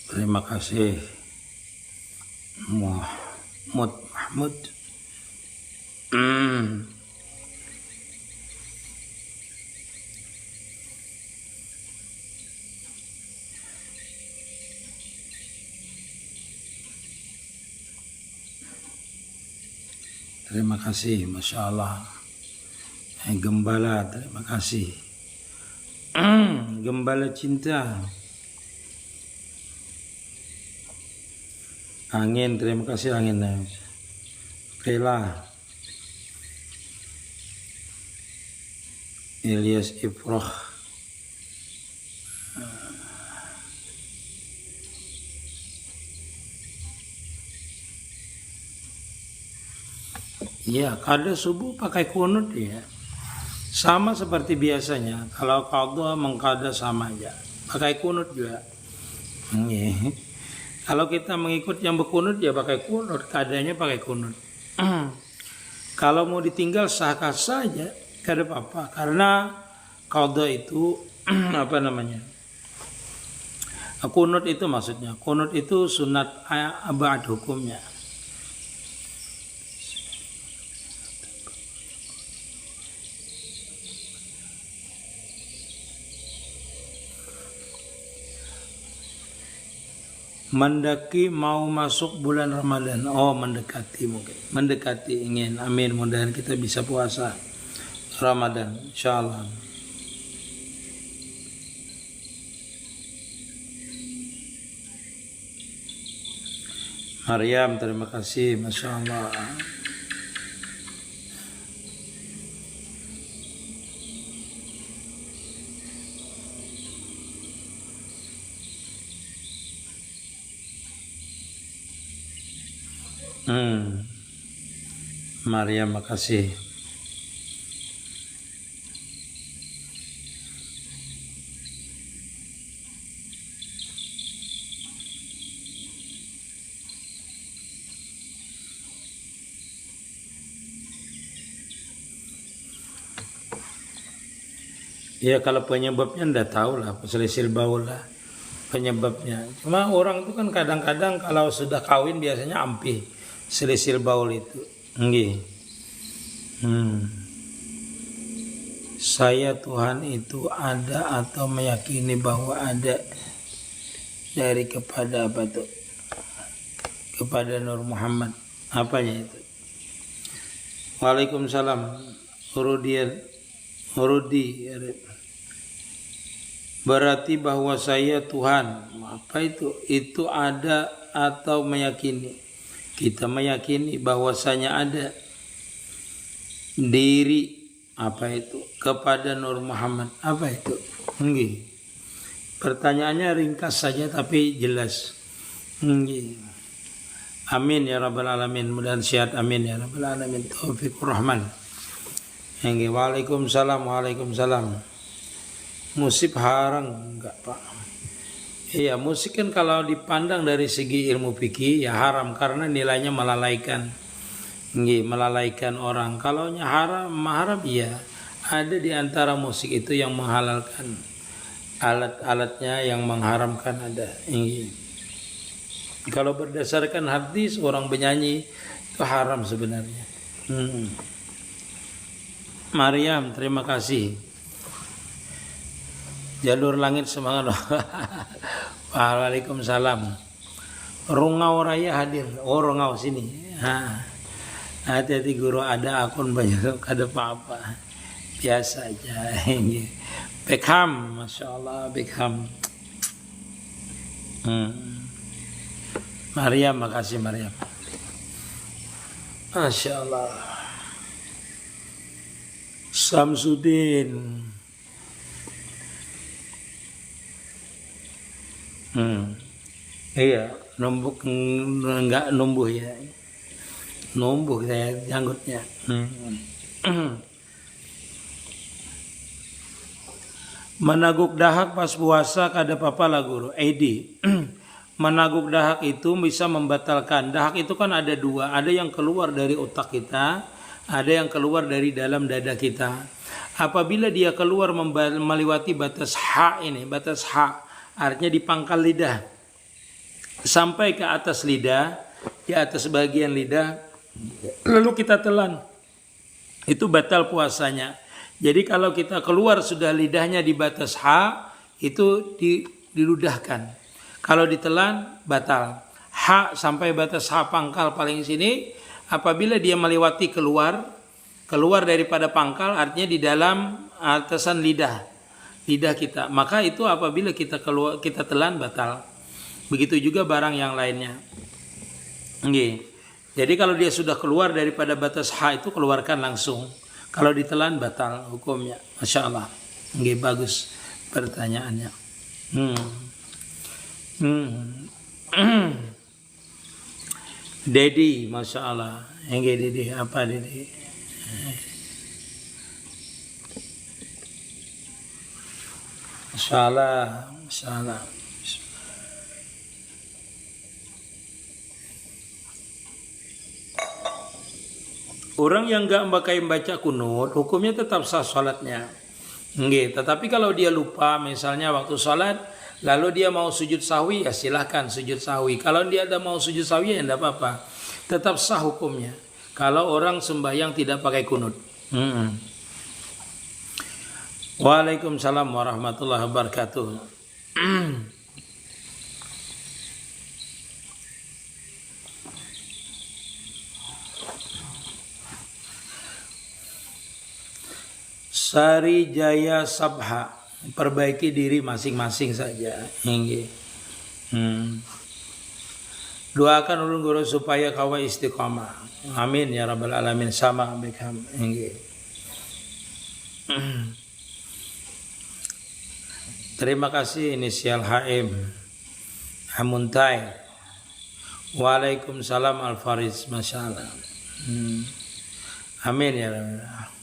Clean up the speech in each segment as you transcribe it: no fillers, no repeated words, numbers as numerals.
Terima kasih Mahmud. Terima kasih, Masya Allah. Gembala, terima kasih. Gembala cinta. Angin, terima kasih angin. Rela. Ilyas Ifroh. Ya, kada subuh pakai kunut ya. Sama seperti biasanya. Kalau qadha mengqadha sama aja. Pakai kunut juga. Kalau kita mengikut yang berkunut ya pakai kunut, kadanya pakai kunut. Kalau mau ditinggal sah-sah saja, kada apa-apa. Karena qadha itu apa namanya? Kunut itu maksudnya. Kunut itu sunat abad hukumnya. Mendaki mau masuk bulan Ramadan. Oh, mendekati mungkin. Mendekati ingin. Amin. Mudah-mudahan kita bisa puasa Ramadan. Insyaallah. Maryam, terima kasih. Masya Allah. Maria, makasih. Ya kalau penyebabnya ndak tahu lah, selisih baul lah penyebabnya. Cuma orang itu kan kadang-kadang kalau sudah kawin biasanya ampih selisih baul itu. Nggih. Saya Tuhan itu ada atau meyakini bahwa ada dari kepada apa tuh? Kepada Nur Muhammad. Apanya itu? Waalaikumsalam. Rudi. Berarti bahwa saya Tuhan. Apa itu? Itu ada atau meyakini. Kita meyakini bahwasanya ada diri apa itu kepada Nur Muhammad. Apa itu? Nggih. Pertanyaannya ringkas saja tapi jelas. Nggih. Amin ya rabbal alamin. Mudah-mudahan sehat. Amin ya rabbal alamin. Taufiqur Rahman. Nggih. Waalaikumsalam. Musik haram enggak, Pak? Iya, musik kan kalau dipandang dari segi ilmu fikih ya haram karena nilainya melalaikan. Nggih, melalaikan orang. Kalau haram ya ada di antara musik itu yang menghalalkan. Alat-alatnya yang mengharamkan ada. Nggih. Kalau berdasarkan hadis orang bernyanyi itu haram sebenarnya. Maryam, terima kasih. Jalur langit semangat. Waalaikumsalam. Rungau Raya hadir. Oh, Rungau sini. Hati-hati guru, ada akun banyak, ada apa-apa. Biasa aja. Beckham, Masya Allah, Beckham. Maryam, makasih Maryam. Masya Allah. Samsudin. Iya, enggak numbuh ya. Numbuh saya janggutnya. Menaguk dahak pas puasa kada apa-apa lah guru. Edi. Menaguk dahak itu bisa membatalkan. Dahak itu kan ada dua. Ada yang keluar dari otak kita, ada yang keluar dari dalam dada kita. Apabila dia keluar melewati batas H ini, batas H artinya di pangkal lidah sampai ke atas lidah, di atas bagian lidah, lalu kita telan, itu batal puasanya. Jadi kalau kita keluar sudah lidahnya di batas H, itu diludahkan. Kalau ditelan batal. H sampai batas H pangkal paling sini, apabila dia melewati keluar daripada pangkal artinya di dalam atasan lidah kita, maka itu apabila kita telan batal. Begitu juga barang yang lainnya. Jadi kalau dia sudah keluar daripada batas H itu keluarkan langsung. Kalau ditelan batal hukumnya. Masya Allah. Bagus pertanyaannya. Dedi, Masya Allah. Dedi apa Dedi? Masalah. Orang yang enggak membaca kunut, hukumnya tetap sah salatnya. Tetapi kalau dia lupa, misalnya waktu salat, lalu dia mau sujud sahwi, ya silahkan sujud sahwi. Kalau dia ada mau sujud sahwi, ya enggak apa-apa. Tetap sah hukumnya. Kalau orang sembahyang tidak pakai kunut. Waalaikumsalam warahmatullahi wabarakatuh. Sari Jaya Sabha, perbaiki diri masing-masing saja. Doakan ulun guru supaya kawa istiqamah. Amin ya rabbal alamin. Sama bekam. Terima kasih inisial HM Hamuntai. Waalaikumsalam Al-Faris. Masya Allah. Amin ya rabbal alamin.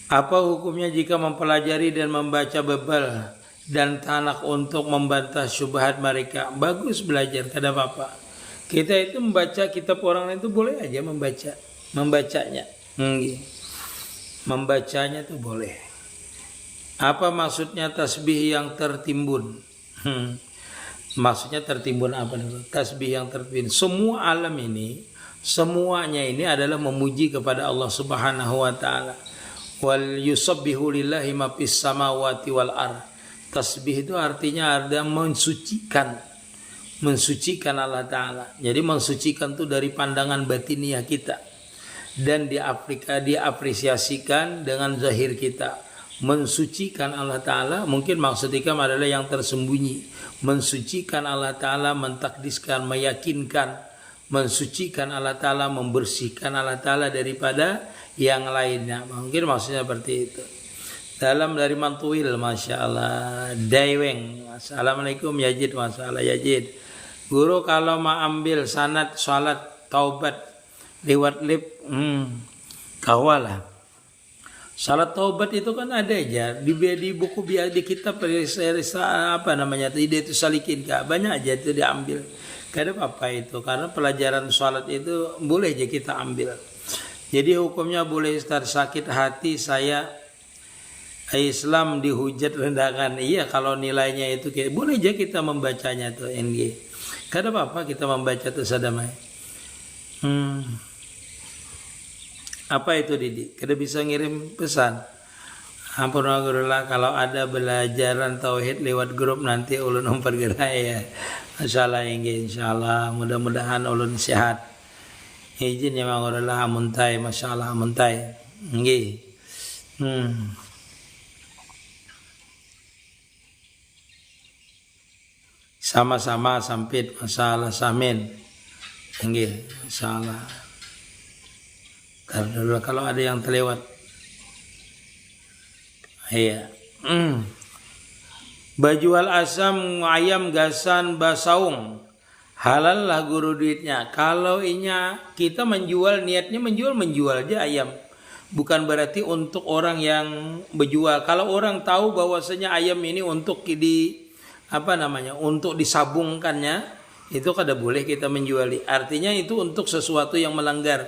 Apa hukumnya jika mempelajari dan membaca Bebel dan Tanak untuk membantah syubhat mereka? Bagus belajar, tidak apa-apa. Kita itu membaca kitab orang lain itu boleh aja membacanya. Membacanya itu boleh. Apa maksudnya tasbih yang tertimbun? Maksudnya tertimbun apa? Tasbih yang tertimbun. Semua alam ini, semuanya ini adalah memuji kepada Allah Subhanahu wa taala. Wal yusabbihu lillahi ma fis samawati wal ard. Tasbih itu artinya ada mensucikan Allah taala. Jadi mensucikan itu dari pandangan batiniah kita dan diapresiasikan dengan zahir kita. Mensucikan Allah taala mungkin maksud ikam adalah yang tersembunyi. Mensucikan Allah taala, mentakdiskan, meyakinkan, mensucikan Allah taala, membersihkan Allah taala daripada yang lainnya. Mungkin maksudnya seperti itu. Dalam dari Mantuil, Masya Allah. Daiweng, Assalamualaikum Yajid, Masya Allah Yajid. Guru kalau mau ambil sanad salat taubat lewat lip, kawalah. Salat taubat itu kan ada aja di buku biasa di kitab apa namanya itu salikin kah, banyak aja itu diambil. Gak ada apa itu, karena pelajaran salat itu boleh aja kita ambil. Jadi hukumnya boleh sakit hati saya Islam dihujat rendahkan. Iya, kalau nilainya itu kayak boleh aja kita membacanya tuh NG. Gak ada apa-apa kita membaca tuh sadamai. Apa itu Didi? Kita bisa ngirim pesan. Ampun Allah, kalau ada belajaran tauhid lewat grup nanti ulun mempergerak ya. Masalah NG, insyaallah mudah-mudahan ulun sehat. Izin ya mangorlah amuntai, Masya Allah amuntai. Nggih. Sama-sama sampit masalah samin. Nggih, masalah. Karena kalau ada yang terlewat. Iya. Bajual asam ayam gasan basaung. Halal lah guru duitnya. Kalau kita menjual, niatnya menjual aja ayam. Bukan berarti untuk orang yang berjual. Kalau orang tahu bahwasanya ayam ini untuk untuk disabungkannya, itu kada boleh kita menjual. Artinya itu untuk sesuatu yang melanggar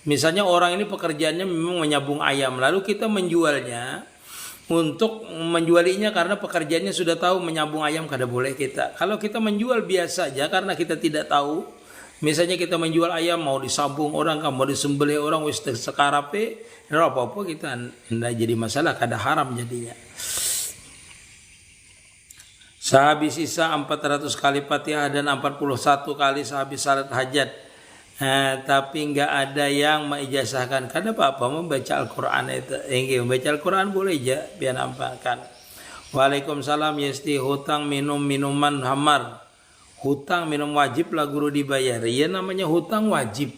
Misalnya orang ini pekerjaannya memang menyambung ayam, lalu kita menjualnya untuk menjualinya karena pekerjaannya sudah tahu menyambung ayam, kada boleh kita. Kalau kita menjual biasa aja karena kita tidak tahu, misalnya kita menjual ayam mau disambung orang, mau disembelih orang, wis sekarape, apa-apa kita tidak jadi masalah, kada haram jadinya. Sehabis sisa 400 kali Fatihah dan 41 kali sehabis salat hajat. Tapi enggak ada yang mengijazahkan. Kada apa-apa membaca Al-Quran itu. Membaca Al-Quran boleh aja biar nampakkan. Waalaikumsalam Yesti. Hutang minum minuman hamar. Hutang minum wajib lah guru dibayar. Ya namanya hutang wajib.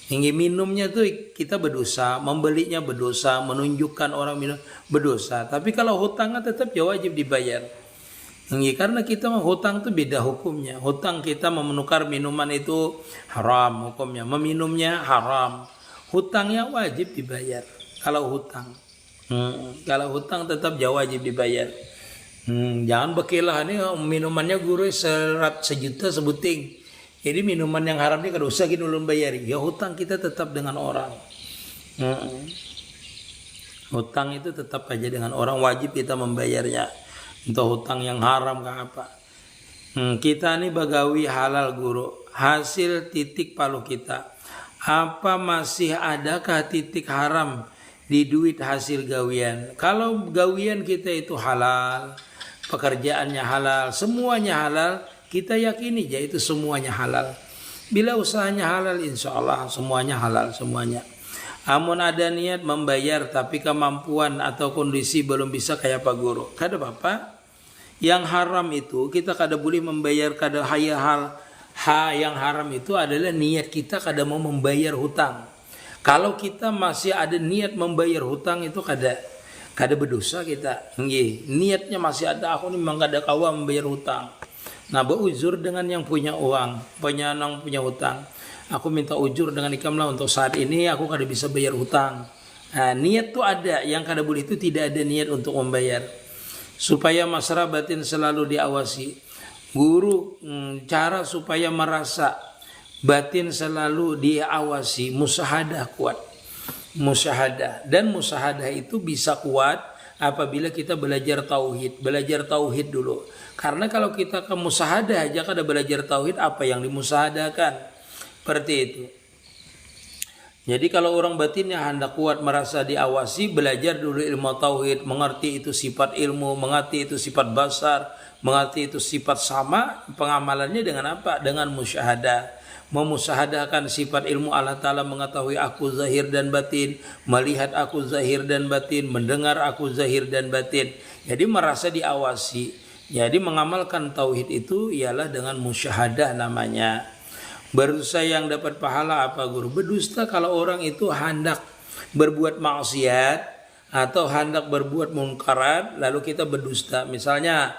Hingga minumnya tuh kita berdosa, membelinya berdosa, menunjukkan orang minum berdosa. Tapi kalau hutangnya tetap ya wajib dibayar. Karena kita hutang itu beda hukumnya. Hutang kita menukar minuman itu haram hukumnya. Meminumnya haram. Hutangnya wajib dibayar. Kalau hutang. Kalau hutang tetap wajib dibayar. Jangan bekilah nih minumannya guru sejuta sebuting. Jadi minuman yang haram ini kada usah kita ulun bayar. Ya hutang kita tetap dengan orang. Hutang itu tetap aja dengan orang, wajib kita membayarnya. Untuk hutang yang haram ke apa. Kita ini bagawi halal guru. Hasil titik palu kita. Apa masih adakah titik haram di duit hasil gawian? Kalau gawian kita itu halal, pekerjaannya halal, semuanya halal, kita yakini ya itu semuanya halal. Bila usahanya halal, insya Allah semuanya halal semuanya. Amun ada niat membayar tapi kemampuan atau kondisi belum bisa kayak Pak Guru, kada apa-apa. Yang haram itu kita kada boleh membayar, kada yang haram itu adalah niat kita kada mau membayar hutang. Kalau kita masih ada niat membayar hutang itu kada berdosa kita. Niatnya masih ada, aku ni memang kada kawa membayar hutang. Nah, beuzur dengan yang punya uang, punya hutang. Aku minta ujur dengan ikamlah untuk saat ini aku kada bisa bayar hutang. Nah, niat tuh ada, yang kada boleh itu tidak ada niat untuk membayar. Supaya masra batin selalu diawasi. Guru cara supaya merasa batin selalu diawasi, musyahadah kuat. Musyahadah, dan musyahadah itu bisa kuat apabila kita belajar tauhid dulu. Karena kalau kita ke musyahadah aja kada belajar tauhid, apa yang dimusyahadahkan? Seperti itu. Jadi kalau orang batinnya hendak kuat merasa diawasi, belajar dulu ilmu tauhid, mengerti itu sifat ilmu, mengerti itu sifat basar, mengerti itu sifat sama, pengamalannya dengan apa? Dengan musyahadah. Memusyahadahkan sifat ilmu Allah Ta'ala, mengetahui aku zahir dan batin, melihat aku zahir dan batin, mendengar aku zahir dan batin. Jadi merasa diawasi. Jadi mengamalkan tauhid itu ialah dengan musyahadah namanya. Berdosa yang dapat pahala apa guru? Berdusta kalau orang itu hendak berbuat maksiat atau hendak berbuat munkarat lalu kita berdusta. Misalnya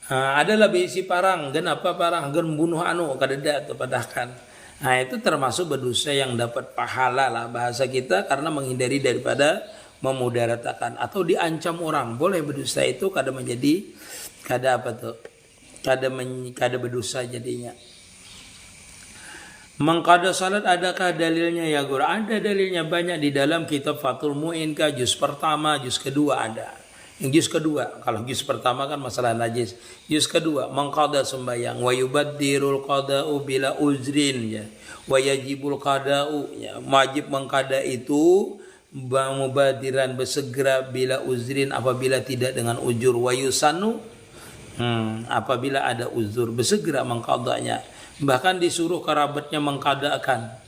adalah bisi parang, gen apa parang, gen bunuh kadeda atau padahkan. Nah itu termasuk berdosa yang dapat pahala lah bahasa kita, karena menghindari daripada memudaratakan atau diancam orang. Boleh berdusta itu kada menjadi kada berdosa jadinya. Mengqada salat adakah dalilnya ya guru? Ada dalilnya banyak di dalam kitab Fathul Mu'in kah, juz pertama, juz kedua ada. Yang juz kedua, kalau juz pertama kan masalah najis. Juz kedua, mengqada sembahyang, wa yubaddirul qada'u bila uzrin ya. Wa yajibul qada'u ya. Wajib mengqada itu mubadiran bersegera bila uzrin apabila tidak dengan ujur, wa yusanu apabila ada uzur bersegera mengqadanya. Bahkan disuruh kerabatnya mengqadakan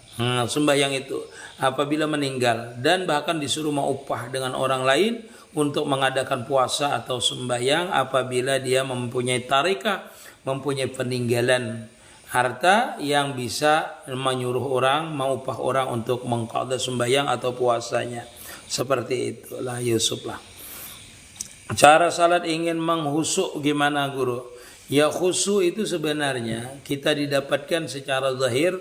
sembahyang itu apabila meninggal, dan bahkan disuruh mengupah dengan orang lain untuk mengadakan puasa atau sembahyang apabila dia mempunyai tarekah, mempunyai peninggalan harta yang bisa menyuruh orang, mengupah orang untuk mengqada sembahyang atau puasanya. Seperti itulah Yusuf lah. Cara salat ingin menghusuk gimana guru? Ya khusyuk itu sebenarnya kita didapatkan secara zahir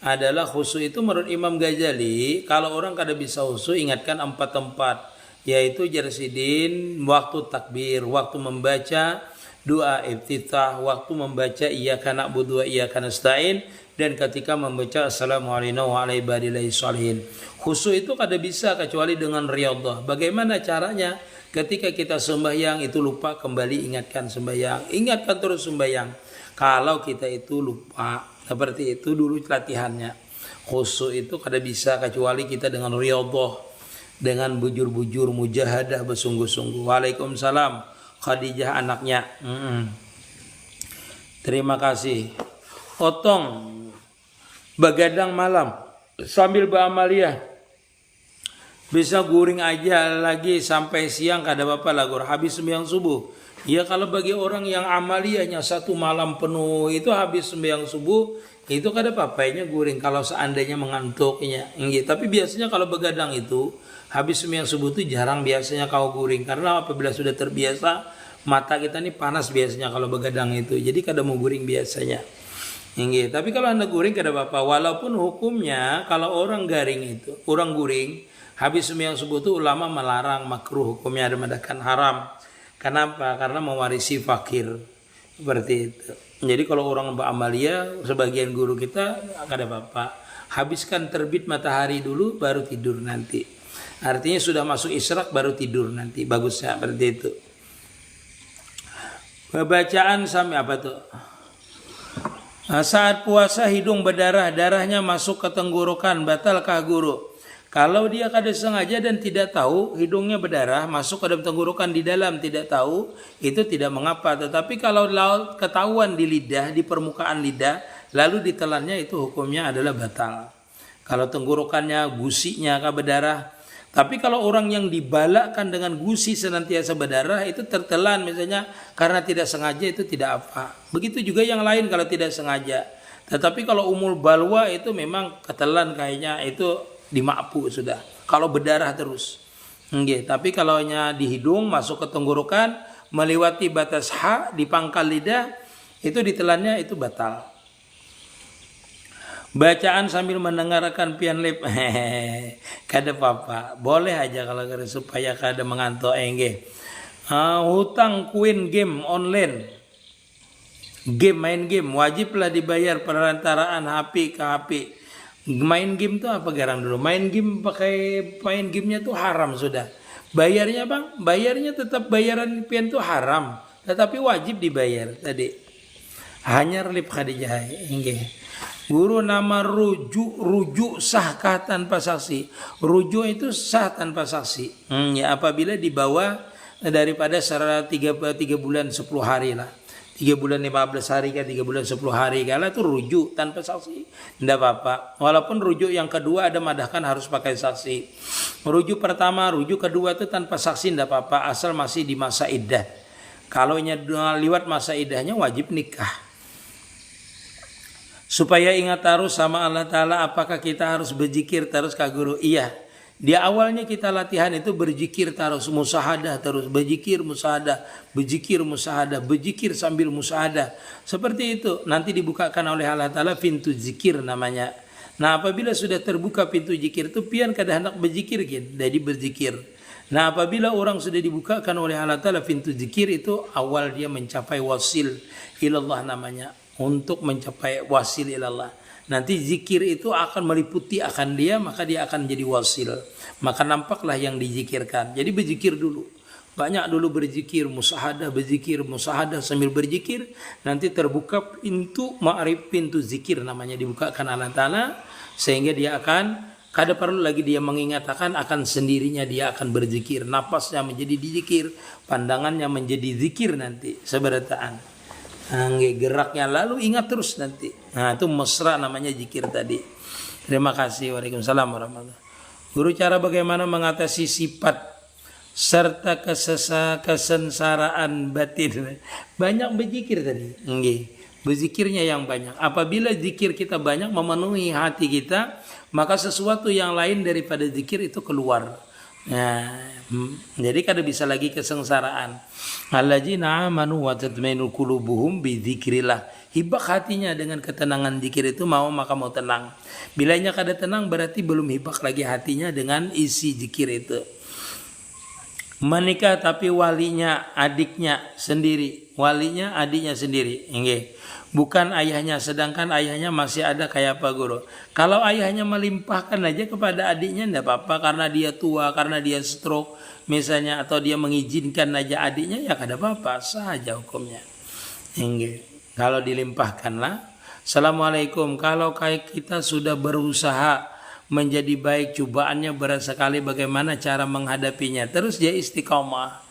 adalah khusyuk itu menurut Imam Ghazali, kalau orang kada bisa khusyuk ingatkan 4 tempat, yaitu jarsidin, waktu takbir, waktu membaca doa iftitah, waktu membaca iyyaka na'budu wa iyyaka nasta'in, dan ketika membaca assalamualaikum warahmatullahi wabarakatuh. Khusyuk itu kada bisa kecuali dengan riyadhah. Bagaimana caranya? Ketika kita sembahyang itu lupa, kembali ingatkan sembahyang, ingatkan terus sembahyang. Kalau kita itu lupa, seperti itu dulu latihannya. Khusyuk itu kada bisa kecuali kita dengan riyadhah, dengan bujur-bujur, mujahadah, bersungguh-sungguh. Waalaikumsalam Khadijah anaknya. Terima kasih. Otong begadang malam sambil beramalia, bisa guring aja lagi sampai siang kada apa-apa lah, habis sembahyang subuh. Ya kalau bagi orang yang amaliyahnya satu malam penuh itu habis sembahyang subuh itu kada apa-apanya guring kalau seandainya mengantuknya. Tapi biasanya kalau begadang itu habis sembahyang subuh itu jarang biasanya kau guring, karena apabila sudah terbiasa mata kita ini panas biasanya kalau begadang itu. Jadi kada mau guring biasanya. Tapi kalau Anda guring kada apa-apa, walaupun hukumnya kalau orang garing itu, orang guring habis sembahyang subuh itu ulama melarang, makruh, hukumnya ada madakan haram. Kenapa? Karena mewarisi fakir. Seperti itu. Jadi kalau orang beramalia, sebagian guru kita kada apa-apa, habiskan terbit matahari dulu baru tidur nanti. Artinya sudah masuk isyraq baru tidur nanti. Bagusnya seperti itu. Bacaan sampai apa tuh? Saat puasa hidung berdarah, darahnya masuk ke tenggorokan, batalkah guru? Kalau dia kada sengaja dan tidak tahu hidungnya berdarah masuk ke dalam tenggorokan di dalam tidak tahu, itu tidak mengapa. Tetapi kalau ketahuan di lidah, di permukaan lidah, lalu ditelannya, itu hukumnya adalah batal. Kalau tenggorokannya, gusinya berdarah. Tapi kalau orang yang dibalakkan dengan gusi senantiasa berdarah, itu tertelan misalnya karena tidak sengaja, itu tidak apa. Begitu juga yang lain kalau tidak sengaja. Tetapi kalau umul balwa itu memang ketelan kayaknya, itu dimakpu sudah. Kalau berdarah terus. Tapi kalau di hidung masuk ke tenggorokan, melewati batas di pangkal lidah, itu ditelannya, itu batal. Bacaan sambil mendengarkan pian lip, kada apa-apa, boleh aja kalau supaya kada mengantuk. Hutang kuin game online, main game wajiblah dibayar perantaraan HP ke HP. Main game tuh apa garang dulu? Main game main gamenya tuh haram sudah. Bayarnya bang, bayarnya tetap bayaran pian tuh haram, tetapi wajib dibayar tadi. Hanya lip Khadijah. Guru nama rujuk sahkah tanpa saksi. Rujuk itu sah tanpa saksi. Apabila di bawah daripada 3 bulan 10 hari lah. 3 bulan 15 hari kan, 3 bulan 10 hari kala itu rujuk tanpa saksi. Tidak apa-apa. Walaupun rujuk yang kedua ada madahkan harus pakai saksi. Rujuk pertama, rujuk kedua itu tanpa saksi tidak apa-apa, asal masih di masa iddah. Kalau lewat masa iddahnya wajib nikah. Supaya ingat terus sama Allah Ta'ala, apakah kita harus berzikir terus kak guru? Iya. Di awalnya kita latihan itu berzikir terus, musahadah terus, berzikir musahadah, berzikir sambil musahadah. Seperti itu. Nanti dibukakan oleh Allah Ta'ala pintu zikir namanya. Nah apabila sudah terbuka pintu zikir itu, pian kada hendak berzikir kan, jadi berzikir. Nah apabila orang sudah dibukakan oleh Allah Ta'ala pintu zikir itu, awal dia mencapai wasil ilallah namanya. Untuk mencapai wasil ilallah. Nanti zikir itu akan meliputi akan dia, maka dia akan jadi wasil. Maka nampaklah yang dizikirkan. Jadi berzikir dulu. Banyak dulu berzikir, musahadah sambil berzikir. Nanti terbuka pintu ma'rif, pintu zikir namanya, dibukakan Allah Ta'ala. Sehingga dia akan, kada perlu lagi dia mengingatkan, akan sendirinya dia akan berzikir. Napasnya menjadi zikir, pandangannya menjadi zikir nanti seberataan. Geraknya lalu ingat terus nanti. Nah itu mesra namanya zikir tadi. Terima kasih. Waalaikumsalam warahmatullahi wabarakatuh. Guru, cara bagaimana mengatasi sifat serta kesensaraan batin? Banyak berzikir tadi. Berzikirnya yang banyak. Apabila zikir kita banyak memenuhi hati kita, maka sesuatu yang lain daripada zikir itu keluar. Jadi kada bisa lagi kesengsaraan. Alladzina amanu wa tatmainul qulubuhum bi dzikrillah. Hibak hatinya dengan ketenangan zikir itu, maka mau tenang. Bilanya kada tenang berarti belum hibak lagi hatinya dengan isi zikir itu. Menikah tapi walinya adiknya sendiri, walinya adiknya sendiri, nggih. Bukan ayahnya, sedangkan ayahnya masih ada kayak apa guru. Kalau ayahnya melimpahkan aja kepada adiknya enggak apa-apa karena dia tua, karena dia stroke misalnya, atau dia mengizinkan aja adiknya, ya kada apa-apa, sah aja hukumnya. Nggih. Kalau dilimpahkanlah. Assalamualaikum. Kalau kayak kita sudah berusaha menjadi baik, cobaannya berat sekali, bagaimana cara menghadapinya? Terus dia istiqomah.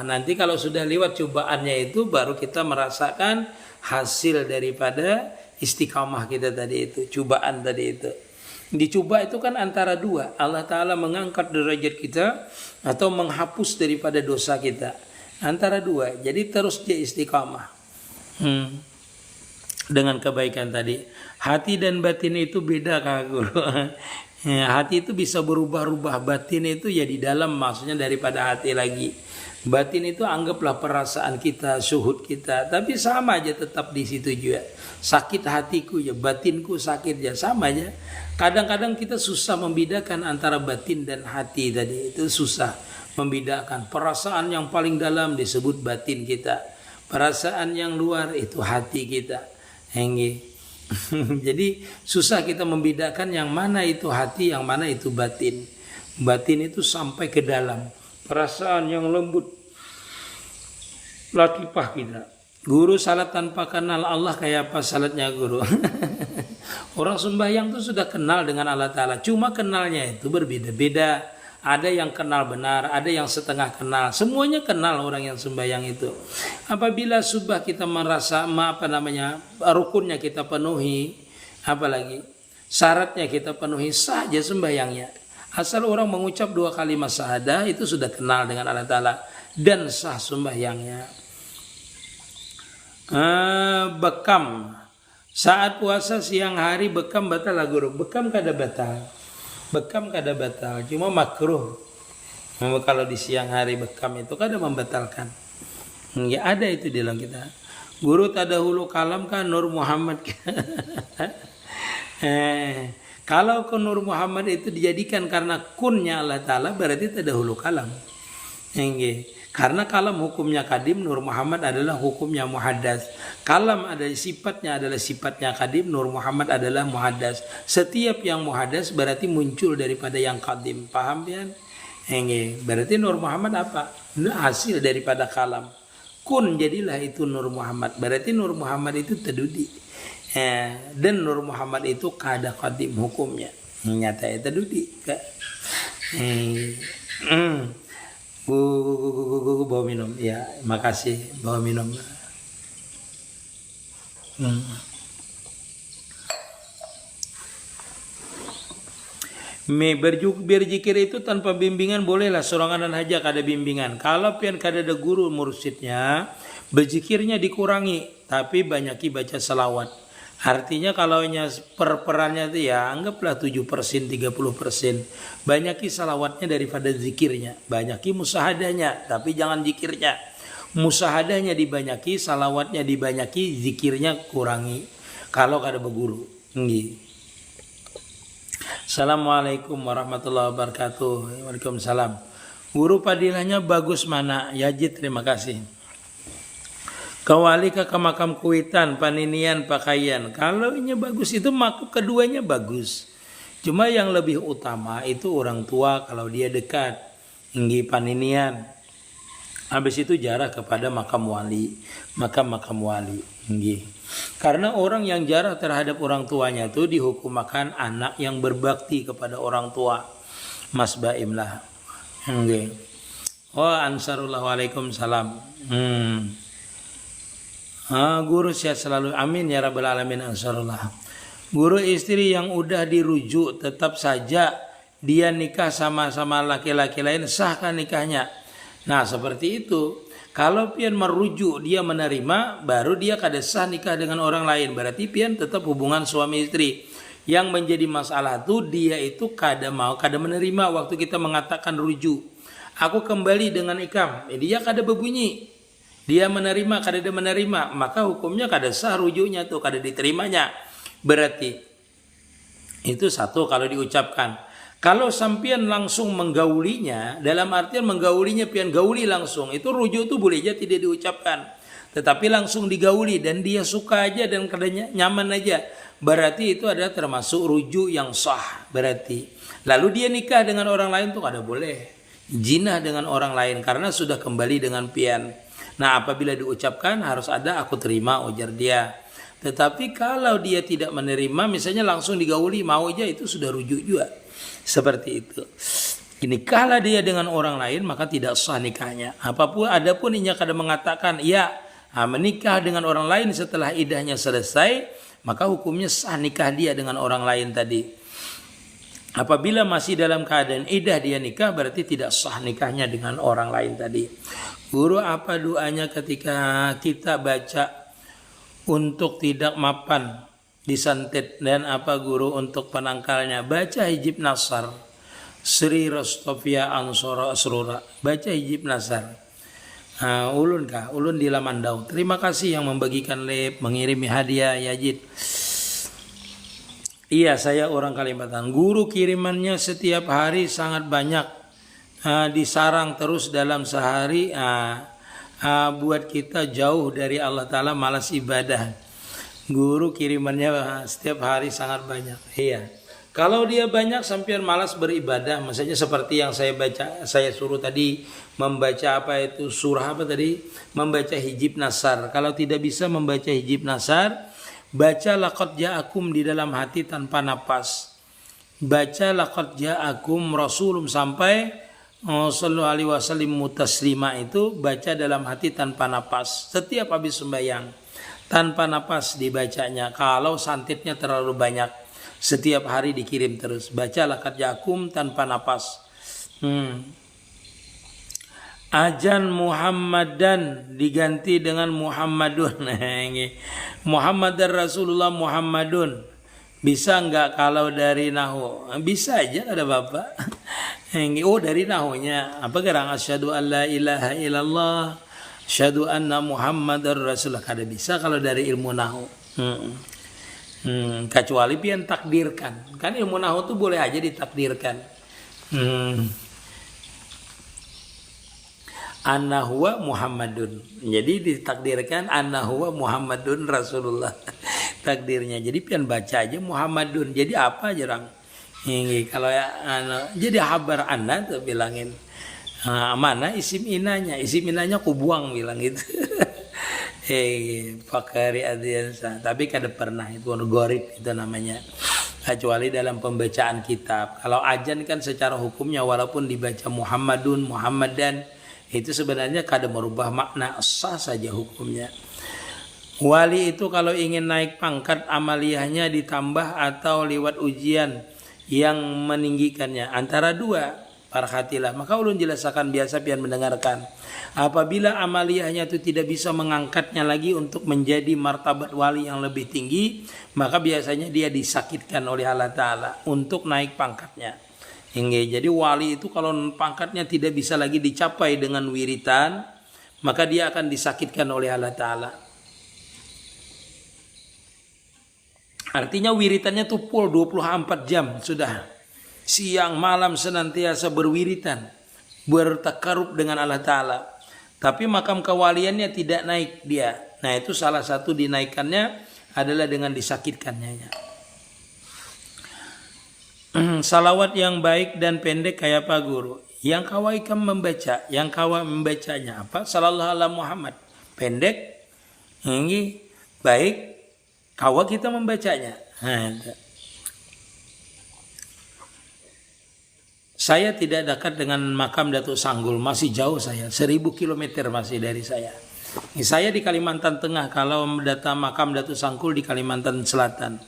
Nanti kalau sudah lewat cobaannya itu, baru kita merasakan hasil daripada istiqomah kita tadi itu, cobaan tadi itu. Dicoba itu kan antara dua, Allah Ta'ala mengangkat derajat kita atau menghapus daripada dosa kita, antara dua. Jadi terus dia istiqomah dengan kebaikan tadi. Hati dan batin itu beda Kak Guru. Ya, hati itu bisa berubah-ubah, batin itu ya di dalam, maksudnya daripada hati lagi. Batin itu anggaplah perasaan kita, syuhud kita, tapi sama aja tetap di situ juga. Sakit hatiku ya, batinku sakit ya, sama aja. Kadang-kadang kita susah membedakan antara batin dan hati tadi, itu susah membedakan. Perasaan yang paling dalam disebut batin kita, perasaan yang luar itu hati kita. Jadi susah kita membedakan yang mana itu hati, yang mana itu batin. Batin itu sampai ke dalam, perasaan yang lembut, latifah kita. Guru salat tanpa kenal Allah kayak apa salatnya guru? Orang sembahyang itu sudah kenal dengan Allah Ta'ala, cuma kenalnya itu berbeda-beda. Ada yang kenal benar, ada yang setengah kenal. Semuanya kenal orang yang sembahyang itu. Apabila subah kita merasa rukunnya kita penuhi, apalagi syaratnya kita penuhi, saja sembahyangnya. Asal orang mengucap 2 kalimat syahadah itu sudah kenal dengan Allah Ta'ala dan sah sembahyangnya. Bekam saat puasa siang hari, bekam batal lah guru. Bekam kada batal, cuma makruh. Kalau di siang hari bekam itu kada membatalkan. Ya ada itu di dalam kita. Guru tadahulu kalam kan Nur Muhammad. Kalau ke Nur Muhammad itu dijadikan karena kunnya Allah Ta'ala, berarti tadahulu kalam. Karena kalam hukumnya kadim, Nur Muhammad adalah hukumnya muhaddas. Kalam adalah sifatnya kadim, Nur Muhammad adalah muhaddas. Setiap yang muhaddas berarti muncul daripada yang kadim. Paham ya? Berarti Nur Muhammad apa? Hasil daripada kalam. Kun jadilah itu Nur Muhammad. Berarti Nur Muhammad itu tadudi. Dan Nur Muhammad itu kada kadim hukumnya. Nyata itu tadudi. Gue bawa minum ya, makasih, bawa minum. Berzikir itu tanpa bimbingan bolehlah, sorangan dan haja kada bimbingan. Kalau pian kada ada guru mursyidnya, berzikirnya dikurangi, tapi banyaki baca selawat. Artinya kalau perannya itu ya anggaplah 7%, 30%. Banyaki salawatnya daripada zikirnya. Banyaki musahadahnya, tapi jangan zikirnya. Musahadahnya dibanyaki, salawatnya dibanyaki, zikirnya kurangi. Kalau kada berguru. Assalamualaikum warahmatullahi wabarakatuh. Waalaikumsalam. Guru padilahnya bagus mana? Yajid, terima kasih. Kawali ke makam kuitan, paninian, pakaian. Kalau ini bagus itu makam keduanya bagus. Cuma yang lebih utama itu orang tua kalau dia dekat. Inggi paninian. Habis itu jarah kepada makam wali. Makam wali. Inggi. Karena orang yang jarah terhadap orang tuanya itu dihukumakan anak yang berbakti kepada orang tua. Mas Baim lah. Inggi. Oh ansarullah waalaikumsalam. Guru sehat selalu, amin ya rabbal alamin, ansarullah. Guru istri yang udah dirujuk tetap saja dia nikah sama laki-laki lain, sahkah nikahnya? Nah seperti itu. Kalau pian merujuk dia menerima, baru dia kada sah nikah dengan orang lain. Berarti pian tetap hubungan suami istri. Yang menjadi masalah tuh dia itu kada menerima waktu kita mengatakan rujuk. Aku kembali dengan ikam, dia kada berbunyi. Dia menerima, kada dia menerima, maka hukumnya kada sah rujuknya tuh, kada diterimanya. Berarti itu satu kalau diucapkan. Kalau sampian langsung menggaulinya, dalam artian menggaulinya pian gauli langsung, itu rujuk itu boleh aja tidak diucapkan. Tetapi langsung digauli dan dia suka aja dan kadang nyaman aja, berarti itu adalah termasuk rujuk yang sah berarti. Lalu dia nikah dengan orang lain tuh kada boleh. Jinah dengan orang lain karena sudah kembali dengan pian. Nah, apabila diucapkan harus ada aku terima, ujar dia. Tetapi kalau dia tidak menerima, misalnya langsung digauli mau aja, itu sudah rujuk juga. Seperti itu. Nikahlah dia dengan orang lain, maka tidak sah nikahnya. Adapun inya kadang mengatakan ya menikah dengan orang lain setelah idahnya selesai, maka hukumnya sah nikah dia dengan orang lain tadi. Apabila masih dalam keadaan idah dia nikah, berarti tidak sah nikahnya dengan orang lain tadi. Guru, apa doanya ketika kita baca untuk tidak mapan disantet, dan apa guru untuk penangkalnya? Baca hijib nasar Sri Rostofia Ansora Asrura, baca hijib nasar. Ulun di Lamandau. Terima kasih yang membagikan lep, mengirimi hadiah Yajid. Iya, saya orang Kalimantan. Guru, kirimannya setiap hari sangat banyak, disarang terus dalam sehari, buat kita jauh dari Allah Ta'ala, malas ibadah. Guru, kirimannya setiap hari sangat banyak. Iya. Kalau dia banyak sampai malas beribadah, maksudnya seperti yang saya suruh tadi, membaca apa itu surah apa tadi, membaca hijib nasar. Kalau tidak bisa membaca hijib nasar, baca laqad ja'akum di dalam hati tanpa napas. Baca laqad ja'akum rasulum sampai sallallahu alaihi wasallam mutaslima, itu baca dalam hati tanpa napas setiap habis sembahyang. Tanpa napas dibacanya. Kalau santetnya terlalu banyak, setiap hari dikirim terus. Baca laqad ja'akum tanpa napas. Ajan Muhammadan diganti dengan Muhammadun. Muhammad dan Rasulullah Muhammadun. Bisa enggak kalau dari nahu? Bisa aja, ada bapak. Oh, dari nahunya. Apa gerang asyhadu an la ilaha illallah, asyhadu anna Muhammadar Rasulullah. Kada bisa kalau dari ilmu nahu. Kecuali pian takdirkan. Kan ilmu nahu tuh boleh aja ditakdirkan. Anna huwa Muhammadun. Jadi ditakdirkan anna huwa Muhammadun Rasulullah. Takdirnya. Jadi pian baca aja Muhammadun. Jadi apa jarang? Ini kalau ya jadi habar anna tuh bilangin. Mana isim inanya? Isim inanya ku buang bilang gitu. Pakari adiansa. Tapi kada pernah itu gorib itu namanya. Kecuali dalam pembacaan kitab. Kalau ajan kan secara hukumnya walaupun dibaca Muhammadun, Muhammadan, itu sebenarnya kada merubah makna, sah saja hukumnya. Wali itu kalau ingin naik pangkat amaliyahnya ditambah atau lewat ujian yang meninggikannya, antara dua, parhatilah. Maka ulun jelaskan biasa pian mendengarkan. Apabila amaliyahnya itu tidak bisa mengangkatnya lagi untuk menjadi martabat wali yang lebih tinggi, maka biasanya dia disakitkan oleh Allah Ta'ala untuk naik pangkatnya. Jadi wali itu kalau pangkatnya tidak bisa lagi dicapai dengan wiritan, maka dia akan disakitkan oleh Allah Ta'ala. Artinya wiritannya tuh full 24 jam sudah. Siang malam senantiasa berwiritan, bertakarub dengan Allah Ta'ala. Tapi makam kewaliannya tidak naik dia. Nah, itu salah satu dinaikannya adalah dengan disakitkannya. Salawat yang baik dan pendek kayak apa guru? Yang kawaikan membaca, yang kawa membacanya apa? Sallallahu alaihi Muhammad. Pendek, ini baik, kawa kita membacanya. Saya tidak dekat dengan makam Datuk Sanggul, masih jauh saya, 1000 km masih dari saya. Saya di Kalimantan Tengah, kalau datang makam Datuk Sanggul di Kalimantan Selatan.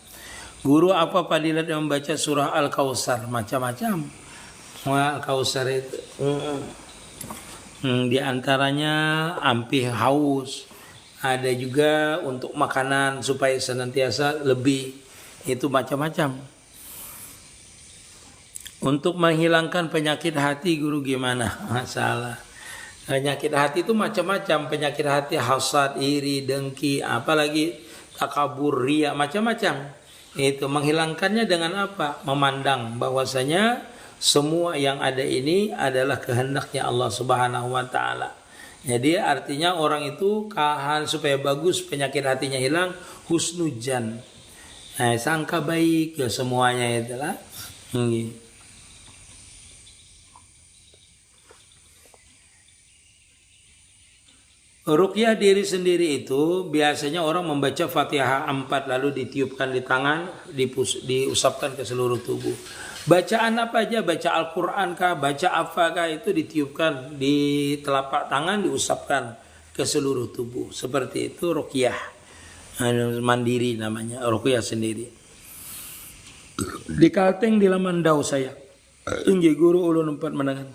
Guru, apa fadilat yang membaca surah Al-Kautsar? Macam-macam. Al-Kautsar itu di antaranya ampih haus. Ada juga untuk makanan supaya senantiasa lebih. Itu macam-macam. Untuk menghilangkan penyakit hati, guru gimana? Masalah. Penyakit hati itu macam-macam. Penyakit hati hasad, iri, dengki, apalagi takabur, riya, macam-macam. Itu menghilangkannya dengan apa? Memandang bahwasanya semua yang ada ini adalah kehendaknya Allah Subhanahu wa taala. Jadi artinya orang itu supaya bagus penyakit hatinya hilang, husnudzan. Sangka baik ya semuanya itulah. Ruqyah diri sendiri itu biasanya orang membaca Fatihah 4 lalu ditiupkan di tangan, diusapkan ke seluruh tubuh. Bacaan apa aja, baca Al-Quran kah, baca apa kah, itu ditiupkan di telapak tangan, diusapkan ke seluruh tubuh. Seperti itu ruqyah mandiri namanya, ruqyah sendiri. Di Kalteng di Lamandau saya, Inggih guru ulun 4 menangan.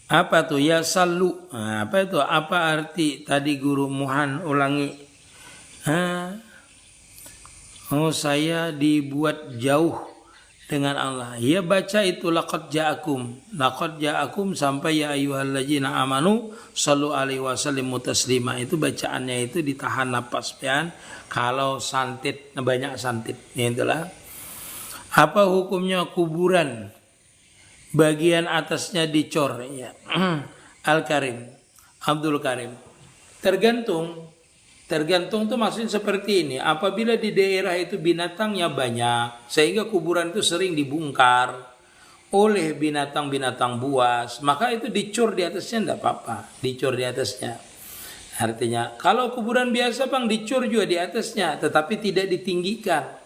Apa tuh ya salu? Apa itu? Apa arti tadi guru Muhan ulangi? Oh saya dibuat jauh dengan Allah. Ya baca itu laqad ja'akum sampai ya ayyuhalladzina amanu sallu alaihi wasallimu taslima. Itu bacaannya itu ditahan napas pian. Kalau santit banyak santit. Itulah. Apa hukumnya kuburan? Bagian atasnya dicor ya. Al-Karim, Abdul Karim. Tergantung tuh maksudnya seperti ini. Apabila di daerah itu binatangnya banyak, sehingga kuburan itu sering dibongkar oleh binatang-binatang buas, maka itu dicor di atasnya tidak apa-apa, dicor di atasnya. Artinya, kalau kuburan biasa bang dicor juga di atasnya, tetapi tidak ditinggikan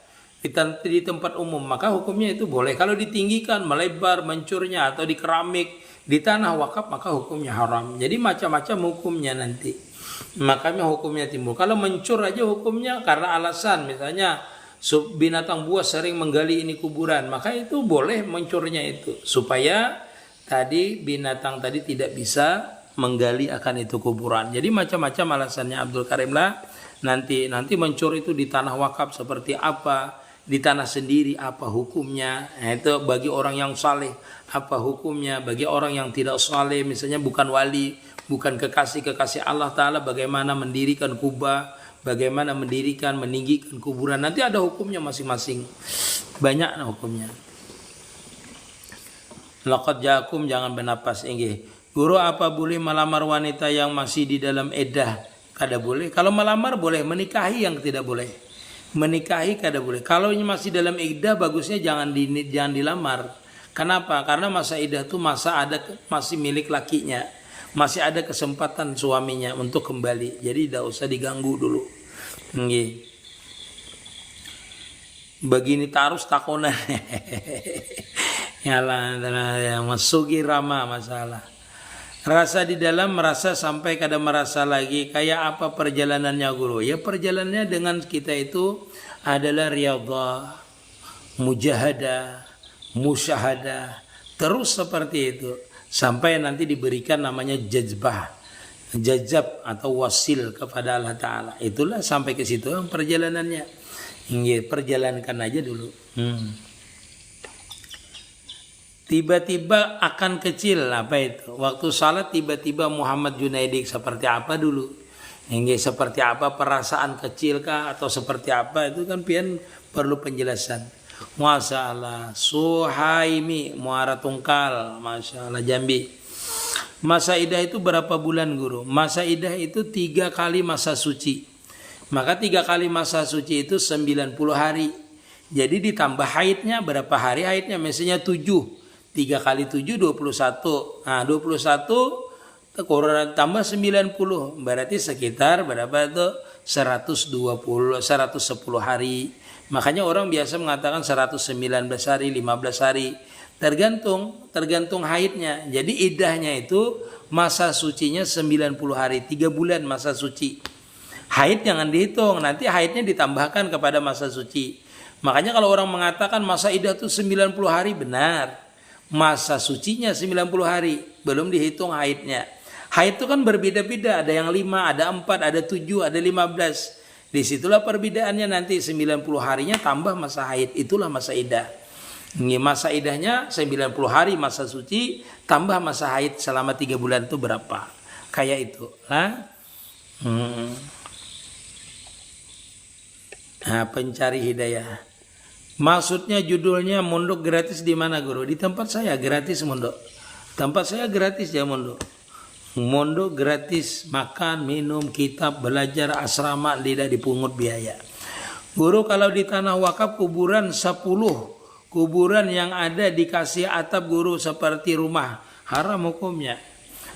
di tempat umum, maka hukumnya itu boleh. Kalau ditinggikan, melebar, mencurnya atau di keramik, di tanah wakaf, maka hukumnya haram. Jadi macam-macam hukumnya nanti. Makanya hukumnya timbul. Kalau mencur aja hukumnya karena alasan misalnya binatang buas sering menggali ini kuburan, maka itu boleh mencurnya itu supaya tadi binatang tadi tidak bisa menggali akan itu kuburan. Jadi macam-macam alasannya Abdul Karim lah. Nanti mencur itu di tanah wakaf seperti apa, di tanah sendiri apa hukumnya. Itu bagi orang yang saleh apa hukumnya, bagi orang yang tidak saleh misalnya bukan wali, bukan kekasih Allah Ta'ala, bagaimana mendirikan kubah, bagaimana meninggikan kuburan, nanti ada hukumnya masing-masing, banyak hukumnya. Laqad ja'akum jangan bernapas inggih. Guru apa boleh melamar wanita yang masih di dalam iddah? Kada boleh. Kalau melamar boleh, menikahi yang tidak boleh. Menikahi kada boleh. Kalau ini masih dalam iddah bagusnya jangan dilamar. Kenapa? Karena masa iddah itu masih milik lakinya. Masih ada kesempatan suaminya untuk kembali. Jadi tidak usah diganggu dulu. Nggih. Begini tarus takona. Yalah yang masuki rama masalah. Rasa di dalam merasa sampai kada merasa lagi. Kayak apa perjalanannya guru? Ya perjalanannya dengan kita itu adalah riyadhah, mujahadah, musyahadah. Terus seperti itu. Sampai nanti diberikan namanya jajab atau wasil kepada Allah Ta'ala. Itulah sampai ke situ perjalanannya. Perjalankan aja dulu. Tiba-tiba akan kecil apa itu? Waktu salat tiba-tiba Muhammad Junaidi seperti apa dulu? Seperti apa perasaan kecil kah atau seperti apa itu kan pian perlu penjelasan. Masalah Suhaimi Muara Tungkal, masalah Jambi. Masa idah itu berapa bulan guru? Masa idah itu 3 kali masa suci. Maka 3 kali masa suci itu 90 hari. Jadi ditambah haidnya berapa hari haidnya? Misalnya 7. 3 kali 7 21. Nah 21 tambah 90. Berarti sekitar berapa itu? 110 hari. Makanya orang biasa mengatakan 119 hari, 15 hari. Tergantung haidnya. Jadi iddahnya itu masa sucinya 90 hari, 3 bulan masa suci. Haid jangan dihitung, nanti haidnya ditambahkan kepada masa suci. Makanya kalau orang mengatakan masa iddah itu 90 hari, benar. Masa sucinya 90 hari, belum dihitung haidnya. Haid itu kan berbeda-beda, ada yang 5, ada 4, ada 7, ada 15. Disitulah perbedaannya nanti 90 harinya tambah masa haid. Itulah masa iddah. Masa iddahnya 90 hari masa suci tambah masa haid selama 3 bulan itu berapa? Kayak itu. Nah, pencari hidayah. Maksudnya judulnya mondok gratis di mana guru? Di tempat saya gratis mondok. Tempat saya gratis ya mondok. Mondok gratis, makan, minum, kitab, belajar, asrama, tidak dipungut biaya. Guru kalau di tanah wakaf kuburan 10 kuburan yang ada dikasih atap guru seperti rumah, haram hukumnya.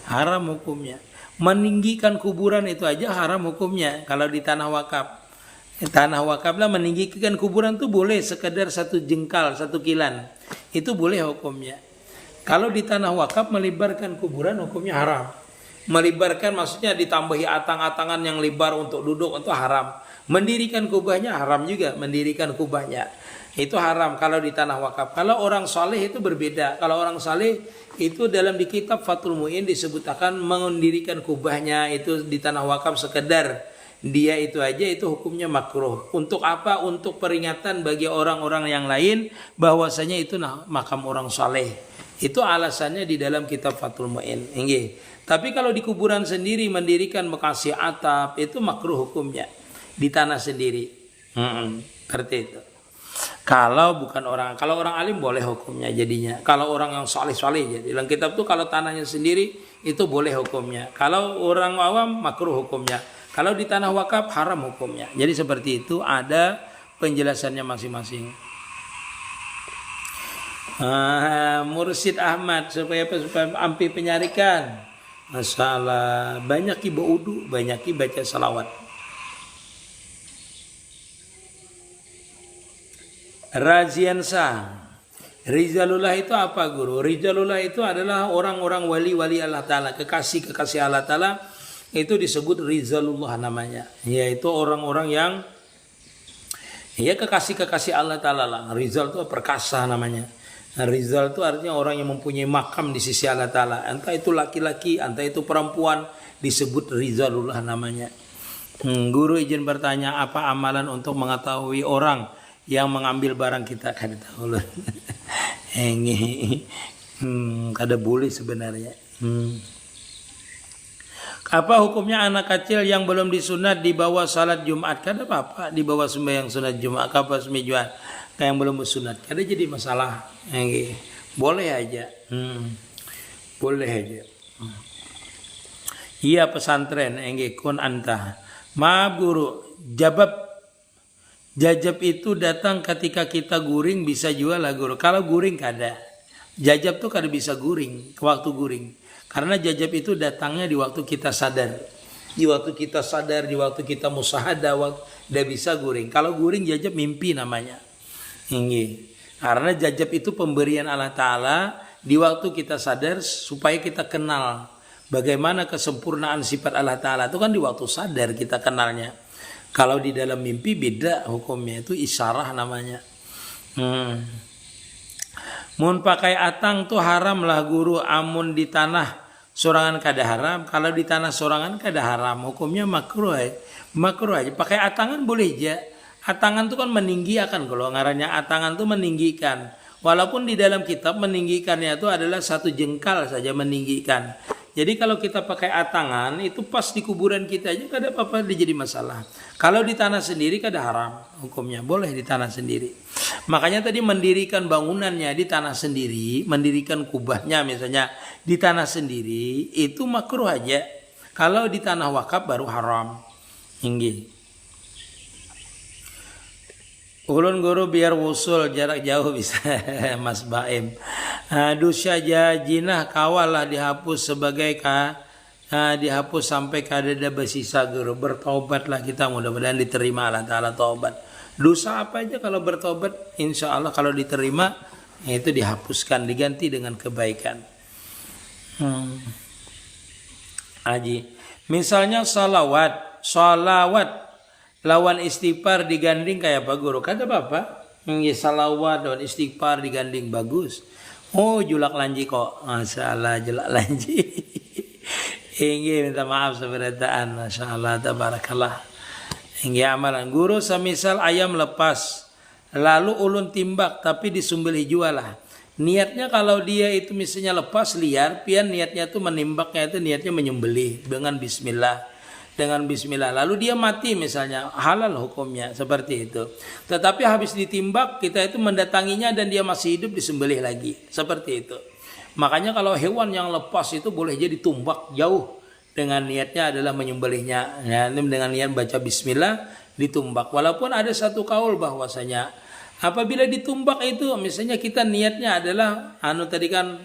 Haram hukumnya. Meninggikan kuburan itu aja haram hukumnya kalau di tanah wakaf. Tanah wakaf lah meninggikan kuburan tuh boleh sekedar 1 jengkal, 1 kilan. Itu boleh hukumnya. Kalau di tanah wakaf melebarkan kuburan hukumnya haram. Melebarkan maksudnya ditambahi atang-atangan yang lebar untuk duduk itu haram. Mendirikan kubahnya haram juga, mendirikan kubahnya. Itu haram kalau di tanah wakaf. Kalau orang saleh itu berbeda. Kalau orang saleh itu dalam di kitab Fathul Mu'in disebutkan mendirikan kubahnya itu di tanah wakaf sekedar dia itu aja, itu hukumnya makruh. Untuk apa? Untuk peringatan bagi orang-orang yang lain bahwasanya itu makam orang saleh. Itu alasannya di dalam kitab Fathul Mu'in. Tapi kalau di kuburan sendiri mendirikan bekasi atap itu makruh hukumnya di tanah sendiri. Seperti itu. Kalau orang alim boleh hukumnya jadinya. Kalau orang yang saleh-saleh jadi dalam kitab tuh kalau tanahnya sendiri itu boleh hukumnya. Kalau orang awam makruh hukumnya. Kalau di tanah wakaf haram hukumnya. Jadi seperti itu, ada penjelasannya masing-masing. Mursyid Ahmad supaya ampi penyarikan. Masalah banyak ibu udu, banyak baca salawat. Raziansa. Rizalullah itu apa guru? Rizalullah itu adalah orang-orang wali-wali Allah Ta'ala, kekasih-kekasih Allah Ta'ala. Itu disebut Rizalullah namanya, yaitu orang-orang yang kekasih-kekasih Allah Ta'ala lah. Rizal itu perkasa namanya. Rizal itu artinya orang yang mempunyai makam di sisi Allah Ta'ala. Entah itu laki-laki, entah itu perempuan, disebut Rizalullah namanya. Guru izin bertanya, apa amalan untuk mengetahui orang yang mengambil barang kita? Kada tahu loh. Kada boleh sebenarnya. Apa hukumnya anak kecil yang belum disunat dibawa salat Jumat? Kada apa-apa dibawa sembahyang sunat Jumat, apa sembahyang yang belum bersunat. Kada jadi masalah. Boleh aja. Boleh aja. Iya pesantren kun anta. Maaf guru, jajab itu datang ketika kita guring, bisa jual lah guru. Kalau guring kada. Jajab tuh kada bisa guring, ke waktu guring. Karena jajab itu datangnya di waktu kita sadar. Di waktu kita sadar, di waktu kita musahadah, tidak bisa guring. Kalau guring jajab mimpi namanya. Karena jajab itu pemberian Allah Ta'ala di waktu kita sadar supaya kita kenal bagaimana kesempurnaan sifat Allah Ta'ala. Itu kan di waktu sadar kita kenalnya. Kalau di dalam mimpi beda hukumnya, itu isyarah namanya. Mun pakai atang tuh haram lah guru, amun di tanah sorangan kada haram. Kalau di tanah sorangan kada haram, hukumnya makruh aja. Makruh aja. Pakai atangan boleh aja. Atangan tuh kan meninggikan, kalau ngarannya atangan tuh meninggikan. Walaupun di dalam kitab meninggikannya itu adalah 1 jengkal saja meninggikan. Jadi kalau kita pakai atangan itu pas di kuburan kita aja kada apa-apa jadi masalah. Kalau di tanah sendiri kada haram hukumnya, boleh di tanah sendiri. Makanya tadi mendirikan bangunannya di tanah sendiri, mendirikan kubahnya misalnya di tanah sendiri itu makruh aja. Kalau di tanah wakaf baru haram. Ulun guru biar wusul jarak jauh bisa Mas Baim. Dosa jinah kawalah dihapus sebagai dihapus sampai kadada bersisa guru. Bertobatlah kita, mudah-mudahan diterima Allah Ta'ala taubat. Dosa apa aja kalau bertobat insya Allah kalau diterima itu dihapuskan, diganti dengan kebaikan. Aji. Misalnya salawat lawan istighfar diganding kayak apa guru? Kada apa-apa. Salawat lawan istighfar diganding bagus. Oh julak lanji kok. Masalah julak lanji. Minta maaf seberataan. Masya Allah tabarakallah. Amalan guru semisal ayam lepas lalu ulun timbak tapi disumbeli jualah. Niatnya kalau dia itu misalnya lepas liar, pian niatnya tuh menimbaknya itu niatnya menyembelih dengan bismillah. dengan bismillah, lalu dia mati misalnya, halal hukumnya seperti itu. Tetapi habis ditimbak, kita itu mendatanginya dan dia masih hidup, disembelih lagi, seperti itu. Makanya kalau hewan yang lepas itu boleh jadi tumbak jauh, dengan niatnya adalah menyembelihnya, ya, dengan niat baca bismillah ditumbak. Walaupun ada satu kaul bahwasanya apabila ditumbak itu misalnya kita niatnya adalah tadi kan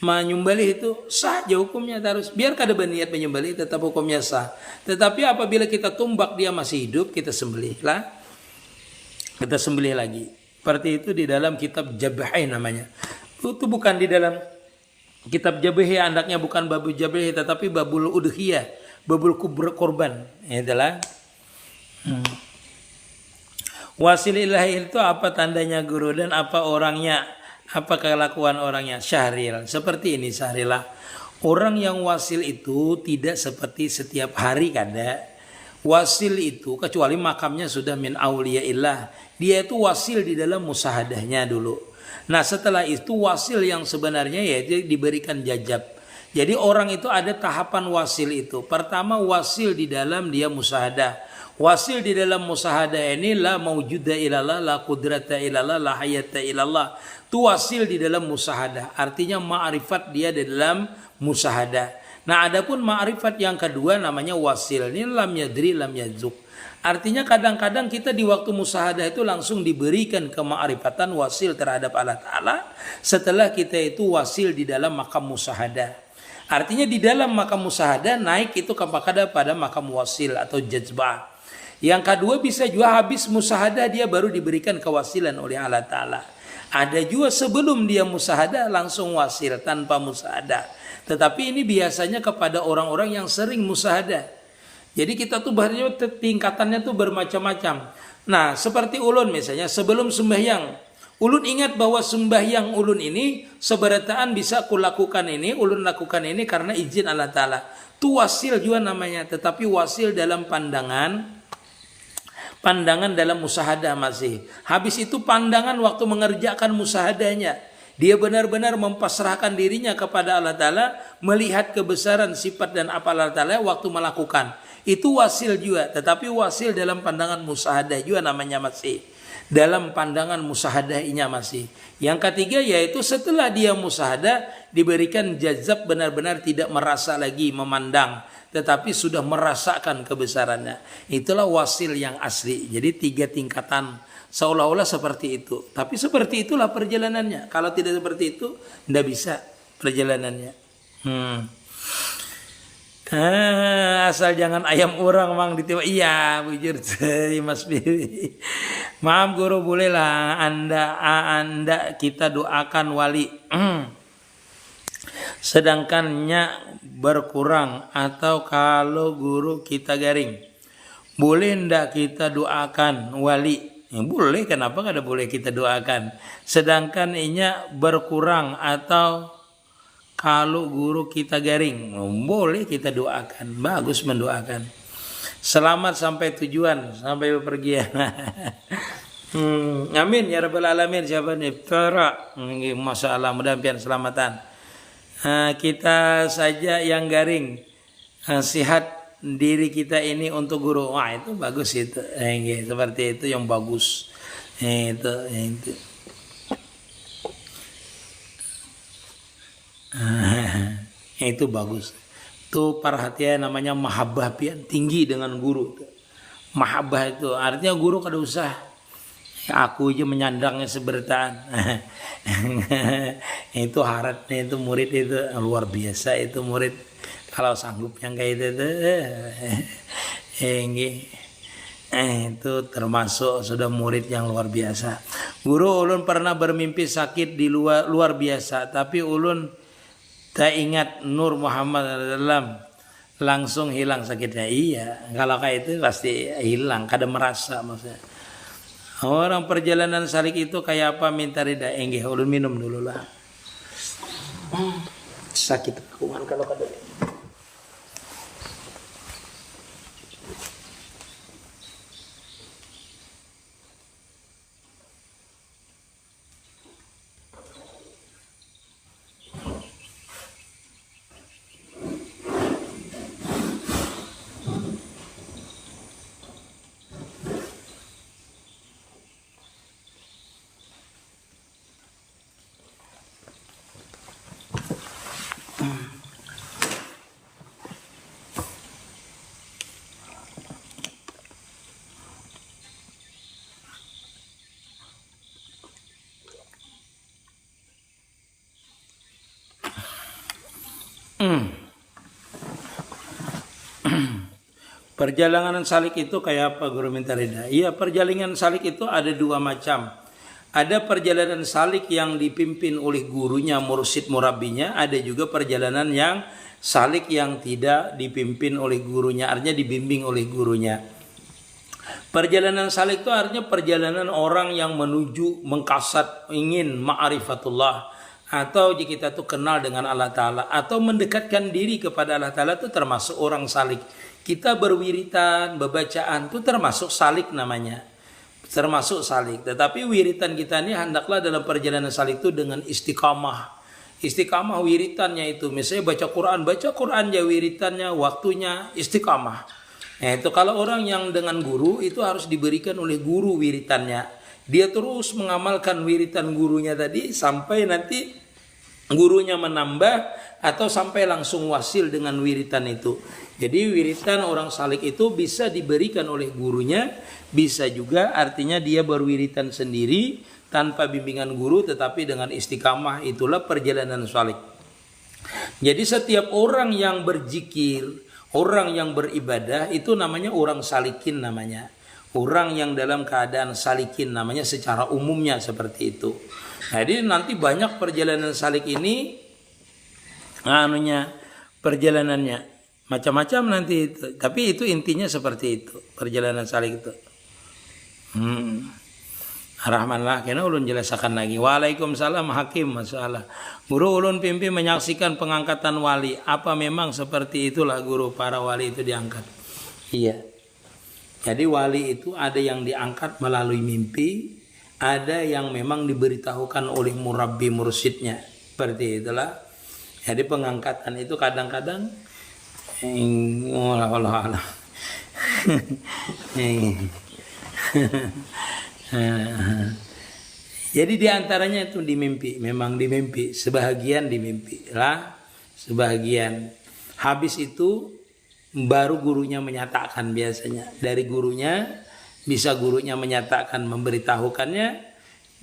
menyembelih, itu sah aja hukumnya, terus biar kada berniat menyembelih tetap hukumnya sah. Tetapi apabila kita tumbak dia masih hidup, kita sembelih lagi. Seperti itu di dalam kitab Jabahai namanya. Itu bukan di dalam kitab Jabahai, andaknya bukan babul Jabahai tetapi babul udhiyah, babul korban. Itulah. Wasil ilahi itu apa tandanya guru dan apa orangnya, apa kelakuan orangnya? Syahril. Seperti ini Syahrilah. Orang yang wasil itu tidak seperti setiap hari kada. Wasil itu kecuali makamnya sudah min auliyaillah, dia itu wasil di dalam musahadahnya dulu. Nah setelah itu wasil yang sebenarnya yaitu diberikan jajab. Jadi orang itu ada tahapan wasil itu. Pertama wasil di dalam dia musahadah. Wasil di dalam musahadah ini la maujuda ilallah, la qudrata ilallah, la hayata ilallah. Itu wasil di dalam musahadah. Artinya ma'rifat dia di dalam musahadah. Nah adapun ma'rifat yang kedua namanya wasil. Ini lam yadri lam yadzuk. Artinya kadang-kadang kita di waktu musahadah itu langsung diberikan kema'rifatan wasil terhadap Allah Ta'ala setelah kita itu wasil di dalam makam musahadah. Artinya di dalam makam musahadah naik itu kepada makam wasil atau jazbah. Yang kedua bisa juga habis musahadah dia baru diberikan kewasilan oleh Allah Ta'ala. Ada juga sebelum dia musahadah langsung wasil tanpa musahadah. Tetapi ini biasanya kepada orang-orang yang sering musahadah. Jadi kita tuh bahannya tingkatannya tuh bermacam-macam. Nah seperti ulun misalnya sebelum sembahyang, ulun ingat bahwa sembahyang ulun ini seberataan bisa kulakukan ini, ulun lakukan ini karena izin Allah Ta'ala. Itu wasil juga namanya, tetapi wasil dalam pandangan dalam musahadah masih. Habis itu pandangan waktu mengerjakan musahadahnya. Dia benar-benar mempasrahkan dirinya kepada Allah Ta'ala, melihat kebesaran sifat dan apa Allah Ta'ala waktu melakukan. Itu wasil juga, tetapi wasil dalam pandangan musahadah juga namanya masih. Dalam pandangan musahadahnya masih. Yang ketiga yaitu setelah dia musahadah diberikan jazab, benar-benar tidak merasa lagi memandang, tetapi sudah merasakan kebesarannya. Itulah wasil yang asli. Jadi 3 tingkatan seolah-olah seperti itu. Tapi seperti itulah perjalanannya. Kalau tidak seperti itu tidak bisa perjalanannya. Asal jangan ayam orang mang ditiba. Iya bujur Mas Bibi. Maaf guru, bolehlah anda kita doakan wali sedangkannya berkurang, atau kalau guru kita garing boleh ndak kita doakan wali? Boleh, kenapa kada boleh kita doakan sedangkan inya berkurang, atau kalau guru kita garing, boleh kita doakan. Bagus mendoakan. Selamat sampai tujuan, sampai bepergian. Amin ya rabbal alamin. Siapa nih? Para. Masyaallah, mudah-mudahan selamatan. Kita saja yang garing. Sihat diri kita ini untuk guru. Wah itu bagus itu. Seperti itu yang bagus. Itu. Itu bagus. Itu perhatian namanya mahabbah pian, tinggi dengan guru. Mahabbah itu artinya guru kada usah aku aja menyandangnya seberataan. Itu haratnya itu murid itu luar biasa, itu murid kalau sanggup yang kayak itu. Itu termasuk sudah murid yang luar biasa. Guru ulun pernah bermimpi sakit di luar biasa, tapi ulun tak ingat Nur Muhammad dalam langsung hilang sakitnya. Iya, kalau kayak itu pasti hilang, kada merasa maksudnya. Orang perjalanan salik itu kayak apa, minta rida. Enggih, ulun minum dulu lah. Sakit kuman kalau kada. Perjalanan salik itu kayak apa Guru minta reda? Iya, perjalanan salik itu ada dua macam. Ada perjalanan salik yang dipimpin oleh gurunya, mursyid murabinya. Ada juga perjalanan yang salik yang tidak dipimpin oleh gurunya, artinya dibimbing oleh gurunya. Perjalanan salik itu artinya perjalanan orang yang menuju mengkasat ingin ma'rifatullah, atau jika kita tuh kenal dengan Allah Ta'ala atau mendekatkan diri kepada Allah Ta'ala, itu termasuk orang salik. Kita berwiritan, bebacaan itu termasuk salik namanya, termasuk salik. Tetapi wiritan kita ini hendaklah dalam perjalanan salik itu dengan istiqamah. Istiqamah wiritannya itu misalnya baca Quran ya wiritannya, waktunya istiqamah. Nah itu kalau orang yang dengan guru itu harus diberikan oleh guru wiritannya. Dia terus mengamalkan wiritan gurunya tadi sampai nanti gurunya menambah atau sampai langsung wasil dengan wiritan itu. Jadi wiritan orang salik itu bisa diberikan oleh gurunya, bisa juga artinya dia berwiritan sendiri tanpa bimbingan guru tetapi dengan istiqamah. Itulah perjalanan salik. Jadi setiap orang yang berzikir, orang yang beribadah itu namanya orang salikin namanya. Orang yang dalam keadaan salikin namanya secara umumnya seperti itu. Jadi nanti banyak perjalanan salik ini perjalanannya macam-macam nanti itu. Tapi itu intinya seperti itu, perjalanan salik itu. Rahmanlah kena ulun jelaskan lagi. Waalaikumsalam hakim masalah. Guru ulun pimpi menyaksikan pengangkatan wali. Apa memang seperti itulah guru para wali itu diangkat? Iya. Jadi wali itu ada yang diangkat melalui mimpi, ada yang memang diberitahukan oleh murabbi mursyidnya. Seperti itulah. Jadi pengangkatan itu kadang-kadang Allah. Jadi diantaranya itu di mimpi, memang di mimpi, sebahagian di mimpi lah, sebahagian. Habis itu baru gurunya menyatakan biasanya. Dari gurunya bisa gurunya menyatakan, memberitahukan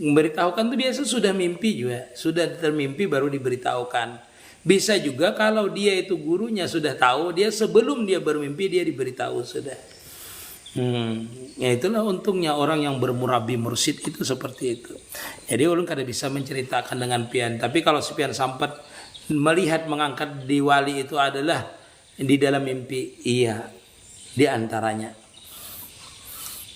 itu biasa sudah mimpi juga, sudah termimpi baru diberitahukan. Bisa juga kalau dia itu gurunya sudah tahu, dia sebelum dia bermimpi dia diberitahu sudah. Ya itulah untungnya orang yang bermurabi mursyid itu seperti itu. Jadi ulun kada bisa menceritakan dengan pian. Tapi kalau si pian sampai melihat mengangkat di wali itu adalah di dalam mimpi, iya di antaranya.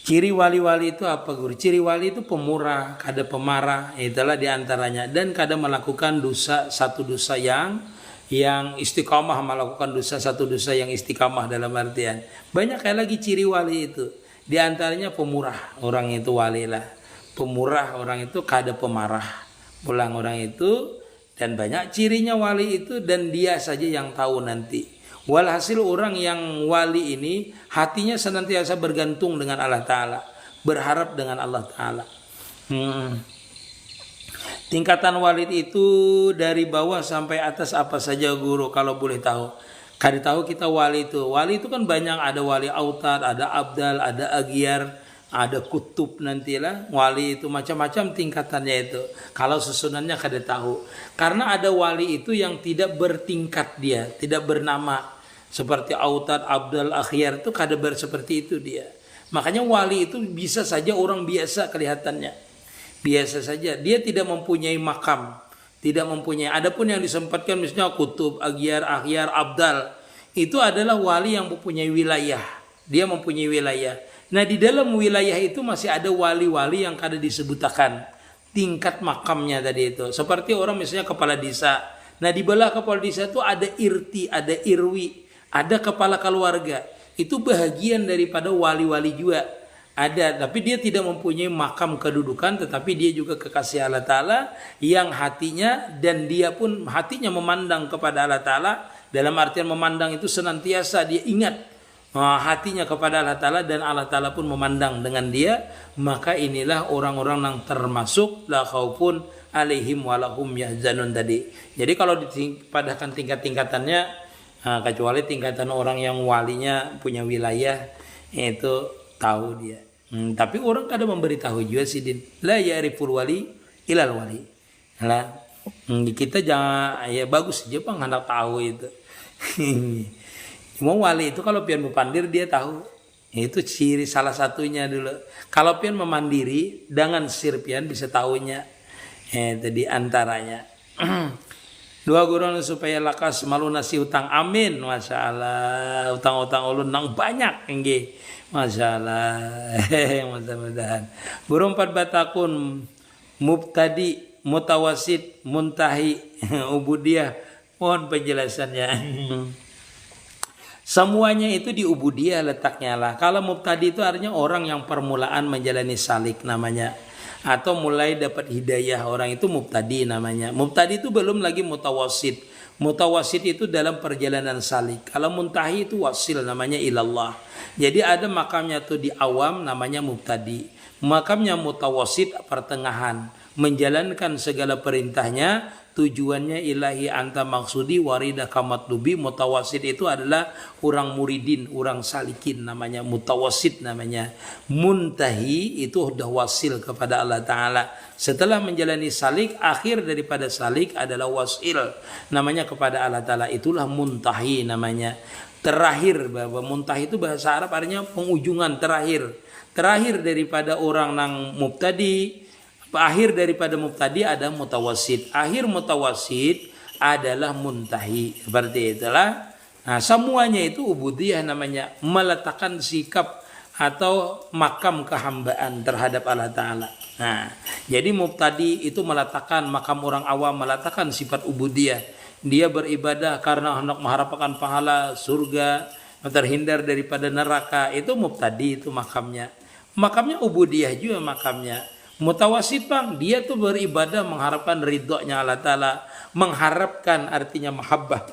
Ciri wali-wali itu apa guru? Ciri wali itu pemurah, kada pemarah, itulah di antaranya. Dan kada melakukan dosa, satu dosa yang istiqamah, melakukan dosa satu dosa yang istiqamah dalam artian. Banyak kayak lagi ciri wali itu. Di antaranya pemurah, orang itu wali lah. Pemurah orang itu kada pemarah. Pulang orang itu, dan banyak cirinya wali itu dan dia saja yang tahu nanti. Walhasil orang yang wali ini hatinya senantiasa bergantung dengan Allah Ta'ala, berharap dengan Allah Ta'ala. Tingkatan wali itu dari bawah sampai atas apa saja guru kalau boleh tahu? Kada tahu kita wali itu kan banyak, ada wali autad, ada abdal, ada agyar, ada kutub nantilah. Wali itu macam-macam tingkatannya itu. Kalau susunannya kada tahu. Karena ada wali itu yang tidak bertingkat dia, tidak bernama. Seperti autad, abdal, akhyar itu kada seperti itu dia. Makanya wali itu bisa saja orang biasa kelihatannya. Biasa saja. Dia tidak mempunyai makam. Tidak mempunyai. Adapun yang disempatkan misalnya kutub, agyar, akhyar, abdal. Itu adalah wali yang mempunyai wilayah. Dia mempunyai wilayah. Nah di dalam wilayah itu masih ada wali-wali yang kada disebutkan tingkat makamnya tadi itu. Seperti orang misalnya kepala desa. Nah di belah kepala desa itu ada irti, ada irwi, ada kepala keluarga. Itu bahagian daripada wali-wali juga. Ada, tapi dia tidak mempunyai makam kedudukan, tetapi dia juga kekasih Allah Ta'ala yang hatinya, dan dia pun hatinya memandang kepada Allah Ta'ala. Dalam artian memandang itu senantiasa dia ingat hatinya kepada Allah Ta'ala, dan Allah Ta'ala pun memandang dengan dia. Maka inilah orang-orang yang termasuk la khaufun alaihim walahum yahzanun tadi. Jadi kalau dipadahkan tingkat-tingkatannya, kecuali tingkatan orang yang walinya punya wilayah, itu tahu dia. Tapi orang kadang memberitahu juga sih, la ya'riful wali ilal wali. Lah, Kita jangan ya bagus aja Bang anak tahu itu. Cuma wali itu kalau pian mepandir dia tahu. Itu ciri salah satunya dulu. Kalau pian memandiri dengan sir pian bisa tahunya. Itu di antaranya. Dua gurun supaya lakas malunasi utang, amin. Masya Allah, utang-utang ulun nang banyak enggih. Masya Allah. Mudah-mudahan. Burung 4 batakun mubtadi, mutawasid, muntahi, ubudiyah. Mohon penjelasannya. Semuanya itu di ubudiyah letaknya lah. Kalau mubtadi itu artinya orang yang permulaan menjalani salik namanya. Atau mulai dapat hidayah, orang itu mubtadi namanya. Mubtadi itu belum lagi mutawasid. Mutawasid itu dalam perjalanan salik. Kalau muntahi itu wasil namanya ilallah. Jadi ada makamnya tuh di awam namanya mubtadi. Makamnya mutawasid pertengahan. Menjalankan segala perintahnya, tujuannya ilahi anta maksudi warida kamatlubi. Mutawasid itu adalah orang muridin, orang salikin namanya mutawasid namanya. Muntahi itu sudah wasil kepada Allah Ta'ala. Setelah menjalani salik, akhir daripada salik adalah wasil namanya kepada Allah Ta'ala. Itulah muntahi namanya. Terakhir, bahwa muntahi itu bahasa Arab artinya pengujungan terakhir. Terakhir daripada orang nang mubtadi. Akhir daripada mubtadi ada mutawasid. Akhir mutawasid adalah muntahi. Seperti itulah. Nah, semuanya itu ubudiyah namanya. Meletakkan sikap atau makam kehambaan terhadap Allah Ta'ala. Nah, jadi mubtadi itu meletakkan makam orang awam, meletakkan sifat ubudiyah. Dia beribadah karena hendak mengharapkan pahala surga, terhindar daripada neraka. Itu mubtadi, itu makamnya. Makamnya ubudiyah juga makamnya. Mutawasid Bang, dia tuh beribadah mengharapkan ridhonya Allah Ta'ala. Mengharapkan artinya mahabbah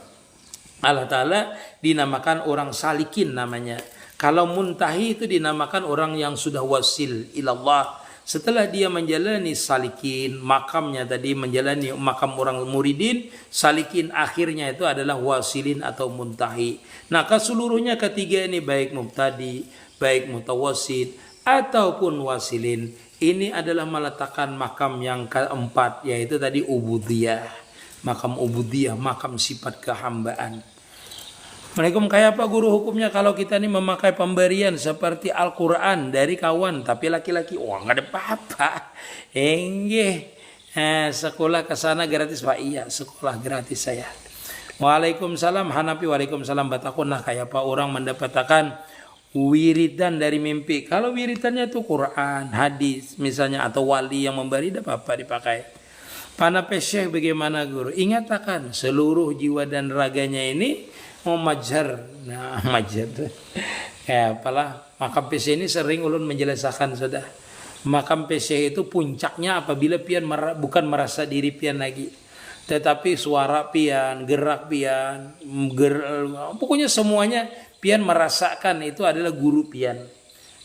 Allah Ta'ala, dinamakan orang salikin namanya. Kalau muntahi itu dinamakan orang yang sudah wasil ilallah. Setelah dia menjalani salikin, makamnya tadi menjalani makam orang muridin, salikin akhirnya itu adalah wasilin atau muntahi. Nah keseluruhnya ketiga ini baik mubtadi, baik mutawasid, ataupun wasilin. Ini adalah meletakkan makam yang keempat, yaitu tadi ubudiyah. Makam ubudiyah, makam sifat kehambaan. Assalamualaikum, kayak apa guru hukumnya kalau kita ini memakai pemberian seperti Al-Quran dari kawan, tapi laki-laki? Wah nggak ada apa-apa. Sekolah ke sana gratis Pak? Iya, sekolah gratis saya. Waalaikumsalam Hanafi, waalaikumsalam Batakun. Nah kayak apa orang mendapatkan wiridan dari mimpi? Kalau wiridannya itu Quran, hadis misalnya, atau wali yang memberi, tidak apa-apa dipakai. Panah Syekh bagaimana guru? Ingatkan seluruh jiwa dan raganya ini mau majar. Nah majar kayak apalah. Makam Syekh ini sering ulun menjelaskan sudah. Makam Syekh itu puncaknya apabila pian bukan merasa diri pian lagi, tetapi suara pian, gerak pian, pokoknya semuanya pian merasakan itu adalah guru pian.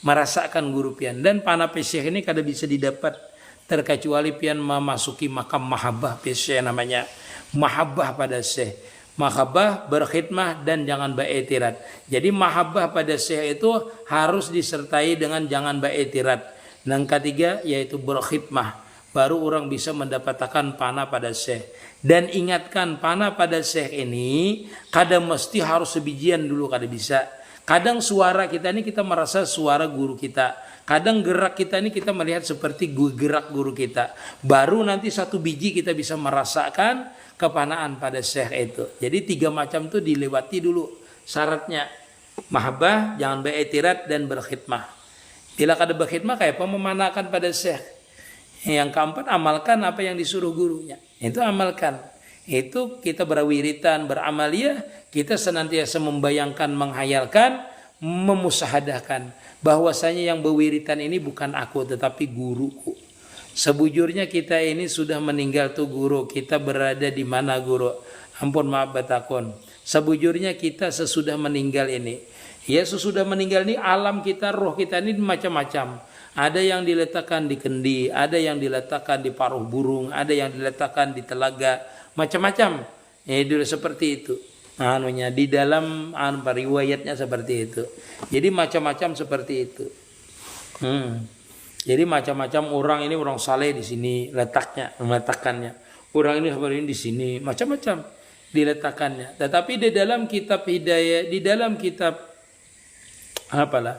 Merasakan guru pian. Dan panah Syekh ini kada bisa didapat terkecuali pian memasuki makam mahabbah Syekh namanya. Mahabbah pada Syekh. Mahabbah, berkhidmah, dan jangan ba'etirat. Jadi mahabbah pada Syekh itu harus disertai dengan jangan ba'etirat. Dan ketiga yaitu berkhidmah. Baru orang bisa mendapatkan panah pada Syekh. Dan ingatkan panah pada Syekh ini kadang mesti harus sebijian dulu, kada bisa. Kadang suara kita ini kita merasa suara guru kita. Kadang gerak kita ini kita melihat seperti gerak guru kita. Baru nanti satu biji kita bisa merasakan kepanaan pada Syekh itu. Jadi 3 macam itu dilewati dulu syaratnya. Mahabbah, jangan be'etirat, dan berkhidmah. Bila kada berkhidmah kayak apa memanakan pada Syekh. Yang keempat, amalkan apa yang disuruh gurunya. Itu amalkan. Itu kita berwiritan, beramaliyah, kita senantiasa membayangkan, menghayalkan, memusahadahkan bahwasanya yang berwiritan ini bukan aku tetapi guruku. Sebujurnya kita ini sudah meninggal tuh guru. Kita berada di mana guru? Ampun maaf Batakun. Sebujurnya kita sesudah meninggal ini. Ya sesudah meninggal ini alam kita, roh kita ini macam-macam. Ada yang diletakkan di kendi, ada yang diletakkan di paruh burung, ada yang diletakkan di telaga, macam-macam. Dulu seperti itu. Di dalam riwayatnya seperti itu. Jadi macam-macam seperti itu. Jadi macam-macam orang ini orang saleh di sini meletakkannya. Orang ini seperti ini di sini, macam-macam diletakkannya. Tetapi di dalam kitab hidayah, di dalam kitab apalah,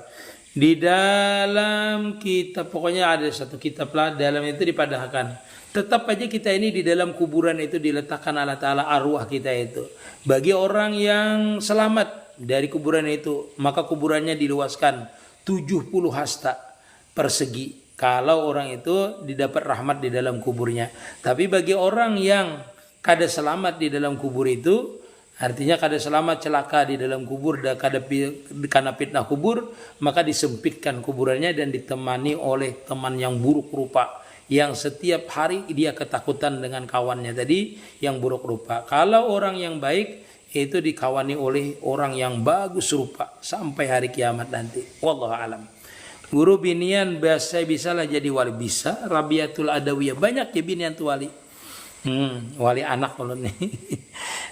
di dalam kitab, pokoknya ada satu kitab lah, dalam itu dipadahkan. Tetap aja kita ini di dalam kuburan itu diletakkan Allah Ta'ala arwah kita itu. Bagi orang yang selamat dari kuburan itu, maka kuburannya diluaskan 70 hasta persegi. Kalau orang itu didapat rahmat di dalam kuburnya. Tapi bagi orang yang kada selamat di dalam kubur itu, artinya kada selamat celaka di dalam kubur dan karena fitnah kubur, maka disempitkan kuburannya dan ditemani oleh teman yang buruk rupa, yang setiap hari dia ketakutan dengan kawannya tadi yang buruk rupa. Kalau orang yang baik itu dikawani oleh orang yang bagus rupa sampai hari kiamat nanti. Wallahu alam. Guru binian bisa lah jadi wali, bisa. Rabiatul Adawiyah banyak ya binian tuh wali. Wali anak kalau nih.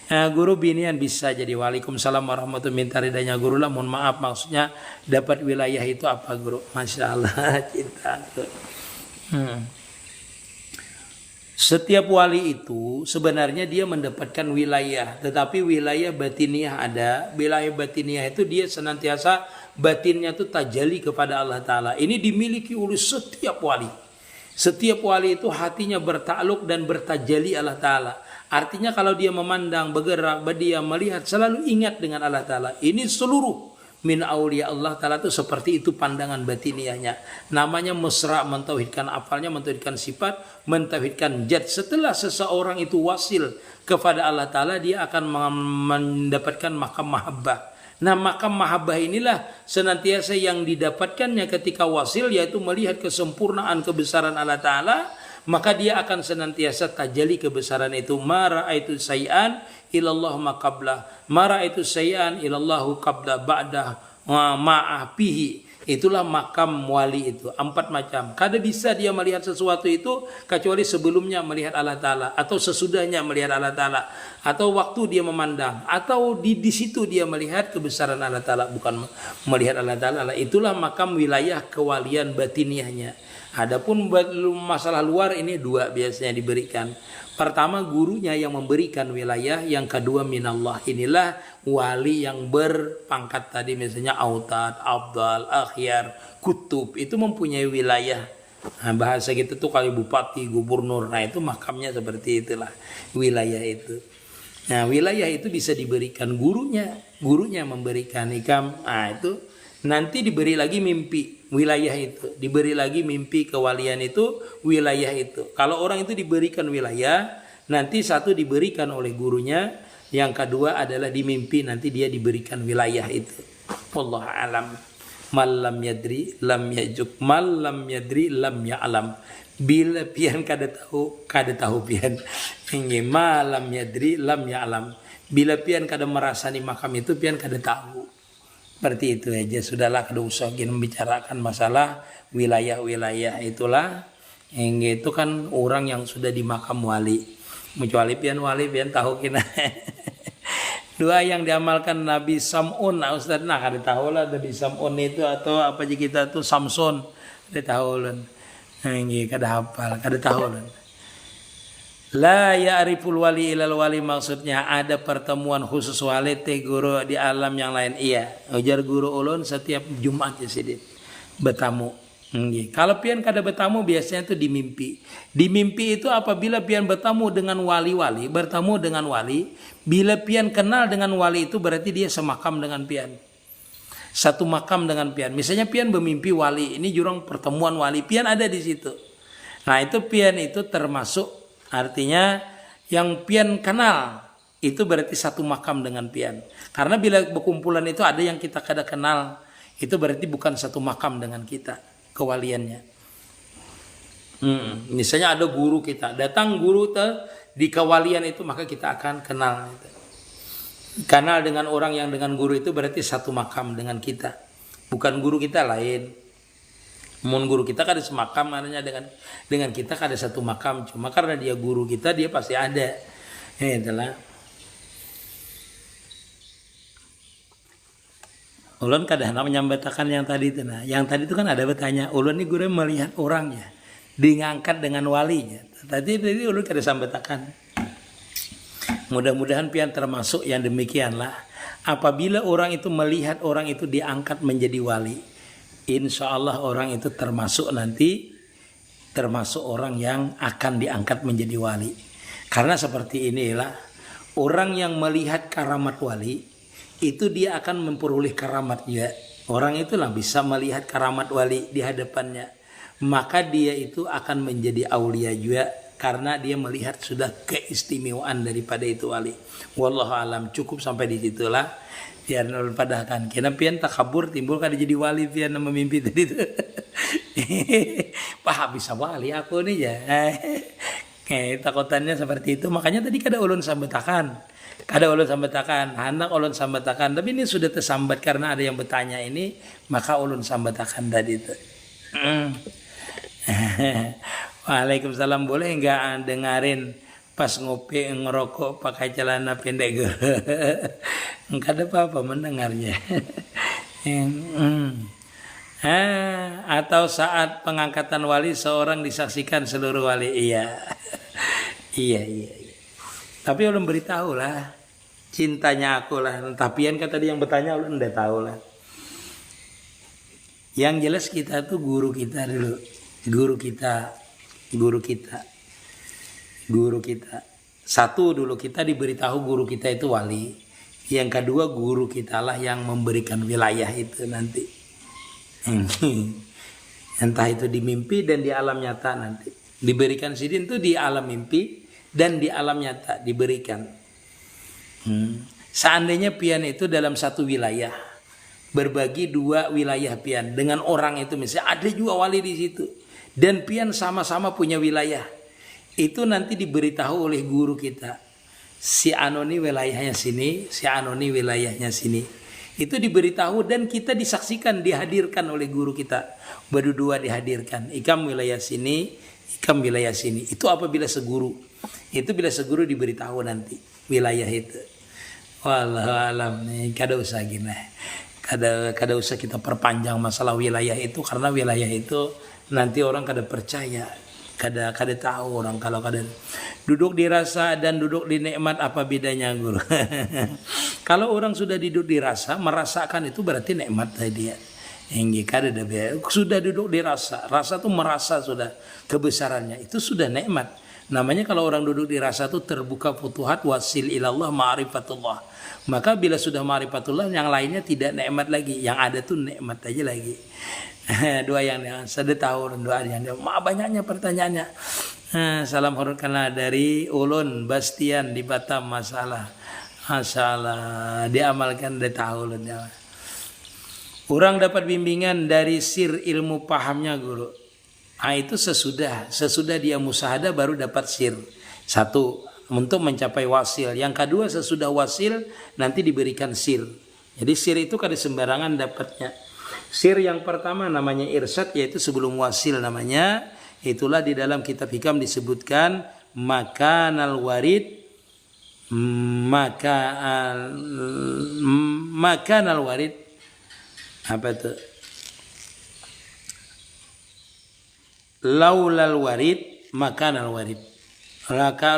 Nah, guru binian bisa jadi wali. Waalaikumsalam warahmatullahi wabarakatuh. Minta ridanya guru lah. Mohon maaf, maksudnya dapat wilayah itu apa guru? Masya Allah, cinta. Setiap wali itu sebenarnya dia mendapatkan wilayah, tetapi wilayah batiniah ada. Wilayah batiniah itu dia senantiasa batinnya itu tajali kepada Allah Ta'ala. Ini dimiliki oleh setiap wali. Setiap wali itu hatinya bertakluk dan bertajali Allah Ta'ala. Artinya kalau dia memandang, bergerak, dia melihat, selalu ingat dengan Allah Ta'ala. Ini seluruh min aulia Allah Ta'ala itu seperti itu pandangan batiniahnya. Namanya mesra, mentauhidkan afalnya, mentauhidkan sifat, mentauhidkan zat. Setelah seseorang itu wasil kepada Allah Ta'ala, dia akan mendapatkan makam mahabbah. Nah, makam mahabbah inilah senantiasa yang didapatkannya ketika wasil, yaitu melihat kesempurnaan kebesaran Allah Ta'ala, maka dia akan senantiasa tajali kebesaran itu. Mara itu sayan ilallah maqablah, mara itu sayan ilallahu qabla ba'dah ma'afihi. Itulah makam wali itu, 4 macam. Kada bisa dia melihat sesuatu itu kecuali sebelumnya melihat Allah Ta'ala, atau sesudahnya melihat Allah Ta'ala, atau waktu dia memandang, atau di situ dia melihat kebesaran Allah Ta'ala, bukan melihat Allah Ta'ala. Itulah makam wilayah kewalian batiniahnya. Adapun masalah luar ini 2 biasanya diberikan. Pertama gurunya yang memberikan wilayah, yang kedua minallah. Inilah wali yang berpangkat tadi, misalnya autad, abdal, akhyar, kutub, itu mempunyai wilayah. Nah, bahasa gitu tuh kalau bupati, gubernur, nah itu makamnya seperti itulah wilayah itu. Nah, wilayah itu bisa diberikan gurunya memberikan ikam. Nah, itu nanti diberi lagi mimpi wilayah itu, diberi lagi mimpi kewalian itu, wilayah itu. Kalau orang itu diberikan wilayah, nanti satu diberikan oleh gurunya, yang kedua adalah di mimpi nanti dia diberikan wilayah itu. Wallahu alam. Malam yadri lam yajuk, malam yadri lam ya'lam. Bila pian kada tahu pian. Ini malam yadri lam ya'lam. Bila pian kada merasani makam itu, pian kada tahu. Seperti itu aja, sudahlah, kada usah membicarakan masalah wilayah-wilayah itulah. Yang itu kan orang yang sudah di makam wali. Kecuali pian wali pian tahu kina. 2 yang diamalkan Nabi Sam'un, nah Ustaz, nah kada tahu lah Nabi Sam'un itu atau apa aja kita tuh Samson, kada tahu lah. Nah, ini kada hafal, kada tahu lah. La ya'riful wali ilal wali, maksudnya ada pertemuan khusus wali teh guru di alam yang lain. Iya, ujar guru ulun setiap Jumat ya sidin bertamu. Kalau pian kada bertamu biasanya itu di mimpi. Di mimpi itu apabila pian bertamu dengan wali-wali, bertamu dengan wali, bila pian kenal dengan wali itu berarti dia semakam dengan pian. Satu makam dengan pian. Misalnya pian bermimpi wali, ini jurang pertemuan wali, pian ada di situ. Nah, itu pian itu termasuk, artinya yang pian kenal itu berarti satu makam dengan pian. Karena bila berkumpulan itu ada yang kita kada kenal, itu berarti bukan satu makam dengan kita kewaliannya. Misalnya ada guru kita, datang guru di kewalian itu, maka kita akan kenal. Kenal dengan orang yang dengan guru itu berarti satu makam dengan kita. Bukan guru kita lain. Mun guru kita kan ada semakam, artinya dengan kita kan ada satu makam. Cuma karena dia guru kita, dia pasti ada. Ini adalah ulun kadang menyambatakan yang tadi itu. Nah, yang tadi itu kan ada bertanya, ulun ini guru melihat orangnya. Diangkat dengan walinya. Tadi ulun kada sambetakan. Mudah-mudahan pian termasuk yang demikianlah. Apabila orang itu melihat orang itu diangkat menjadi wali, insya Allah orang itu termasuk orang yang akan diangkat menjadi wali. Karena seperti inilah, orang yang melihat karamat wali itu dia akan memperoleh karamat juga. Orang itulah bisa melihat karamat wali di hadapannya, maka dia itu akan menjadi aulia juga karena dia melihat sudah keistimewaan daripada itu wali. Wallahu alam, cukup sampai di situlah. Biar padahkan kena pian takabur timbul kada jadi wali pian memimpi tadi itu. Bisa wali aku nih ya. Takutannya seperti itu, makanya tadi kada ulun sambetakan. Anak ulun sambetakan, tapi ini sudah tersambat karena ada yang bertanya ini, maka ulun sambetakan tadi itu. Waalaikumsalam, boleh enggak dengerin pas ngopi ngerokok pakai celana pendek? Enggak ada apa-apa mendengarnya. Atau saat pengangkatan wali seorang disaksikan seluruh wali. Iya. Tapi ulun beritahu lah, cintanya aku lah. Tapian kata dia yang bertanya ulun udah tahu lah. Yang jelas kita tuh guru kita dulu. Guru kita. Satu dulu kita diberitahu guru kita itu wali. Yang kedua guru kita lah yang memberikan wilayah itu nanti. Entah itu di mimpi dan di alam nyata nanti. Diberikan sidin itu di alam mimpi dan di alam nyata diberikan. Seandainya pian itu dalam satu wilayah, berbagi dua wilayah pian dengan orang itu, misalnya ada juga wali di situ dan pian sama-sama punya wilayah, itu nanti diberitahu oleh guru kita, si Anoni wilayahnya sini, si Anoni wilayahnya sini, itu diberitahu dan kita disaksikan, dihadirkan oleh guru kita, berdua dihadirkan, ikam wilayah sini, ikam wilayah sini. Itu apabila seguru, itu bila seguru diberitahu nanti wilayah itu. Wallahu alam, kada usah gini, kada usah kita perpanjang masalah wilayah itu, karena wilayah itu nanti orang kada percaya, kada tahu orang kalau kada duduk di rasa dan duduk di nikmat apa bedanya guru? Kalau orang sudah duduk di rasa, merasakan itu berarti nikmat tadi ya. Hingga kada sudah duduk di rasa, rasa tuh merasa sudah kebesarannya, itu sudah nikmat. Namanya kalau orang duduk di rasa itu terbuka futuhat, wasil ilallah ma'rifatullah. Maka bila sudah ma'rifatullah, yang lainnya tidak nikmat lagi, yang ada tuh nikmat aja lagi. Doa yang sudah tahu, doa yang banyaknya pertanyaannya. Salam hormat karena dari Ulun Bastian di Batam masalah. Masalah diamalkan dari tahu ulun. Orang dapat bimbingan dari sir ilmu pahamnya guru. Itu sesudah dia musahadah baru dapat sir. Satu, untuk mencapai wasil. Yang kedua, sesudah wasil nanti diberikan sir. Jadi sir itu kada sembarangan dapatnya. Sir yang pertama namanya irsyad, yaitu sebelum wasil namanya. Itulah di dalam kitab hikam disebutkan makanal warid, makanal warid, apa itu? Laulal warid makanal warid,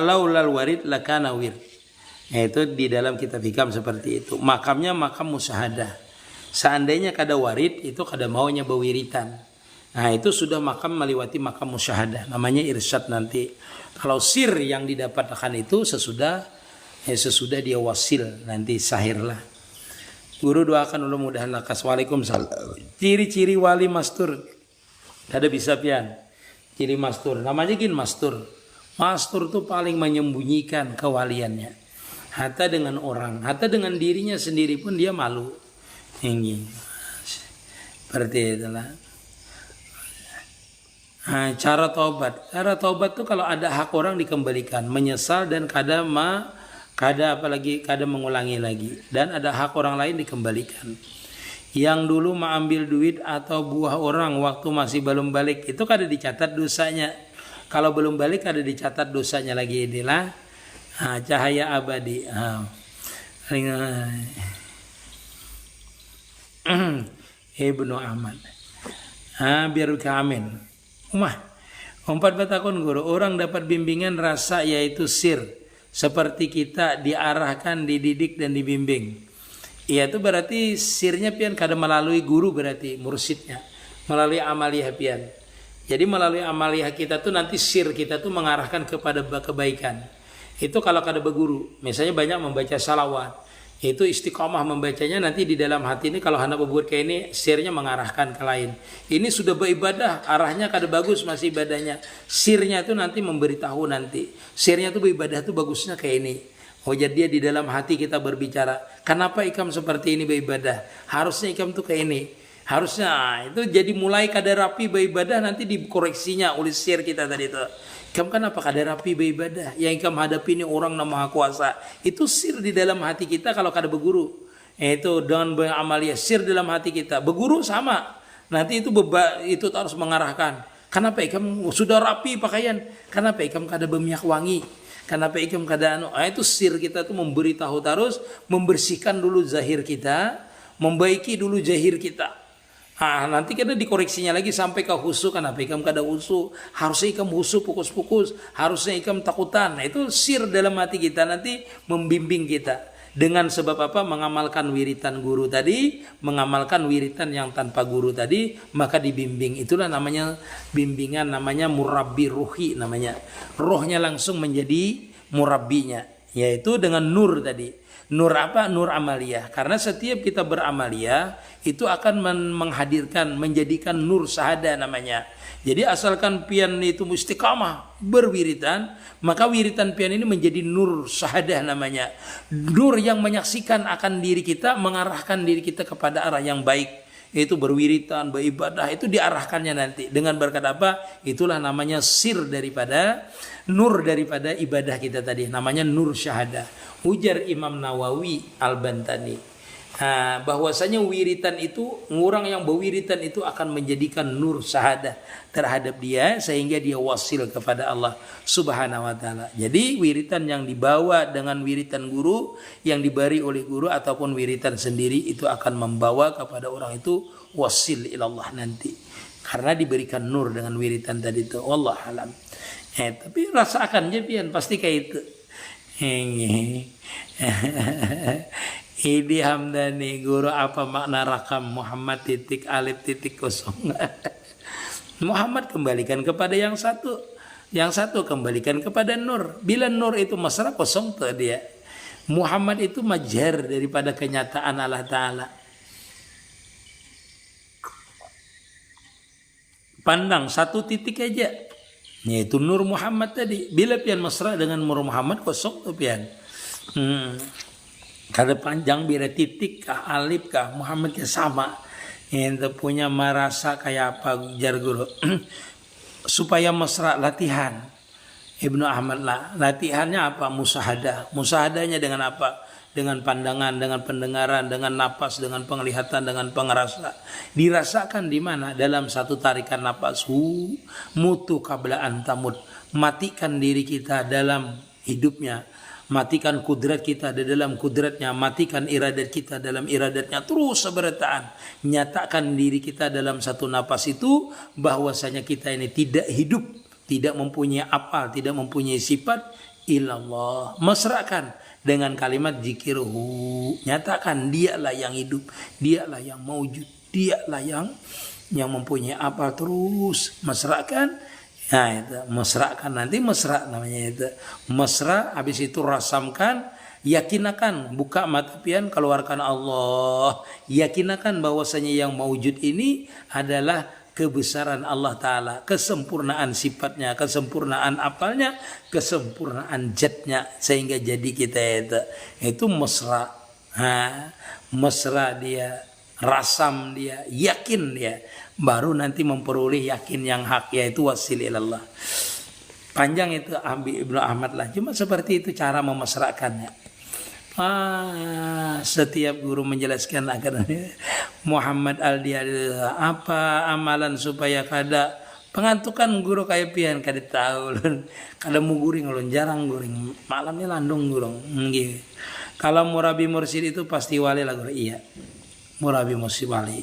laulal warid lakana wir. Itu di dalam kitab hikam seperti itu. Makamnya makam musyahadah. Seandainya kada warid itu kada maunya bawiritan. Nah itu sudah makam melewati makam musyahadah. Namanya irsyad nanti. Kalau sir yang didapatkan itu sesudah dia wasil nanti sahirlah. Guru doakan dulu mudahan lakas. Waalaikumsalam. Ciri-ciri wali mastur. Kada bisa pian. Ciri mastur. Namanya gini mastur. Mastur itu paling menyembunyikan kewaliannya. Hatta dengan orang, hatta dengan dirinya sendiri pun dia malu. Ini seperti itulah. Cara taubat tuh kalau ada hak orang dikembalikan, menyesal dan kada mengulangi lagi, dan ada hak orang lain dikembalikan. Yang dulu mengambil duit atau buah orang waktu masih belum balik itu kada dicatat dosanya. Kalau belum balik kada dicatat dosanya lagi. Inilah cahaya abadi. Ibnu Ahmad. Biar amin. Empat batakun guru, orang dapat bimbingan rasa yaitu sir. Seperti kita diarahkan, dididik dan dibimbing. Iya itu berarti sirnya pian kada melalui guru berarti mursidnya. Melalui amaliyah pian. Jadi melalui amaliyah kita tuh nanti sir kita tuh mengarahkan kepada kebaikan. Itu kalau kada berguru. Misalnya banyak membaca salawat. Itu istiqomah membacanya nanti di dalam hati ini kalau hendak berbuat kayak ini sirnya mengarahkan ke lain. Ini sudah beribadah arahnya kada bagus masih ibadahnya. Sirnya itu nanti memberitahu nanti. Sirnya itu beribadah itu bagusnya kayak ini. Oh jadi dia di dalam hati kita berbicara. Kenapa ikam seperti ini beribadah? Harusnya ikam tuh kayak ini. Harusnya itu jadi mulai kada rapi beribadah nanti dikoreksinya oleh sir kita tadi itu. Ikam kan apa kada rapi beribadah. Yang ikam hadapi ini orang yang maha kuasa. Itu sir di dalam hati kita kalau kada berguru. Itu dengan beramaliyah sir dalam hati kita. Berguru sama. Nanti itu harus mengarahkan. Kenapa ikam sudah rapi pakaian? Kenapa ikam kada berminyak wangi? Kenapa ikam kada itu sir kita tuh memberitahu terus, membersihkan dulu zahir kita, membaiki dulu zahir kita. Nanti kita dikoreksinya lagi sampai ke husu. Kenapa ikam kada husu? Harusnya ikam husu pukus-pukus. Harusnya ikam takutan. Itu sir dalam hati kita nanti membimbing kita. Dengan sebab apa? Mengamalkan wiritan guru tadi, mengamalkan wiritan yang tanpa guru tadi, maka dibimbing. Itulah namanya bimbingan, namanya murabbi ruhi namanya. Rohnya langsung menjadi murabbinya, yaitu dengan nur tadi. Nur apa? Nur amaliyah. Karena setiap kita beramaliyah itu akan menghadirkan, menjadikan nur sahada namanya. Jadi asalkan pian itu istiqamah berwiritan, maka wiritan pian ini menjadi nur sahada namanya. Nur yang menyaksikan akan diri kita, mengarahkan diri kita kepada arah yang baik. Itu berwiritan, beribadah, itu diarahkannya nanti. Dengan berkat apa? Itulah namanya sir daripada, nur daripada ibadah kita tadi. Namanya nur syahada. Ujar Imam Nawawi Al-Bantani. Bahwasanya wiritan itu, orang yang berwiritan itu akan menjadikan nur syahada terhadap dia. Sehingga dia wasil kepada Allah subhanahu wa ta'ala. Jadi wiritan yang dibawa dengan wiritan guru, yang diberi oleh guru ataupun wiritan sendiri, itu akan membawa kepada orang itu wasil ilallah nanti. Karena diberikan nur dengan wiritan tadi itu. Wallah alam. Tapi rasakan je pian pasti kayak itu. Idi Hamdani, guru apa makna rakam Muhammad titik alif titik kosong. Muhammad kembalikan kepada yang satu, yang satu kembalikan kepada nur. Bila nur itu mesra kosong tuh dia. Muhammad itu majar daripada kenyataan Allah Ta'ala. Pandang satu titik aja, yaitu nur Muhammad tadi. Bila pian mesra dengan nur Muhammad kosong tuh pian. Kada panjang bila titik kah alif kah Muhammad ya sama. Itu punya merasa kayak apa jar guru. Supaya mesra latihan. Ibnu Ahmad lah. Latihannya apa? Musahadah. Musahadahnya dengan apa? Dengan pandangan, dengan pendengaran, dengan napas, dengan penglihatan, dengan pengerasa. Dirasakan di mana? Dalam satu tarikan napas. Mutu qabla antamut. Matikan diri kita dalam hidupnya. Matikan kudrat kita di dalam kudratnya. Matikan iradat kita dalam iradatnya. Terus seberataan. Nyatakan diri kita dalam satu napas itu. Bahwasanya kita ini tidak hidup. Tidak mempunyai apa. Tidak mempunyai sifat. Ilallah. Mesrakan dengan kalimat zikirhu. Nyatakan dialah yang hidup. Dialah yang maujud. Dialah yang mempunyai apa. Terus mesrakan. Nah itu mesrakan, nanti mesra namanya itu. Mesra habis itu rasamkan, yakinakan, buka mata pian, keluarkan Allah. Yakinakan bahwasanya yang maujud ini adalah kebesaran Allah Ta'ala, kesempurnaan sifatnya, kesempurnaan apalnya, kesempurnaan zatnya, sehingga jadi kita itu mesra. Mesra dia, rasam dia, yakin dia, baru nanti memperoleh yakin yang hak, yaitu wasil ilallah. Panjang itu Ibnu Ahmad lah, cuma seperti itu cara memesrakannya. Setiap guru menjelaskan akan Muhammad Al-Dia apa amalan supaya kada pengantukan guru kayak pian kada tahu kada mau guring ulun jarang guring malamnya landung gurung nggih. Kalau murabi mursyid itu pasti wali lah guru, iya murabi mursyid wali.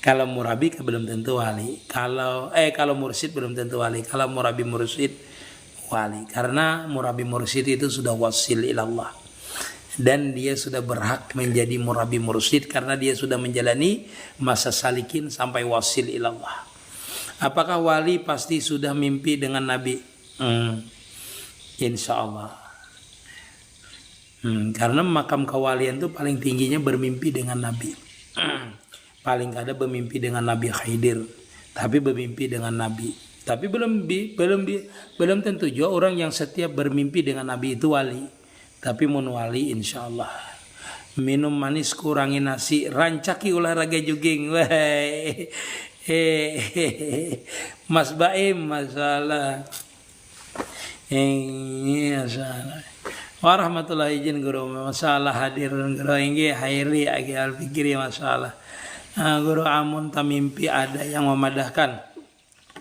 Kalau murabi belum tentu wali. Kalau mursyid belum tentu wali. Kalau murabi mursyid wali. Karena murabi mursyid itu sudah wasil ilallah. Dan dia sudah berhak menjadi murabi mursyid karena dia sudah menjalani masa salikin sampai wasil ilallah. Apakah wali pasti sudah mimpi dengan Nabi? Insya Allah. Karena makam kewalian itu paling tingginya bermimpi dengan Nabi. Paling kada bermimpi dengan Nabi Khidir, tapi bermimpi dengan Nabi. Tapi belum tentu juga orang yang setiap bermimpi dengan Nabi itu wali. Tapi mun wali insya Allah. Minum manis kurangi nasi, rancaki olahraga jogging. Mas Baim masalah. Masalah. Warahmatullahi izin guru masalah hadir guru inggi hairi agi al-fikri masalah. Guru amun tamimpi ada yang memadahkan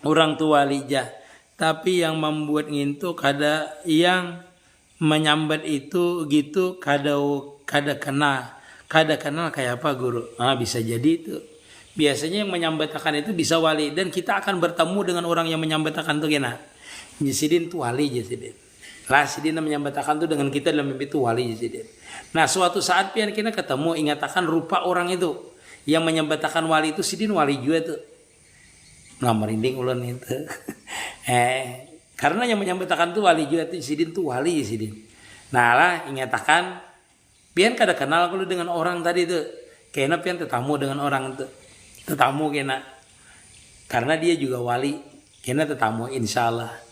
orang tua lijah, tapi yang membuat ngintu kada yang menyambat itu gitu kada kenal kayak apa guru. Bisa jadi itu. Biasanya yang menyambatakan itu bisa wali dan kita akan bertemu dengan orang yang menyambatakan tuh kena. Jasidin tuh wali jasidin. Lah sidin menyambatakan tuh dengan kita dalam mimpi itu wali jasidin. Nah suatu saat pian kita ketemu ingatakan rupa orang itu yang menyambatakan wali itu sidin wali juga tuh. Nggak merinding ulun itu. Karena yang menyambatakan tuh wali juga tuh sidin tuh wali sidin. Nah lah ingatakan pian kada kenal kalau dengan orang tadi tuh. Kena pian tetamu dengan orang itu. Tetamu kena. Karena dia juga wali. Kena tetamu insyaallah.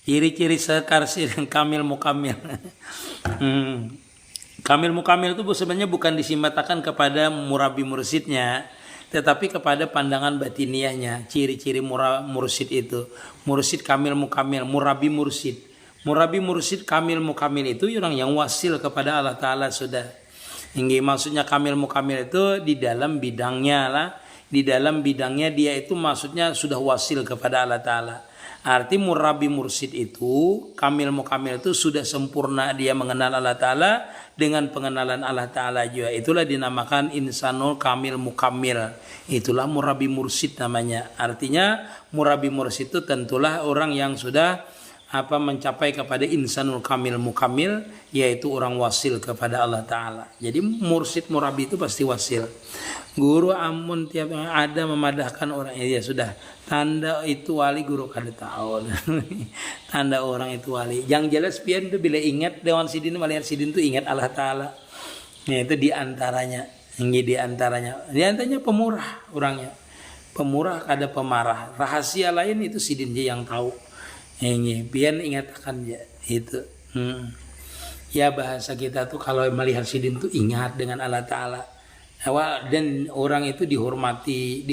Ciri-ciri sekarsi dan kamil mukamil. Kamil mukamil itu sebenarnya bukan disimbatakan kepada murabi mursyidnya, tetapi kepada pandangan batiniahnya. Ciri-ciri mursyid itu, mursyid kamil mukamil, murabi mursyid. Murabi mursyid kamil mukamil itu orang yang wasil kepada Allah Ta'ala sudah. Hingga maksudnya kamil mukamil itu di dalam bidangnya lah. Di dalam bidangnya dia itu maksudnya sudah wasil kepada Allah Ta'ala. Arti murabi mursyid itu kamil mukamil itu sudah sempurna dia mengenal Allah Ta'ala dengan pengenalan Allah Ta'ala juga. Itulah dinamakan insanul kamil mukamil. Itulah murabi mursyid namanya. Artinya murabi mursyid itu tentulah orang yang sudah mencapai kepada insanul kamil mukamil, yaitu orang wasil kepada Allah Ta'ala. Jadi mursyid murabi itu pasti wasil. Guru amun tiap ada memadahkan orang ya sudah tanda itu wali guru kada tahu. Tanda orang itu wali. Yang jelas pian itu bila ingat dewan sidin melihat sidin itu ingat Allah Ta'ala. Ya, itu diantaranya. Ini diantaranya. Diantaranya pemurah orangnya. Pemurah kada pemarah. Rahasia lain itu sidin je yang tahu. Ini pian ingatkan ya itu. Ya bahasa kita tuh kalau melihat sidin tuh ingat dengan Allah Ta'ala. Dan orang itu dihormati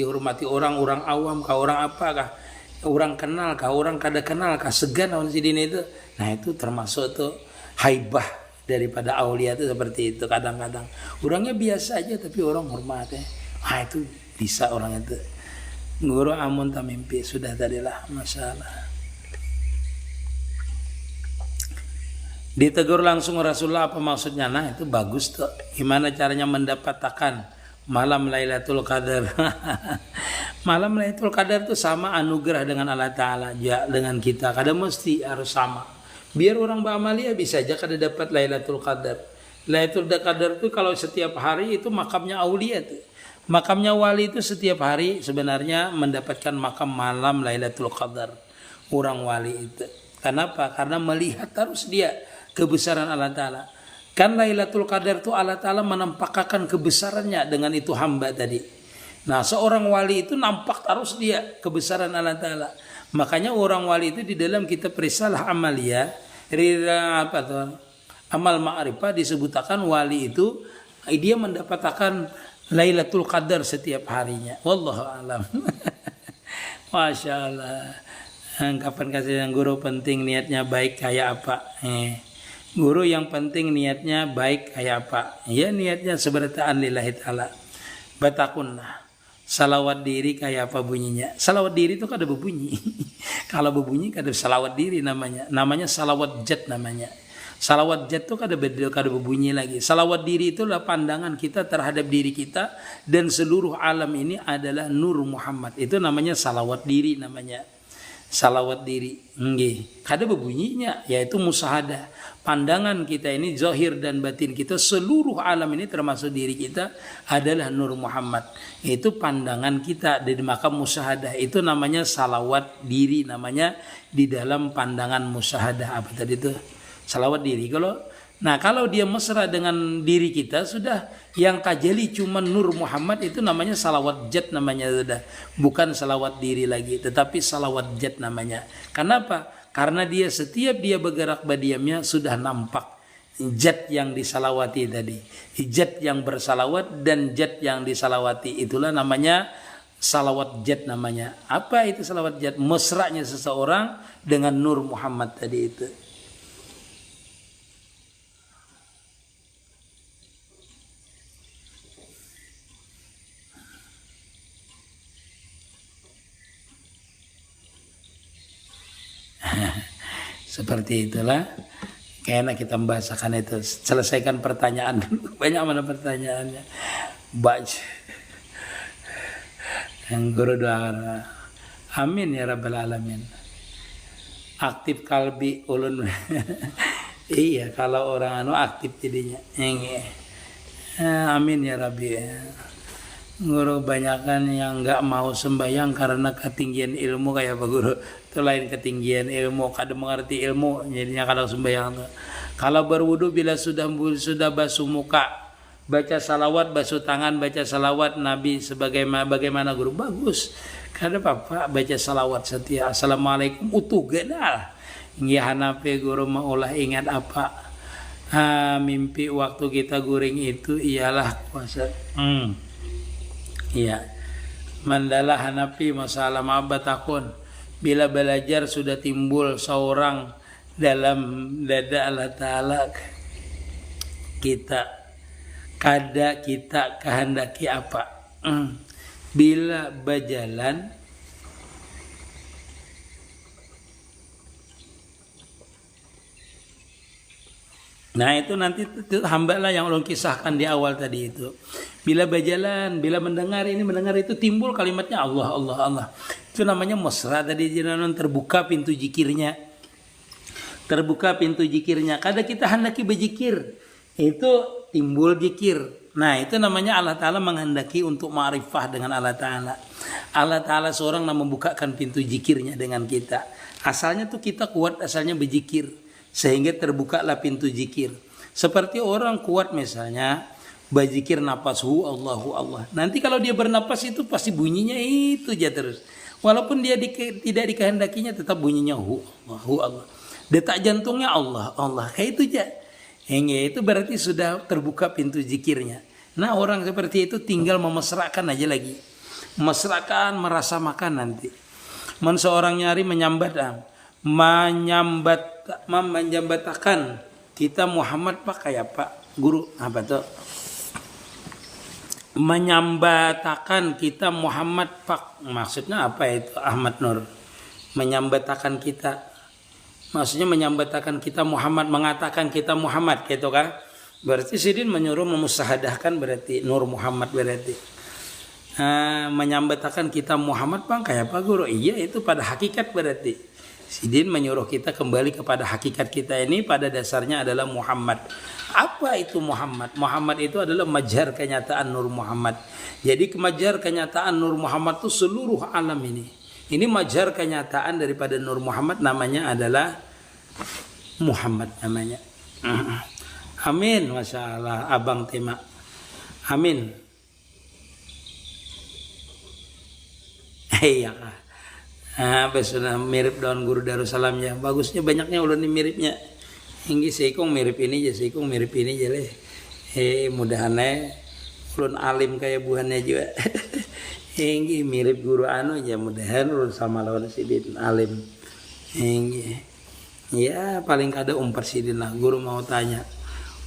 orang awam kah orang apakah orang kenal kah orang kada kenal kah segan lawan sidin itu. Nah itu termasuk tuh haibah daripada aulia itu seperti itu. Kadang-kadang orangnya biasa aja tapi orang hormatnya. Itu bisa orang itu. Guru amun tamimpi sudah tadilah masalah. Ditegur langsung Rasulullah apa maksudnya? Nah itu bagus tuh. Gimana caranya mendapatkan malam Lailatul Qadar? Malam Lailatul Qadar itu sama anugerah dengan Allah Ta'ala. Ya dengan kita. Kadang mesti harus sama. Biar orang beramaliyah bisa aja kada dapat Lailatul Qadar. Lailatul Qadar itu kalau setiap hari itu makamnya aulia tuh. Makamnya wali itu setiap hari sebenarnya mendapatkan makam malam Lailatul Qadar. Orang wali itu. Kenapa? Karena melihat terus dia kebesaran Allah Ta'ala. Kan Lailatul Qadar itu Allah Ta'ala menampakkan kebesarannya dengan itu hamba tadi. Nah seorang wali itu nampak terus dia kebesaran Allah Ta'ala. Makanya orang wali itu di dalam kitab Risalah Amaliyah, Amal Ma'rifah disebutkan wali itu dia mendapatkan Lailatul Qadar setiap harinya. Wallahu a'lam. Masya Allah. Kapan kasih yang guru penting niatnya baik kayak apa? Guru yang penting niatnya baik kayak apa? Ya niatnya seberataan lillahi ta'ala. Batakunlah. Salawat diri kayak apa bunyinya? Salawat diri itu kada berbunyi. Kalau berbunyi kada salawat diri namanya. Namanya salawat jat namanya. Salawat jat itu kada berbunyi lagi. Salawat diri itu adalah pandangan kita terhadap diri kita dan seluruh alam ini adalah nur Muhammad. Itu namanya salawat diri namanya. Salawat diri. Nggih. Kada berbunyinya yaitu musyahadah. Pandangan kita ini zahir dan batin kita seluruh alam ini termasuk diri kita adalah nur Muhammad. Itu pandangan kita dari makam musyahadah. Itu namanya salawat diri namanya di dalam pandangan musyahadah. Apa tadi itu? Salawat diri. Kalau dia mesra dengan diri kita sudah yang tajali cuma nur Muhammad itu namanya salawat jat namanya sudah. Bukan salawat diri lagi tetapi salawat jat namanya. Kenapa? Karena dia setiap dia bergerak badiamnya sudah nampak jat yang disalawati tadi. Jat yang bersalawat dan jat yang disalawati itulah namanya salawat jat namanya. Apa itu salawat jat? Mesranya seseorang dengan nur Muhammad tadi itu. Seperti itulah. Kayaknya kita membahasakan itu. Selesaikan pertanyaan dulu. Banyak mana pertanyaannya. Baca. Yang guru doa. Amin ya rabbal alamin. Aktif kalbi ulun. Iya kalau orang aktif jadinya. Amin ya rabbi. Guru banyakan yang nggak mau sembahyang karena ketinggian ilmu kayak Pak Guru. Itu lain ketinggian ilmu, kadang mengerti ilmu jadinya kalau sembahyang. Kalau berwudu bila sudah basuh muka, baca salawat, basuh tangan, baca salawat Nabi bagaimana Guru? Bagus. Kada apa-apa baca salawat setia. Assalamualaikum utuh genal. Ya hanape Guru maulah ingat apa? Mimpi waktu kita guring itu ialah puasa. Iya. Mandala Hanafi masalah mabatakun. Bila belajar sudah timbul seorang dalam dada Allah Ta'ala kita kehendaki apa? Bila berjalan nah itu nanti itu hamba lah yang ulun kisahkan di awal tadi itu. Bila berjalan, bila mendengar itu timbul kalimatnya Allah, Allah, Allah. Itu namanya mesra tadi jenengan terbuka pintu zikirnya. Terbuka pintu zikirnya. Kadang kita hendaki berzikir, itu timbul zikir. Nah, itu namanya Allah Ta'ala menghendaki untuk ma'rifah dengan Allah Ta'ala. Allah Ta'ala seorang yang membukakan pintu zikirnya dengan kita. Asalnya tuh kita kuat, asalnya berzikir. Sehingga terbukalah pintu zikir. Seperti orang kuat misalnya berzikir nafashu Allahu Allah. Nanti kalau dia bernapas itu pasti bunyinya itu aja terus. Walaupun dia tidak dikehendakinya tetap bunyinya hu Allah. Detak jantungnya Allah Allah kayak itu aja. Itu berarti sudah terbuka pintu zikirnya. Nah orang seperti itu tinggal memesrakan aja lagi. Memesrakan merasa makan nanti. Seorang nyari menyambatakan kita Muhammad pakai apa Guru apa tuh menyambatakan kita Muhammad pak maksudnya apa itu Ahmad Nur menyambatakan kita maksudnya menyambatakan kita Muhammad mengatakan kita Muhammad gitu kan berarti Sidin menyuruh memusahadahkan berarti Nur Muhammad berarti menyambatakan kita Muhammad pakai apa Guru iya itu pada hakikat berarti Sidin menyuruh kita kembali kepada hakikat kita ini pada dasarnya adalah Muhammad. Apa itu Muhammad? Muhammad itu adalah majar kenyataan Nur Muhammad. Jadi majar kenyataan Nur Muhammad itu seluruh alam ini. Ini majar kenyataan daripada Nur Muhammad namanya adalah Muhammad namanya. Amin. Masya Allah. Abang tema. Amin. Iya kah. Sudah mirip daun Guru Darussalam ya. Bagusnya banyaknya ulun ini miripnya. Hinggi seikung mirip ini aja, seikung mirip ini aja leh. Mudahannya ulun alim kayak buahnya juga. Hinggi mirip guru anu aja mudahan ulun sama lawan Sidin alim. Hinggi. Ya paling kada umpar Sidin lah. Guru mau tanya.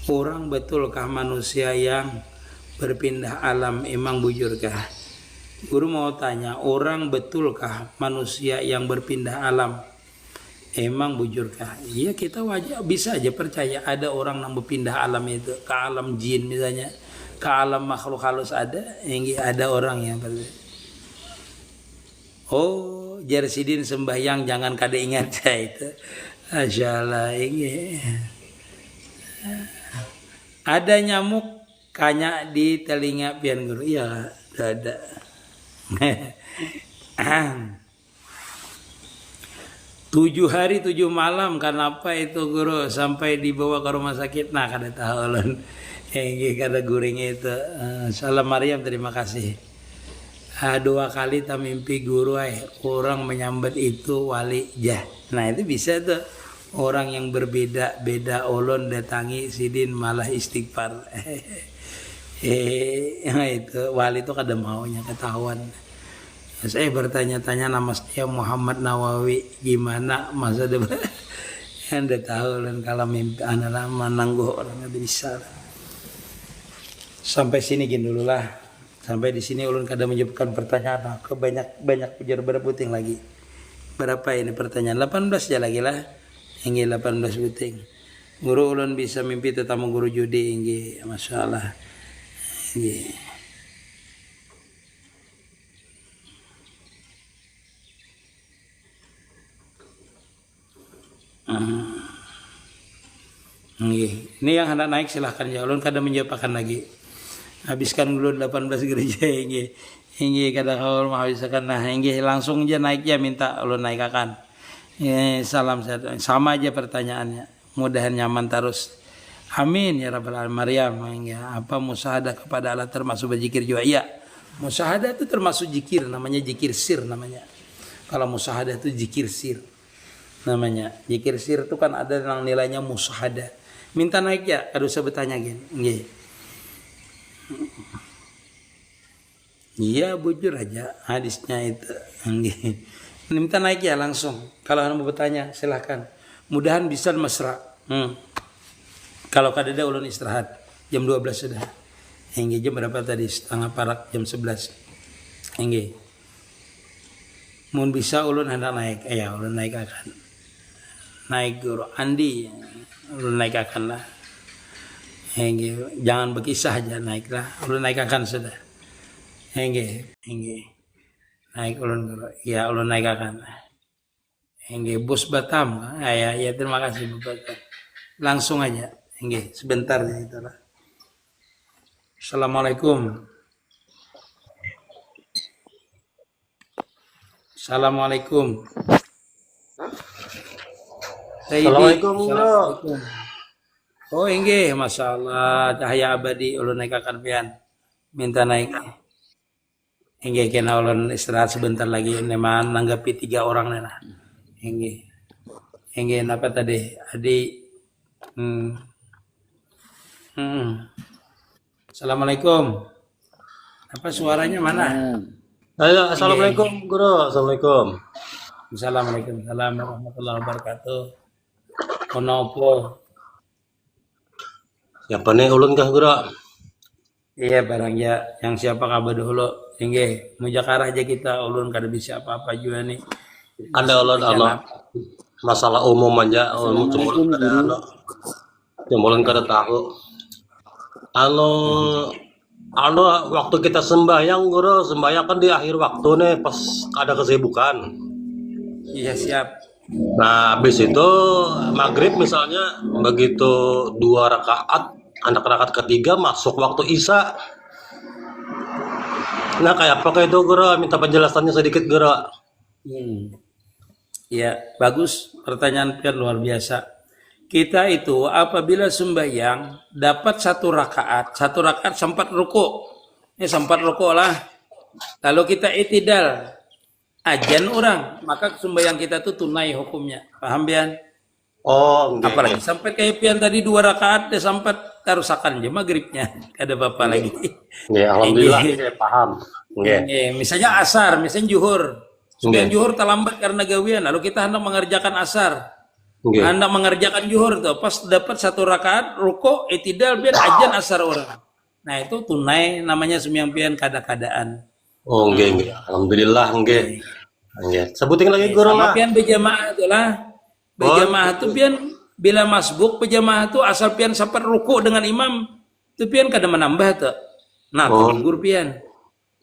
Orang betulkah manusia yang berpindah alam emang bujurkah? Guru mau tanya, orang betulkah manusia yang berpindah alam? Emang bujurkah? Iya, kita wajib bisa aja percaya ada orang yang berpindah alam itu ke alam jin misalnya, ke alam makhluk halus ada, yang ada orang yang oh Jersidin sembahyang jangan kada ingat saya itu. Masya Allah ini ada nyamuk kanya di telinga pian guru. Iya ada. 7 hari 7 malam, kenapa itu guru sampai dibawa ke rumah sakit? Nah kada tahu lon. Yang kada guring itu. Salam Maryam, terima kasih. 2 kali tak mimpi guru orang menyambat itu wali jah. Nah itu bisa tuh orang yang berbeda-beda ulun datangi sidin malah istighfar. Itu wali itu kada maunya ketahuan. Saya bertanya-tanya nama saya Muhammad Nawawi, gimana masa depan? Anda tahu kan kalau mimpi anak lama nangguh orang nggak bisa. Sampai sini gini dulu lah. Sampai di sini ulun kada menjawabkan pertanyaan. Ke banyak ujar berputing lagi. Berapa ini pertanyaan? 18 ya lagi lah. Yang 18 puting. Guru ulun bisa mimpi tetamu guru judi inggi, masalah. Inggi. Ini yang hendak naik silahkan ya. Ulun kada menjawabkan lagi. Habiskan dulu 18 gereja ini kada kaul menghabiskan. Nah ini langsung aja naik ya, minta ulun naik akan. Salam sama aja pertanyaannya. Mudahan nyaman terus. Amin ya rabbal alamin. Maryam, apa musyahadah kepada Allah termasuk berzikir juga? Iya. Musyahadah itu termasuk zikir, namanya zikir sir namanya. Kalau musyahadah itu zikir sir namanya. Zikir sir itu kan ada yang nilainya musyahadah. Minta naik ya, kada usah bertanya gini. Iya bujur aja hadisnya itu. Minta naik ya langsung. Kalau mau bertanya silahkan. Mudahan bisa mesra. Kalau kada ada ulun istirahat jam 12 sudah. Hingga jam berapa tadi? Setengah parak jam 11. Hingga. Mun bisa ulun hendak naik. Ya ulun naik akan. Naik guru Andi. Ulun naik akan lah. Hingga. Jangan berkisah aja naiklah. Ulun naik akan sudah. Hingga. Naik ulun guru. Ya ulun naik akan. Hingga bus Batam. Ya terima kasih Bapak. Langsung aja. Hingga sebentar itulah. Assalamualaikum. Assalamualaikum. Assalamualaikum bro. Oh inggih, masalah cahaya abadi ulun naik akan pian. Minta naik. Inggih kena ulun istirahat sebentar lagi neman nanggapi 3 orang nena. Inggih. Inggih apa tadi? Adi. Assalamualaikum. Apa suaranya mana? Ayo, assalamualaikum guru. Assalamualaikum. Assalamualaikum warahmatullahi wabarakatuh. Konopo. Yang panen ulun kah guru? Iya barang ya, yang siapa kabar dulu. Inggih, mujakarah aja kita ulun kada bisa apa-apa juga nih. Ada ulun masalah umum aja, ulun cuma kada ulun kada tahu. Waktu kita sembahyang guru, sembahyang kan di akhir waktu nih pas ada kesibukan. Iya siap. Nah habis itu maghrib misalnya begitu 2 rakaat, anak rakaat ketiga masuk waktu isya. Nah kayak apa itu guru? Minta penjelasannya sedikit guru. Ya bagus, pertanyaan kan luar biasa. Kita itu apabila sembahyang dapat 1 rakaat sempat ruku. Sempat ruku lah. Lalu kita itidal ajan orang, maka sembahyang kita itu tunai hukumnya. Paham Bian? Oh, okay. Apalagi sampai kayak pian tadi 2 rakaat dia sempat kerusakan aja maghribnya. Ada apa lagi. Ya, alhamdulillah saya paham. Misalnya asar, misalnya juhur. Sembahyang juhur terlambat karena gawian, lalu kita hendak mengerjakan asar. Hendak mengerjakan juhur tuh, pas dapat 1 rakaat ruko itidal biar ajan asar orang. Nah itu tunai namanya sembahyang pian kada-kadaan. Oh alhamdulillah Sebutin lagi guru lah. Pian berjamaah itulah. Berjamaah tuh pian bila masbuk pejamaah tuh asal pian sampai ruku dengan imam tuh pian kada menambah tuh. Nah, gugur pian.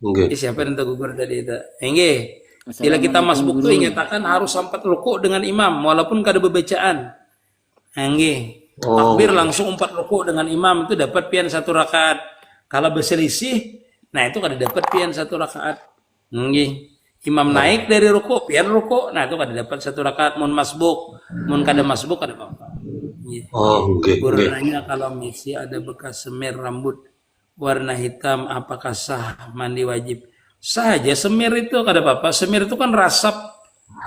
Nggih. Siapa yang gugur tadi itu? Enggak. Bila kita Assalamualaikum, masbuk tuh guru. ingatakan harus sampai ruku dengan imam walaupun kada bebacaan. Enggak. Takbir langsung 4 ruku dengan imam itu dapat pian 1 rakaat. Kalau berselisih, nah itu kada dapat pian 1 rakaat. Enggak. Imam naik dari ruku, pian ruku, nah itu kada dapat 1 rakaat. Mun masbuk, mun kada masbuk kada apa-apa. Iya. Nggih, Guru nggih. nanya kalau misi ada bekas semir rambut warna hitam, apakah sah mandi wajib? Sah aja semir itu kada apa-apa. Semir itu kan rasap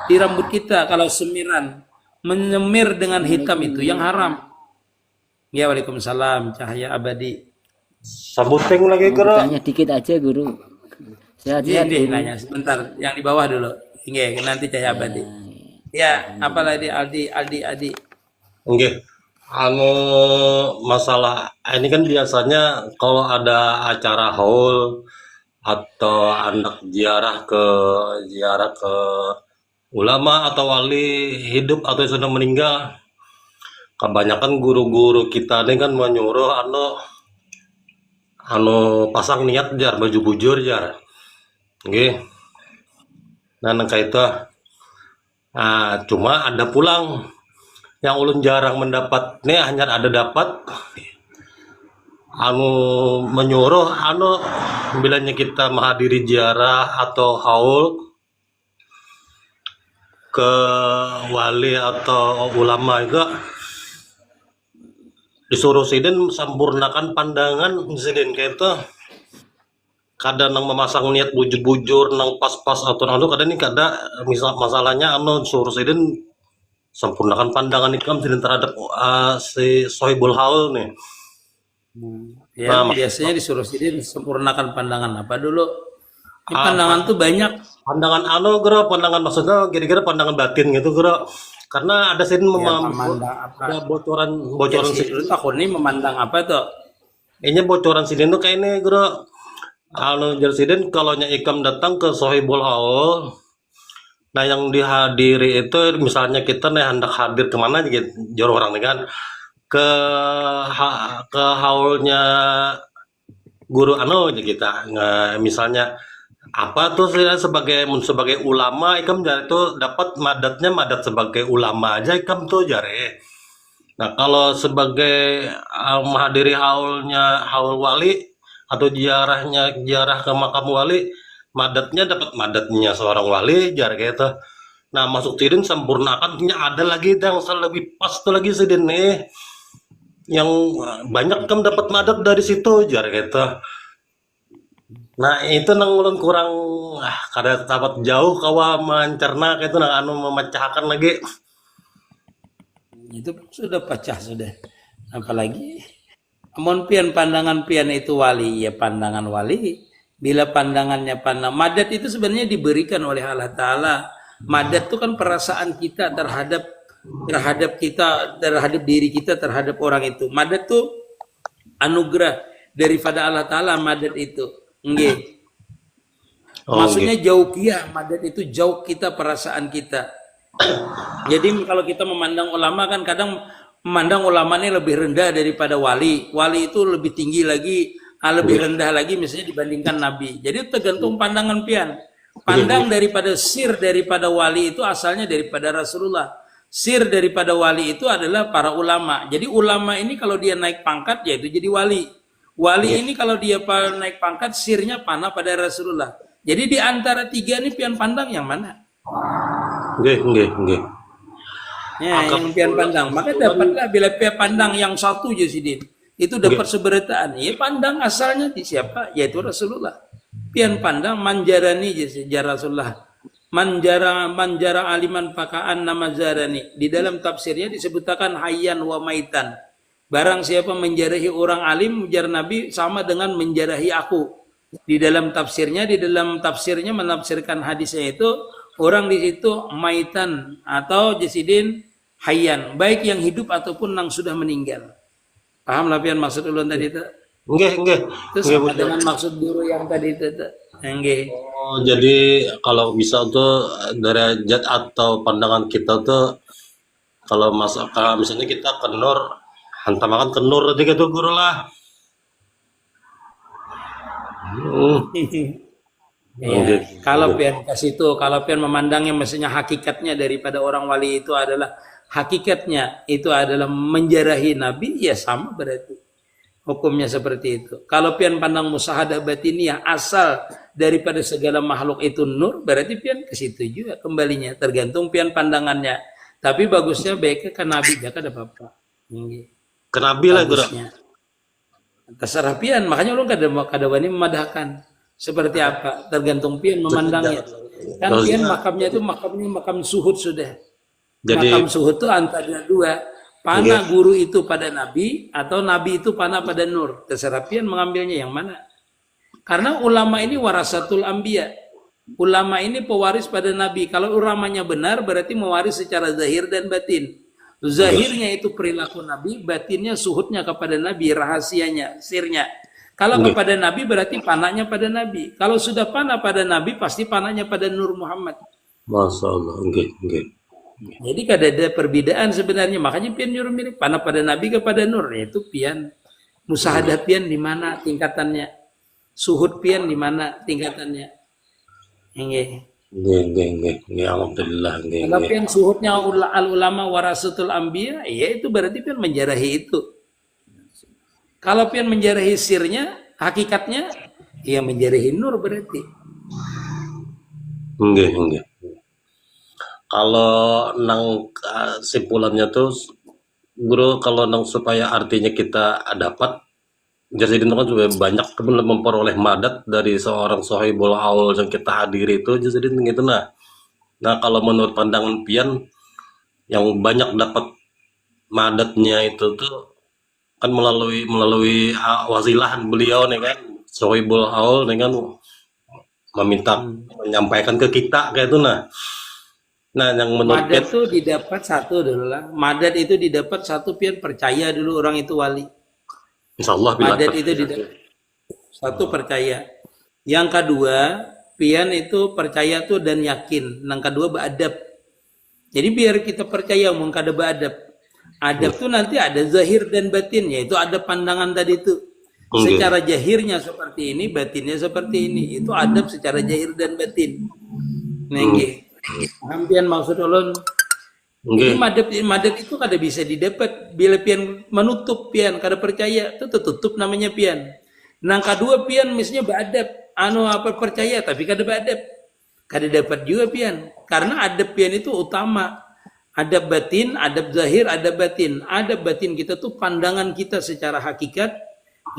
di rambut kita. Kalau semiran menyemir dengan hitam itu yang haram. Ya, waalaikumsalam cahaya abadi. Sabuting lagi kira. Tanya dikit aja, Guru. Sehat-sehat, Ini Guru. nanya sebentar, yang di bawah dulu. Nggih, nanti cahaya abadi. Ya, apalagi Aldi. Nggih. Masalah ini kan biasanya kalau ada acara haul atau anak ziarah ke ulama atau wali hidup atau yang sudah meninggal, kebanyakan guru-guru kita ini kan menyuruh pasang niat jar baju bujur jar. Nggih. Nah, nangka itu. Nah, cuma ada pulang yang ulun jarang mendapat nih, hanya ada dapat menyuruh bilanya kita menghadiri ziarah atau haul ke wali atau ulama itu disuruh sidin sempurnakan pandangan sidin kayak itu. Kadang nang memasang niat bujur-bujur nang pas-pas atau nang kadang ini masalahnya suruh sidin sempurnakan pandangan ikam sidin terhadap si sohibul haul nih. Ya, Nah, biasanya disuruh sidin sempurnakan pandangan apa dulu? Ini pandangan tuh banyak. pandangan pandangan maksudnya kira-kira pandangan batin gitu karena ada sidin Memandang apa? ada bocoran Ya, sidin. lu takut nih memandang apa tuh? Ini bocoran sidin tuh kayak ini jar sidin kalau ikam datang ke sohibul haul. Nah, yang dihadiri itu misalnya kita nih hendak hadir kemana gitu, jauh orang nih kan ke haulnya guru aja kita. Nah, misalnya apa tuh sebagai ulama ikam jar itu dapat madat sebagai ulama aja ikam tuh jare. Nah, kalau sebagai menghadiri haul wali atau ziarah ke makam wali, dapat madatnya seorang wali jar gitu. Nah, masuk sidin sempurnakannya ada lagi yang lebih pas tuh lagi sidin nih yang banyak kan dapat madat dari situ jar gitu. Nah, itu nang ulun kurang kada dapat jauh kawa mencerna itu nang memecahkan lagi. Itu sudah pecah sudah. Apalagi amun pian pandangan pian itu wali, ya pandangan wali. Bila pandangannya madat itu sebenarnya diberikan oleh Allah Ta'ala. Madat itu kan perasaan kita terhadap diri kita, terhadap orang itu. Madat itu anugerah daripada Allah Ta'ala, madat itu. Nggih. Maksudnya jauh kia, madat itu jauh kita, perasaan kita. Jadi kalau kita memandang ulama kan kadang memandang ulama ini lebih rendah daripada wali. Wali itu lebih tinggi lagi, lebih rendah lagi misalnya dibandingkan Nabi. Jadi tergantung pandangan pian. Pandang daripada daripada wali itu asalnya daripada Rasulullah. Sir daripada wali itu adalah para ulama. Jadi ulama ini kalau dia naik pangkat yaitu jadi wali. Wali ini kalau dia naik pangkat sirnya panah pada Rasulullah. Jadi di antara 3 ini pian pandang yang mana? Nggih. Ya, yang pian pandang. Maka dapatlah bila pian pandang yang satu je sidin. Itu dapat seberataan. Ya pandang asalnya di siapa? Yaitu Rasulullah. Pian pandang manjarani je sejarah Rasulullah. Manjara aliman pakaan nama zarani. Di dalam tafsirnya disebutkan hayyan wa maitan. Barang siapa menjarahi orang alim, ujar Nabi sama dengan menjarahi aku. Di dalam tafsirnya menafsirkan hadisnya itu orang di situ maitan atau jasidin hayyan, baik yang hidup ataupun yang sudah meninggal. Paham lah pian maksud ulun tadi itu? Nggih. Itu sama dengan maksud guru yang tadi itu. Nggih. Oh, jadi kalau bisa tuh derajat atau pandangan kita tuh Kalau misalnya kita ke Nur, hantam makan ke Nur tadi gitu guru lah. Hmm, Iya, oke. kalau pian ke situ, kalau pian memandangnya mestinya hakikatnya daripada orang wali itu adalah hakikatnya itu adalah menjarahi Nabi, ya sama berarti hukumnya seperti itu. Kalau pian pandang musahadah batiniyah asal daripada segala makhluk itu nur, berarti pian ke situ juga kembalinya, tergantung pian pandangannya. Tapi bagusnya baiknya ke Nabi, jangan ada apa-apa. Ini Ke Nabi lah guru. bagusnya. Terserah pian, makanya ulun kada wani memadahkan seperti apa, tergantung pian memandangnya. Kan pian Terusnya, makamnya itu makam suhud sudah. jadi Makam suhud itu antara dua, oke. panah guru itu pada nabi atau nabi itu panah pada nur. Terserah pian mengambilnya yang mana. Karena ulama ini warasatul ambia. Ulama ini pewaris pada nabi. Kalau ulamanya benar berarti mewaris secara zahir dan batin. Zahirnya itu perilaku nabi, batinnya suhudnya kepada nabi, rahasianya, sirnya. Kalau Oke. kepada nabi berarti panahnya pada nabi. Kalau sudah panah pada nabi pasti panahnya pada Nur Muhammad. Masya Allah. Oke, oke. Jadi kada ada perbedaan sebenarnya. Makanya pian nyuruh mirip panah pada nabi kepada Nur. Itu pian musahadah pian di mana tingkatannya. Suhud pian di mana tingkatannya. Ini. Oke. Alhamdulillah. Kalau pian suhudnya al ulama warasatul ambia, ya itu berarti pian menjarahi itu. Kalau pian menjarahi sirnya, hakikatnya, ya menjarahi nur berarti. Oke. Kalau nang simpulannya tuh guru, kalau nang supaya artinya kita dapat, jadi itu kan juga banyak teman memperoleh madat dari seorang sohibul haul yang kita hadiri itu, jadi gitu nah. Nah kalau menurut pandangan pian, yang banyak dapat madatnya itu tuh kan melalui wasilah beliau nih kan, sohibul haul nih kan, meminta Hmm. menyampaikan ke kita kayak itu nah. Nah yang menurut pian, Madat tuh didapat satu dulu lah. Madat itu didapat satu pian percaya dulu orang itu wali. insya Allah bila Madat itu didapat satu percaya. Yang kedua, pian itu percaya tuh dan yakin. Yang kedua beradab. Jadi biar kita percaya mung kada beadab. Adab tuh nanti ada zahir dan batin, yaitu ada pandangan tadi itu. Oke. Secara zahirnya seperti ini, batinnya seperti ini. Itu adab secara zahir dan batin. Nengge. Hampian maksud ulun. Jadi Oke. madat itu kada bisa didapat bila pian menutup pian kada percaya itu tertutup namanya pian. Nang kedua pian misalnya beradab, apa percaya tapi kada beradab. Kada dapat juga pian. Karena adab pian itu utama. Adab batin, adab zahir, adab batin. Adab batin kita tuh pandangan kita secara hakikat.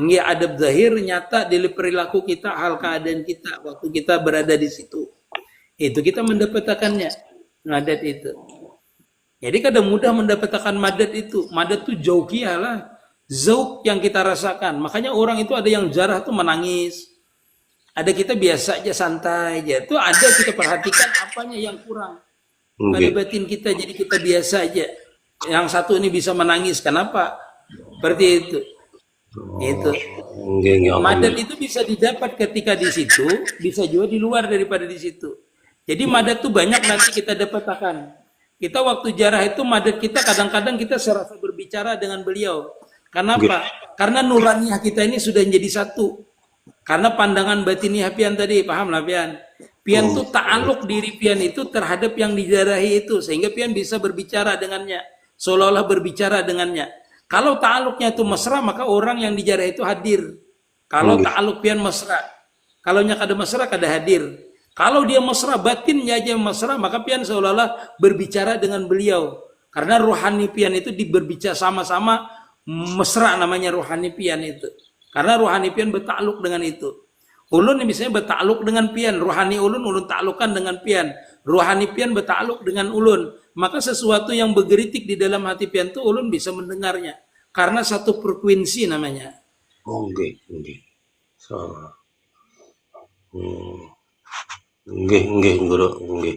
Hingga adab zahir nyata dari perilaku kita, hal keadaan kita waktu kita berada di situ. Itu kita mendapatkannya. Madat itu. Jadi kadang mudah mendapatkan madat itu. Madat itu jauhia lah. Zauk yang kita rasakan. Makanya orang itu ada yang jarah tuh menangis. Ada kita biasa aja santai aja. Itu ada kita perhatikan apanya yang kurang. Pada Oke. batin kita jadi kita biasa aja. Yang satu ini bisa menangis. Kenapa? Seperti itu. Itu. Oke. Madat Alhamdulillah. itu bisa didapat ketika di situ, bisa juga di luar daripada di situ. Jadi madat itu banyak nanti kita dapatkan. Kita waktu jarah itu madat kita kadang-kadang kita serasa berbicara dengan beliau. Kenapa? Karena nuraniah kita ini sudah menjadi satu. Karena pandangan batiniah pian tadi, paham lah pian. Pian itu ta'aluk diri pian itu terhadap yang dijarahi itu. Sehingga pian bisa berbicara dengannya. Seolah-olah berbicara dengannya. Kalau ta'aluknya itu mesra, maka orang yang dijarahi itu hadir. Kalau ta'aluk pian mesra. Kalau nya kada mesra, kada hadir. Kalau dia mesra, batinnya aja mesra, maka pian seolah-olah berbicara dengan beliau. Karena rohani pian itu berbicara sama-sama mesra namanya rohani pian itu. Karena rohani pian bertakluk dengan itu. Ulun misalnya bertakluk dengan pian, rohani ulun taklukkan dengan pian. Rohani pian bertakluk dengan ulun. Maka sesuatu yang bergeritik di dalam hati pian itu ulun bisa mendengarnya. Karena satu frekuensi namanya. Oke. So, guru. Oke.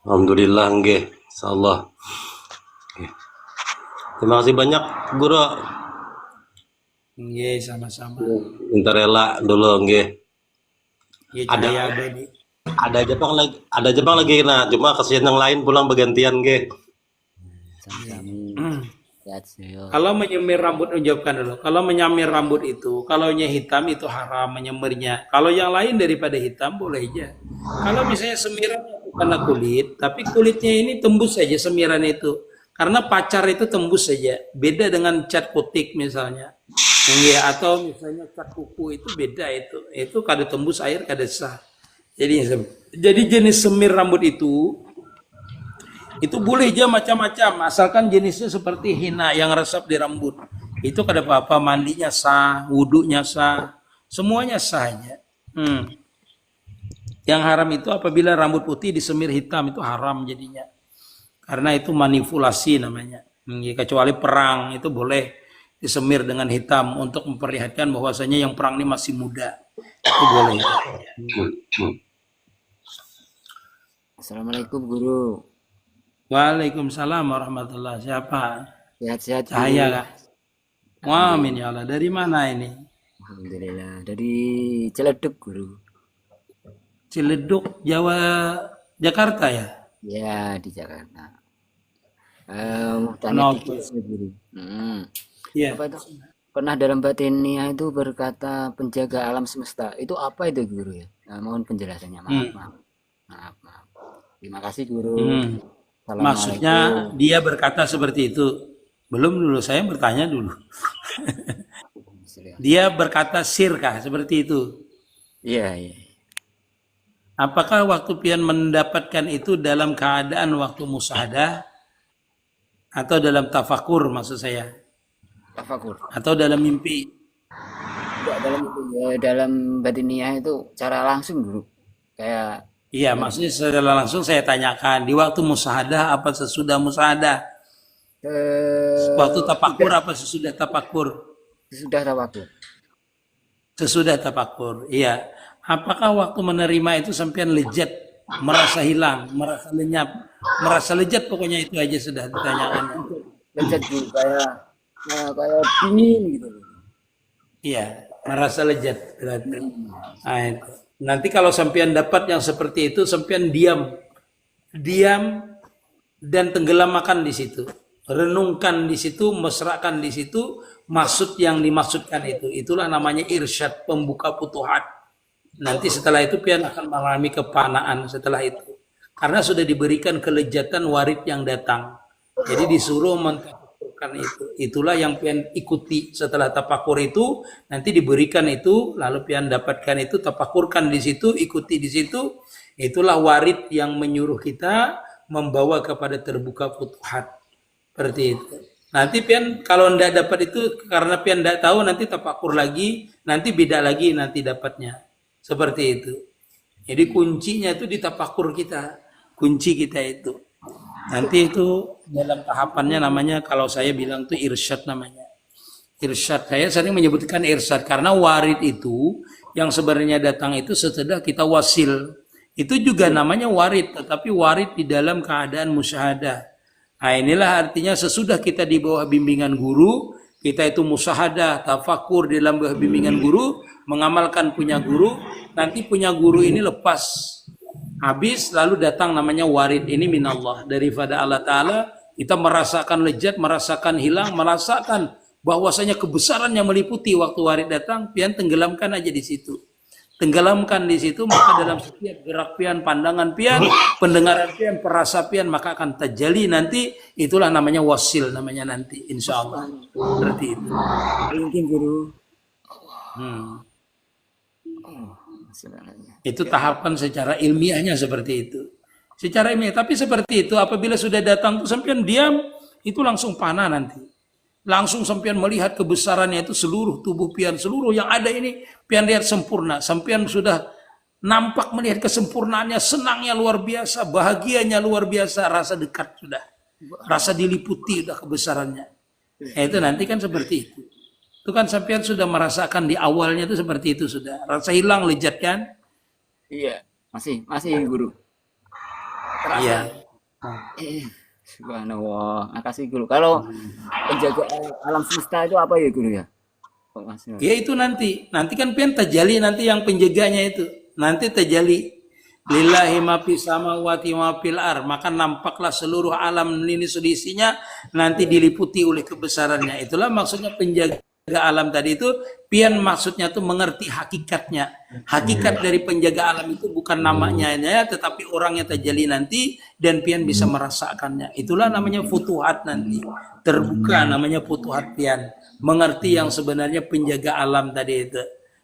Alhamdulillah, insyaallah. Oke. Terima kasih banyak, guru. Iya, sama-sama. Minta rela dulu, nggih. Ya, Ada cahaya abadi. ada Jepang lagi nah cuma kasihan yang lain pulang bergantian ge. Sami-sami. Hmm. Sehat seyo. Kalau menyemir rambut, ucapkan dulu. Kalau menyamir rambut itu, kalau hitam itu haram menyemirnya. Kalau yang lain daripada hitam boleh aja. Kalau misalnya semiran karena kulit, tapi kulitnya ini tembus saja semiran itu. Karena pacar itu tembus saja. Beda dengan cat kutik misalnya. Iya, atau misalnya cat kuku itu beda itu. Itu kada tembus air, kada sah. Jadi jenis semir rambut itu boleh aja macam-macam, asalkan jenisnya seperti hina yang resap di rambut. Itu kada apa-apa, mandinya sah, wudhunya sah, semuanya sah aja. Yang haram itu apabila rambut putih disemir hitam, itu haram jadinya. Karena itu manipulasi namanya. Kecuali perang itu boleh disemir dengan hitam untuk memperlihatkan bahwasanya yang perang ini masih muda. Itu boleh. Assalamualaikum guru. Waalaikumsalam warahmatullahi. Siapa? Sehat-sehat guru. Cahaya kah? Wah, amin ya Allah. Dari mana ini? Alhamdulillah. Dari Ciledug guru. Ciledug, Jawa, Jakarta ya? Ya di Jakarta. Mau tanya dikit sih, guru. Iya. Apa itu? Pernah dalam batinnya itu berkata penjaga alam semesta. Itu apa itu guru ya? Mohon penjelasannya. Maaf. Terima kasih guru. Maksudnya dia berkata seperti itu. Belum dulu, saya bertanya dulu. Dia berkata sirkah seperti itu. Iya. Apakah waktu pian mendapatkan itu dalam keadaan waktu musyahadah atau dalam tafakur maksud saya? Tafakur. Atau dalam mimpi? Enggak, dalam batinnya itu cara langsung guru. Kayak Iya, maksudnya secara langsung saya tanyakan di waktu musyahadah apa sesudah musyahadah? Waktu tafakur apa sesudah tafakur? sudah tafakur. Sesudah tafakur, iya. Apakah waktu menerima itu sampean lejat, merasa hilang, merasa lenyap, merasa lejat, pokoknya itu aja sudah ditanyakan. Lejat guru, kayak dingin gitu. Iya, merasa lejat berarti. Nah, itu. Nanti kalau sampean dapat yang seperti itu, sampean diam dan tenggelamkan di situ, renungkan di situ, mesrakan di situ, maksud yang dimaksudkan itu. Itulah namanya irsyad, pembuka futuhat. Nanti setelah itu pian akan mengalami kepanaan setelah itu, karena sudah diberikan kelejatan warid yang datang. Jadi disuruh mentafakurkan itu. Itulah yang pian ikuti setelah tafakur itu, nanti diberikan itu, lalu pian dapatkan itu, tafakurkan di situ, ikuti di situ. Itulah warid yang menyuruh kita membawa kepada terbuka futuhat. Seperti itu. Nanti pian kalau tidak dapat itu karena pian tidak tahu, nanti tafakur lagi, nanti beda lagi nanti dapatnya. Seperti itu. Jadi kuncinya itu di tafakur kita. Kunci kita itu. Nanti itu dalam tahapannya namanya, kalau saya bilang itu irsyad namanya. Irsyad, saya sering menyebutkan irsyad karena warid itu yang sebenarnya datang itu setelah kita wasil. Itu juga namanya warid, tetapi warid di dalam keadaan musyahadah. Nah, inilah artinya sesudah kita di bawah bimbingan guru, kita itu musyahadah, tafakur di dalam bawah bimbingan guru, mengamalkan punya guru, nanti punya guru ini lepas. Habis lalu datang namanya warid, ini minallah, daripada Allah Ta'ala. Kita merasakan lejat, merasakan hilang, merasakan bahwasanya kebesaran yang meliputi waktu warid datang, pian tenggelamkan aja di situ. Tenggelamkan di situ, maka dalam setiap gerak pian, pandangan pian, pendengaran pian, perasa pian, maka akan terjadi nanti. Itulah namanya wasil, namanya nanti, insya Allah. Berarti itu. Mungkin guru. Itu tahapan secara ilmiahnya seperti itu. Secara ilmiah, tapi seperti itu apabila sudah datang tuh sampean diam, itu langsung panah nanti. Langsung sampean melihat kebesarannya itu seluruh tubuh pian, seluruh yang ada ini pian lihat sempurna. Sampean sudah nampak melihat kesempurnaannya, senangnya luar biasa, bahagianya luar biasa, rasa dekat sudah. Rasa diliputi sudah kebesarannya. Itu nanti kan seperti itu. Itu kan sampean sudah merasakan di awalnya itu seperti itu sudah. Rasa hilang lejat kan? Iya, masih guru. Terasa. Iya. Subhanallah. Makasih guru. Kalau penjaga alam semesta itu apa ya guru ya? Ya itu nanti kan pian terjali nanti yang penjaganya itu. Nanti terjali. lillahi ma fis samawati wa fil ar, maka nampaklah seluruh alam ini seisinya nanti diliputi oleh kebesarannya. Itulah maksudnya penjaga alam tadi itu. Pian maksudnya tuh mengerti hakikatnya. Hakikat dari penjaga alam itu bukan namanya ya, tetapi orangnya terjadi nanti, dan pian bisa merasakannya. Itulah namanya futuhat nanti. Terbuka namanya futuhat pian. Mengerti yang sebenarnya penjaga alam tadi itu.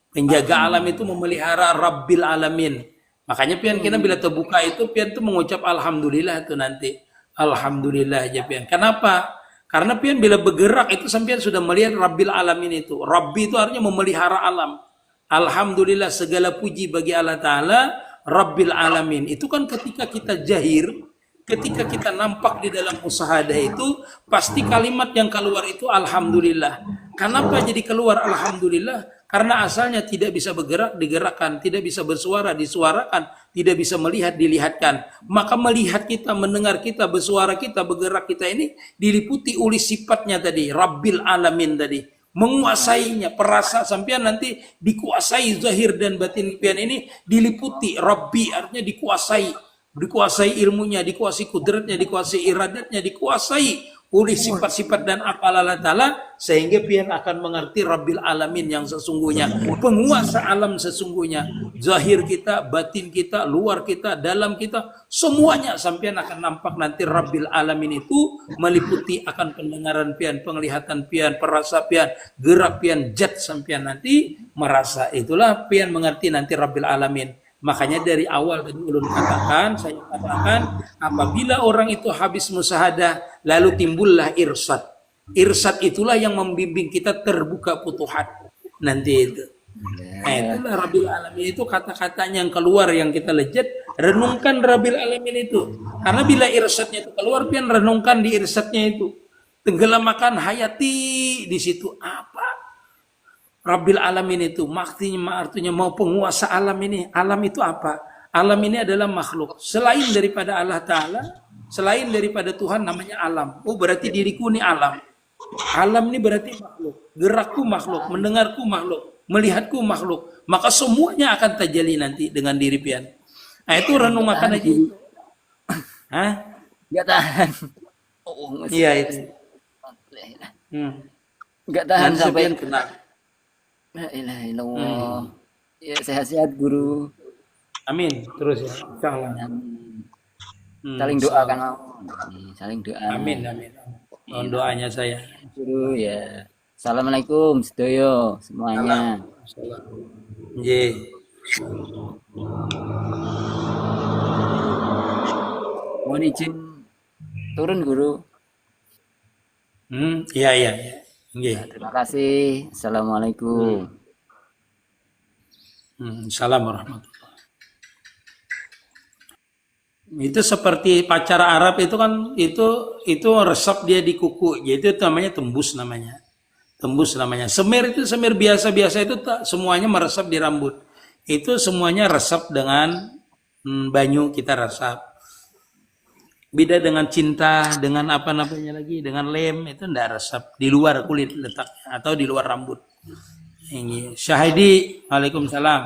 Penjaga alam itu memelihara Rabbil Alamin. Makanya pian kita bila terbuka itu pian tuh mengucap alhamdulillah itu nanti. Alhamdulillah aja pian. Kenapa? Karena pian bila bergerak itu sampean sudah melihat Rabbil Alamin itu. Rabbi itu artinya memelihara alam. Alhamdulillah, segala puji bagi Allah Ta'ala Rabbil Alamin. Itu kan ketika kita jahir, ketika kita nampak di dalam musahadah itu, pasti kalimat yang keluar itu Alhamdulillah. Kenapa jadi keluar Alhamdulillah? Karena asalnya tidak bisa bergerak, digerakkan, tidak bisa bersuara, disuarakan, tidak bisa melihat, dilihatkan. Maka melihat kita, mendengar kita, bersuara kita, bergerak kita ini diliputi oleh sifatnya tadi, Rabbil Alamin tadi. Menguasainya, perasa sampean nanti dikuasai zahir dan batin pian ini diliputi. Rabbi artinya dikuasai ilmunya, dikuasai kudratnya, dikuasai iradatnya, dikuasai oleh sifat-sifat dan akal Allah Ta'ala, sehingga pian akan mengerti Rabbil Alamin yang sesungguhnya, penguasa alam sesungguhnya. Zahir kita, batin kita, luar kita, dalam kita, semuanya sampean akan nampak nanti Rabbil Alamin itu meliputi akan pendengaran pian, penglihatan pian, perasa pian, gerak pian, zat sampean nanti merasa. Itulah pian mengerti nanti Rabbil Alamin. Makanya dari awal tadi ulun katakan, saya katakan, apabila orang itu habis musahadah, lalu timbullah irsyad. Irsyad itulah yang membimbing kita terbuka futuhat nanti itu. Nah, itulah Rabbil Alamin itu kata-katanya yang keluar yang kita lejat, renungkan Rabbil Alamin itu. Karena bila irsyadnya itu keluar, pian renungkan di irsyadnya itu. Tenggelamakan hayati di situ apa? Rabbil Alamin itu artinya mau penguasa alam ini. Alam itu apa? Alam ini adalah makhluk. Selain daripada Allah Ta'ala, selain daripada Tuhan namanya alam. Oh, berarti diriku ini alam. Alam ini berarti makhluk. Gerakku makhluk, mendengarku makhluk, melihatku makhluk. Maka semuanya akan terjadi nanti dengan diri pian. Nah, itu renungkan aja itu. Hah? Gak tahan. Oh, Iya itu. Gak tahan Dan sampai pian kena. La ilaha illallah. Ya, sehat-sehat guru. Amin. Terus ya. Insyaallah. Saling doa kan. Saling doa. Amin, amin. Mohon doanya saya. Guru ya. Assalamualaikum sedoyo semuanya. Nggih. Mohon izin turun guru. Iya, iya, iya. Nggih. Terima kasih. Assalamualaikum. Salam warahmatullahi. Itu seperti pacar Arab itu kan itu resep dia di kuku, itu namanya tembus namanya. Tembus namanya. Semir itu semir biasa-biasa itu semuanya meresap di rambut. Itu semuanya resep dengan banyu kita resap. Beda dengan cinta, dengan apa namanya lagi, dengan lem itu ndak resep di luar kulit letaknya atau di luar rambut. Ini Syahidi, waalaikumsalam.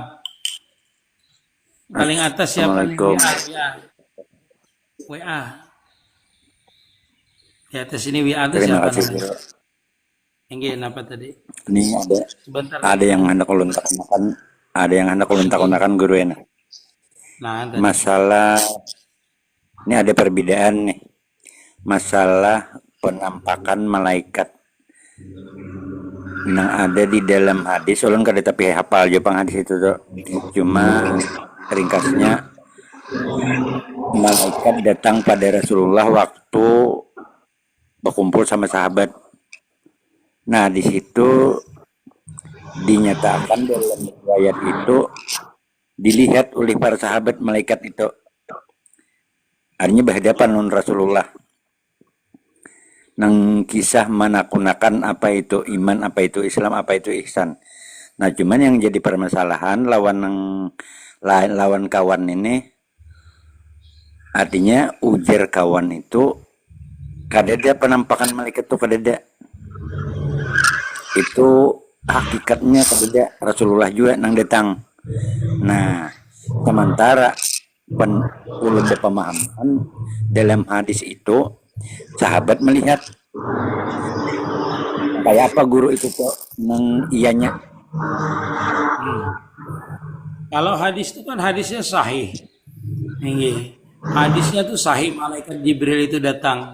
Paling atas siapa? Ya. WA. Di atas ini WA itu siapa namanya? Yang apa tadi? Ini ada yang hendak ulun takutkan, ada yang hendak ulun takutkan guru enak. Nah, masalah ini ada perbedaan nih. Masalah penampakan malaikat yang ada di dalam hadis, ulun kada tapi hafal Jepang hadis itu tuh. Cuma ringkasnya, malaikat datang pada Rasulullah waktu berkumpul sama sahabat. Nah, di situ dinyatakan dalam riwayat itu dilihat oleh para sahabat malaikat itu. Artinya berhadapan dengan Rasulullah. Nang kisah menakunakan apa itu iman, apa itu Islam, apa itu ihsan. Nah, cuman yang jadi permasalahan lawan kawan ini, artinya ujar kawan itu kadada penampakan malaikat itu kadada. Itu hakikatnya kadada Rasulullah juga nang datang. Nah, sementara ulun pemahaman dalam hadis itu sahabat melihat kayak apa guru itu kok ianya. Kalau hadis itu kan hadisnya sahih. Hadisnya tuh sahih, malaikat Jibril itu datang.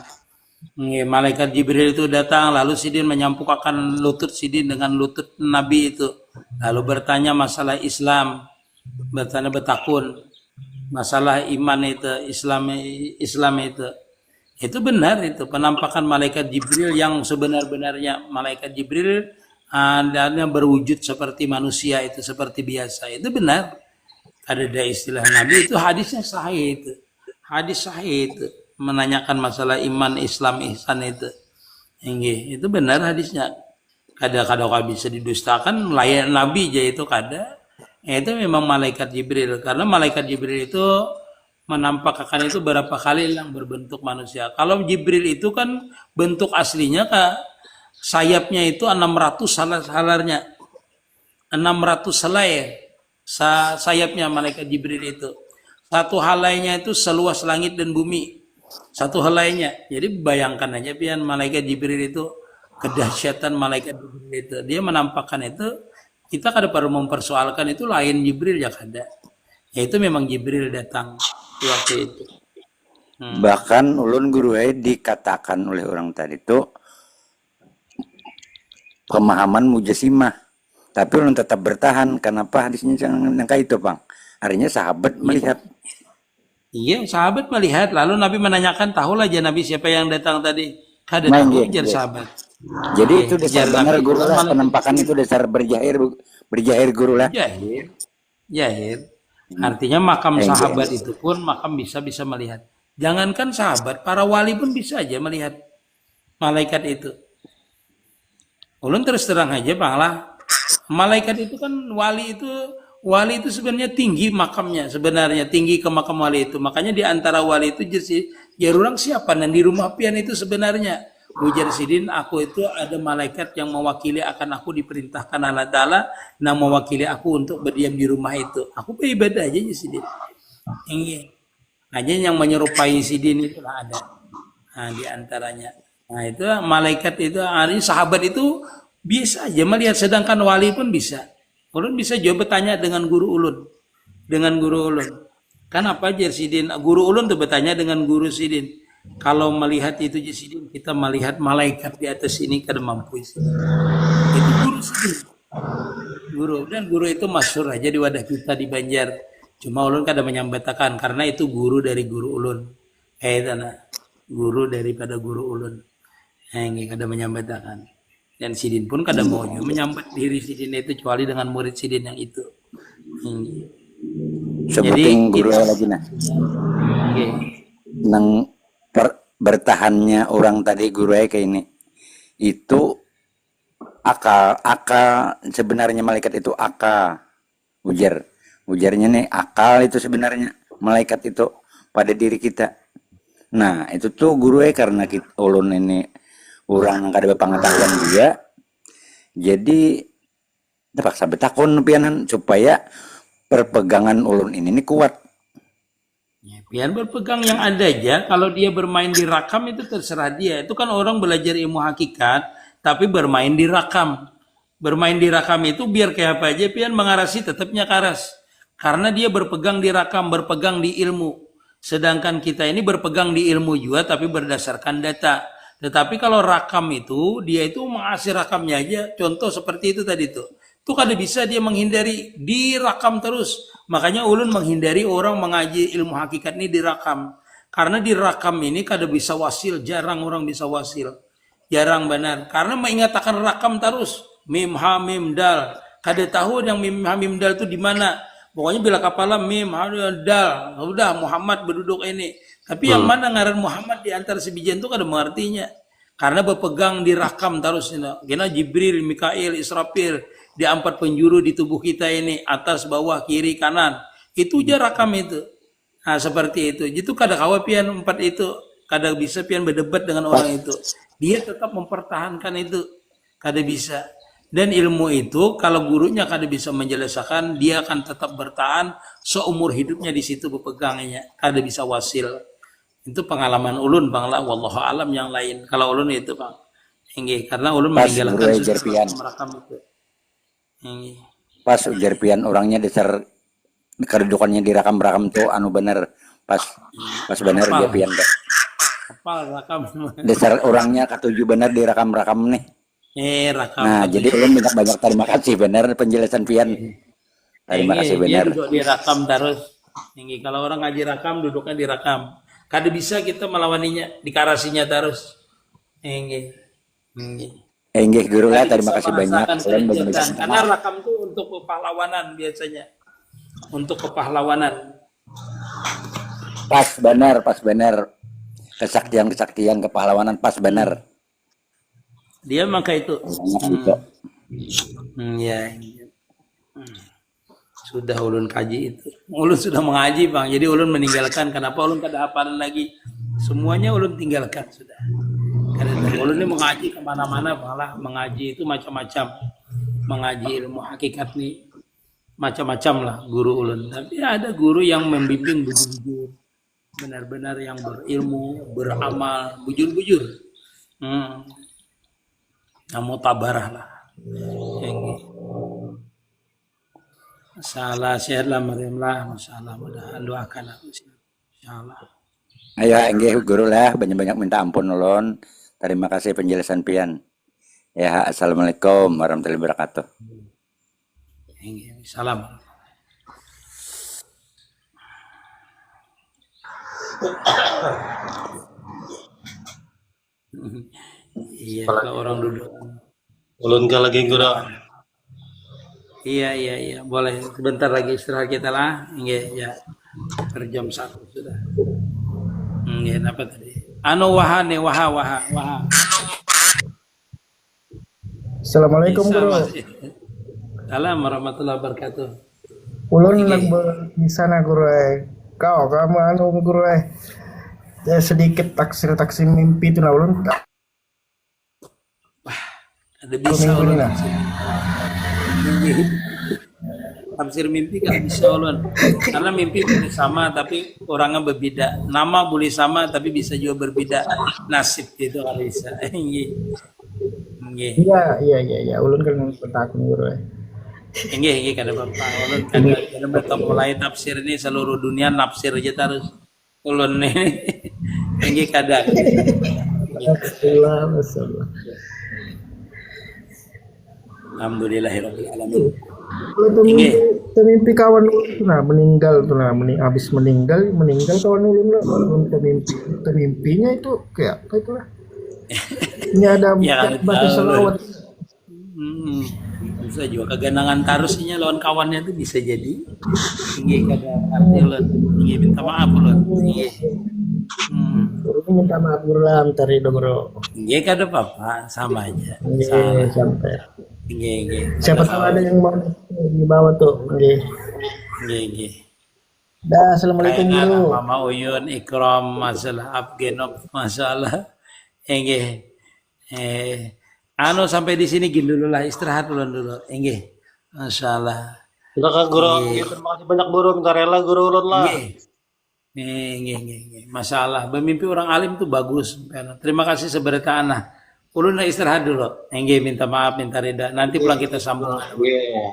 Malaikat Jibril itu datang, lalu Sidin menyampukkan lutut Sidin dengan lutut Nabi itu. Lalu bertanya masalah Islam, bertanya betakun, masalah iman itu, Islam itu. Itu benar itu, penampakan malaikat Jibril yang sebenar-benarnya malaikat Jibril adanya berwujud seperti manusia itu, seperti biasa. Itu benar. Ada istilah Nabi itu hadisnya sahih itu. Hadis sahih itu menanyakan masalah iman, Islam, ihsan itu. Itu benar hadisnya. Kadang-kadang bisa didustakan, melayan Nabi aja itu kada. Itu memang malaikat Jibril, karena malaikat Jibril itu menampakkan itu berapa kali yang berbentuk manusia. Kalau Jibril itu kan bentuk aslinya sayapnya itu 600 halarnya. 600 helai sayapnya malaikat Jibril itu. Satu helainya itu seluas langit dan bumi. Satu helainya. Jadi bayangkan aja pian malaikat Jibril itu, kedahsyatan malaikat Jibril itu. Dia menampakkan itu, kita kada perlu mempersoalkan itu lain Jibril ya kada. Ya itu memang Jibril datang waktu itu. Bahkan ulun guru dikatakan oleh orang tadi itu pemahaman mujasimah, tapi ulun tetap bertahan. Kenapa hadisnya jangan kayak itu, Bang? Artinya sahabat melihat. Iya, sahabat melihat, lalu Nabi menanyakan, tahulah aja Nabi siapa yang datang tadi. Kada tahu jar sahabat. Jadi itu dasar benar guru lah, penampakan itu dasar berjahir guru lah. Jahir. Artinya makam sahabat itu pun makam bisa melihat. Jangankan sahabat, para wali pun bisa aja melihat malaikat itu. Ulun terus terang aja Bang lah. Malaikat itu kan wali itu sebenarnya tinggi makamnya, sebenarnya tinggi ke makam wali itu. Makanya di antara wali itu jadi orang siapa dan di rumah pian itu sebenarnya ujar Sidin, aku itu ada malaikat yang mewakili akan aku, diperintahkan Allah Ta'ala nah mewakili aku untuk berdiam di rumah itu. Aku beribadah aja Sidin. Ini aja yang menyerupai Sidin itu ada. Nah, di antaranya. Nah, itu malaikat itu, sahabat itu bisa aja melihat, sedangkan wali pun bisa. Ulun bisa jawab bertanya dengan guru ulun. Kan apa aja Sidin? Guru ulun tuh bertanya dengan guru Sidin. Kalau melihat itu Sidin, kita melihat malaikat di atas ini kada mampu Sidin. Itu guru Sidin. Guru itu masyhur aja di wadah kita di Banjar. Cuma ulun kada menyambatakan karena itu guru dari guru ulun. Guru daripada guru ulun. Ini kada menyambatakan. Dan Sidin pun kada mau menyambat diri Sidin itu kecuali dengan murid Sidin yang itu. Sebutin guru lagi nah. Nang bertahannya orang tadi guru kayak ini. Itu akal sebenarnya malaikat itu akal. Ujarnya nih akal itu sebenarnya malaikat itu pada diri kita. Nah, itu tuh guru karena kita ulun ini orang kada pengetahuan dia, jadi terpaksa betakon pianan supaya perpegangan ulun ini kuat. Ya, pian berpegang yang ada aja. Kalau dia bermain di rakam itu terserah dia. Itu kan orang belajar ilmu hakikat, tapi bermain di rakam. Bermain di rakam itu biar kayak apa aja, pian mengarasi tetapnya karas. Karena dia berpegang di rakam, berpegang di ilmu. Sedangkan kita ini berpegang di ilmu juga, tapi berdasarkan data. Tetapi kalau rakam itu, dia itu mengasih rakamnya aja. Contoh seperti itu tadi tuh. Itu kada bisa dia menghindari, direkam terus. Makanya ulun menghindari orang mengaji ilmu hakikat ini direkam. Karena direkam ini kada bisa wasil, jarang orang bisa wasil. Jarang benar. Karena mengingatkan rakam terus. Mim, ha, mim, dal. Kada tahu yang mim, ha, mim, dal itu di mana. Pokoknya bila kepala mim, ha, dal. Udah Muhammad berduduk ini. Tapi yang mana ngaran Muhammad di antara sebijian itu kada mengertinya. Karena berpegang di rakam terus. Kena Jibril, Mikail, Israfil. Di 4 penjuru di tubuh kita ini. Atas, bawah, kiri, kanan. Itu aja rakam itu. Nah seperti itu. Itu kada kawa pian 4 itu. Kada bisa pian berdebat dengan orang itu. Dia tetap mempertahankan itu. Kada bisa. Dan ilmu itu kalau gurunya kada bisa menjelaskan, dia akan tetap bertahan seumur hidupnya di situ berpegangnya, kada bisa wasil. Itu pengalaman ulun bang lah, wallahu alam yang lain. Kalau ulun itu bang, Inggih, karena ulun Pas meninggalkan guru ujar pian. merekam itu. Inggih. Pas ujar pian orangnya dasar kedudukannya direkam-rekam tuh anu bener. Pas bener Hafal. ujar pian Kak. Apa rekam? Dasar orangnya ketujuh bener direkam-rekam nih. Rekam. Nah, jadi ulun banyak terima kasih bener penjelasan pian. Terima kasih Dia bener. duduk direkam terus. Inggih, kalau orang ngaji rekam, duduknya direkam. Kada bisa kita melawaninya, dikarasinya terus. Inggih. Inggih. Enggih guru lah, Kada terima bisa kasih banyak. merasakan Kalian kegiatan. banyak Karena rekam itu untuk kepahlawanan biasanya. Untuk kepahlawanan. pas bener. Kesaktian kepahlawanan pas bener. Dia maka itu. Banyak juga. Ya. Sudah ulun kaji itu. Ulun sudah mengaji bang. Jadi ulun meninggalkan. Kenapa ulun kada hafalan lagi? Semuanya ulun tinggalkan sudah. Karena ulun ini mengaji kemana-mana bang lah. Mengaji itu macam-macam. Mengaji ilmu hakikat nih macam-macam lah guru ulun. Tapi ada guru yang membimbing bujur-bujur. Benar-benar yang berilmu, beramal, bujur-bujur. Namu tabarah lah. Masalah sehat lah Maryam lah. Masalah mudah doakan aku sih. Insyaallah. Ayo enggih guru lah, banyak-banyak minta ampun ulun. Terima kasih penjelasan pian. Ya, assalamualaikum warahmatullahi wabarakatuh. Salam. Iya, kalau orang duduk. Ulun ka lagi guru. Iya, boleh. Sebentar lagi istirahat kita lah. Iya, ya. Per jam 1 sudah. Iya, apa tadi? Anu wahane, waha. Assalamualaikum guru. Salam warahmatullahi wabarakatuh. Ulun nak di sana guru. Kamu anu guru. Ya, sedikit taksir mimpi itu lah ulun. Ada bisa ulun. Tafsir mimpi kan bisa ulun. Karena mimpi boleh sama tapi orangnya berbeda. Nama boleh sama tapi bisa juga berbeda. Nasib itu kalau bisa. Iya. Ulun kan petakun guru. Enggih kada apa-apa. Ulun kada bertemu mulai tafsir ini seluruh dunia nafsir aja terus. Ulun ini enggih kada. Masalah. Alhamdulillahirabbil alamin. Mimpi kawan ulun meninggal habis meninggal kawan ulun mimpinya itu kayak apa itu lah. Ini ada baca selawat. Bisa juga keganangan tarusnya lawan kawannya itu bisa jadi. Inggih kada arti ulun. Inggih minta maaf ulun. Inggih. Minta maaf guru lah tadi guru. Inggih kada apa-apa, sama aja. Inggih sampai. Inggih. Siapa tahu ada yang mau di bawah tuh. Inggih. Dah, assalamualaikum guru. Mama Uyun Ikram masalah Abgenop masalah. Inggih. Anu sampai di sini gini dulu lah, istirahat dulu. Inggih. Masalah. Silakan guru. Terima kasih banyak guru, minta rela guru ulun lah. Inggih. Masalah bermimpi orang alim itu bagus. Terima kasih seberitaan lah. Ulun istirahat dulu. Inggih, minta maaf, minta reda. Nanti pulang kita sambung.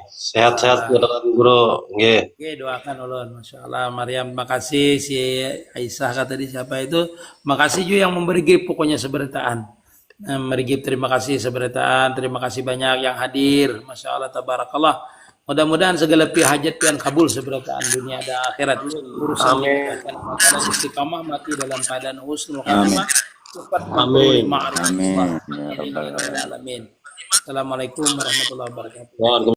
Sehat-sehat guru. Nggih. Oke, doakan ulun. Masya Allah, Maryam, makasih. Si Aisyah kata tadi siapa itu. Makasih juga yang memberi gift pokoknya seberitaan. Memberi gift, terima kasih seberitaan. Terima kasih banyak yang hadir. Masya Allah, tabarakallah. Mudah-mudahan segala hajat pian kabul seberitaan dunia dan akhirat. Urusan istiqamah mati dalam keadaan husnul khatimah. Amin. Amin. Assalamualaikum warahmatullahi wabarakatuh.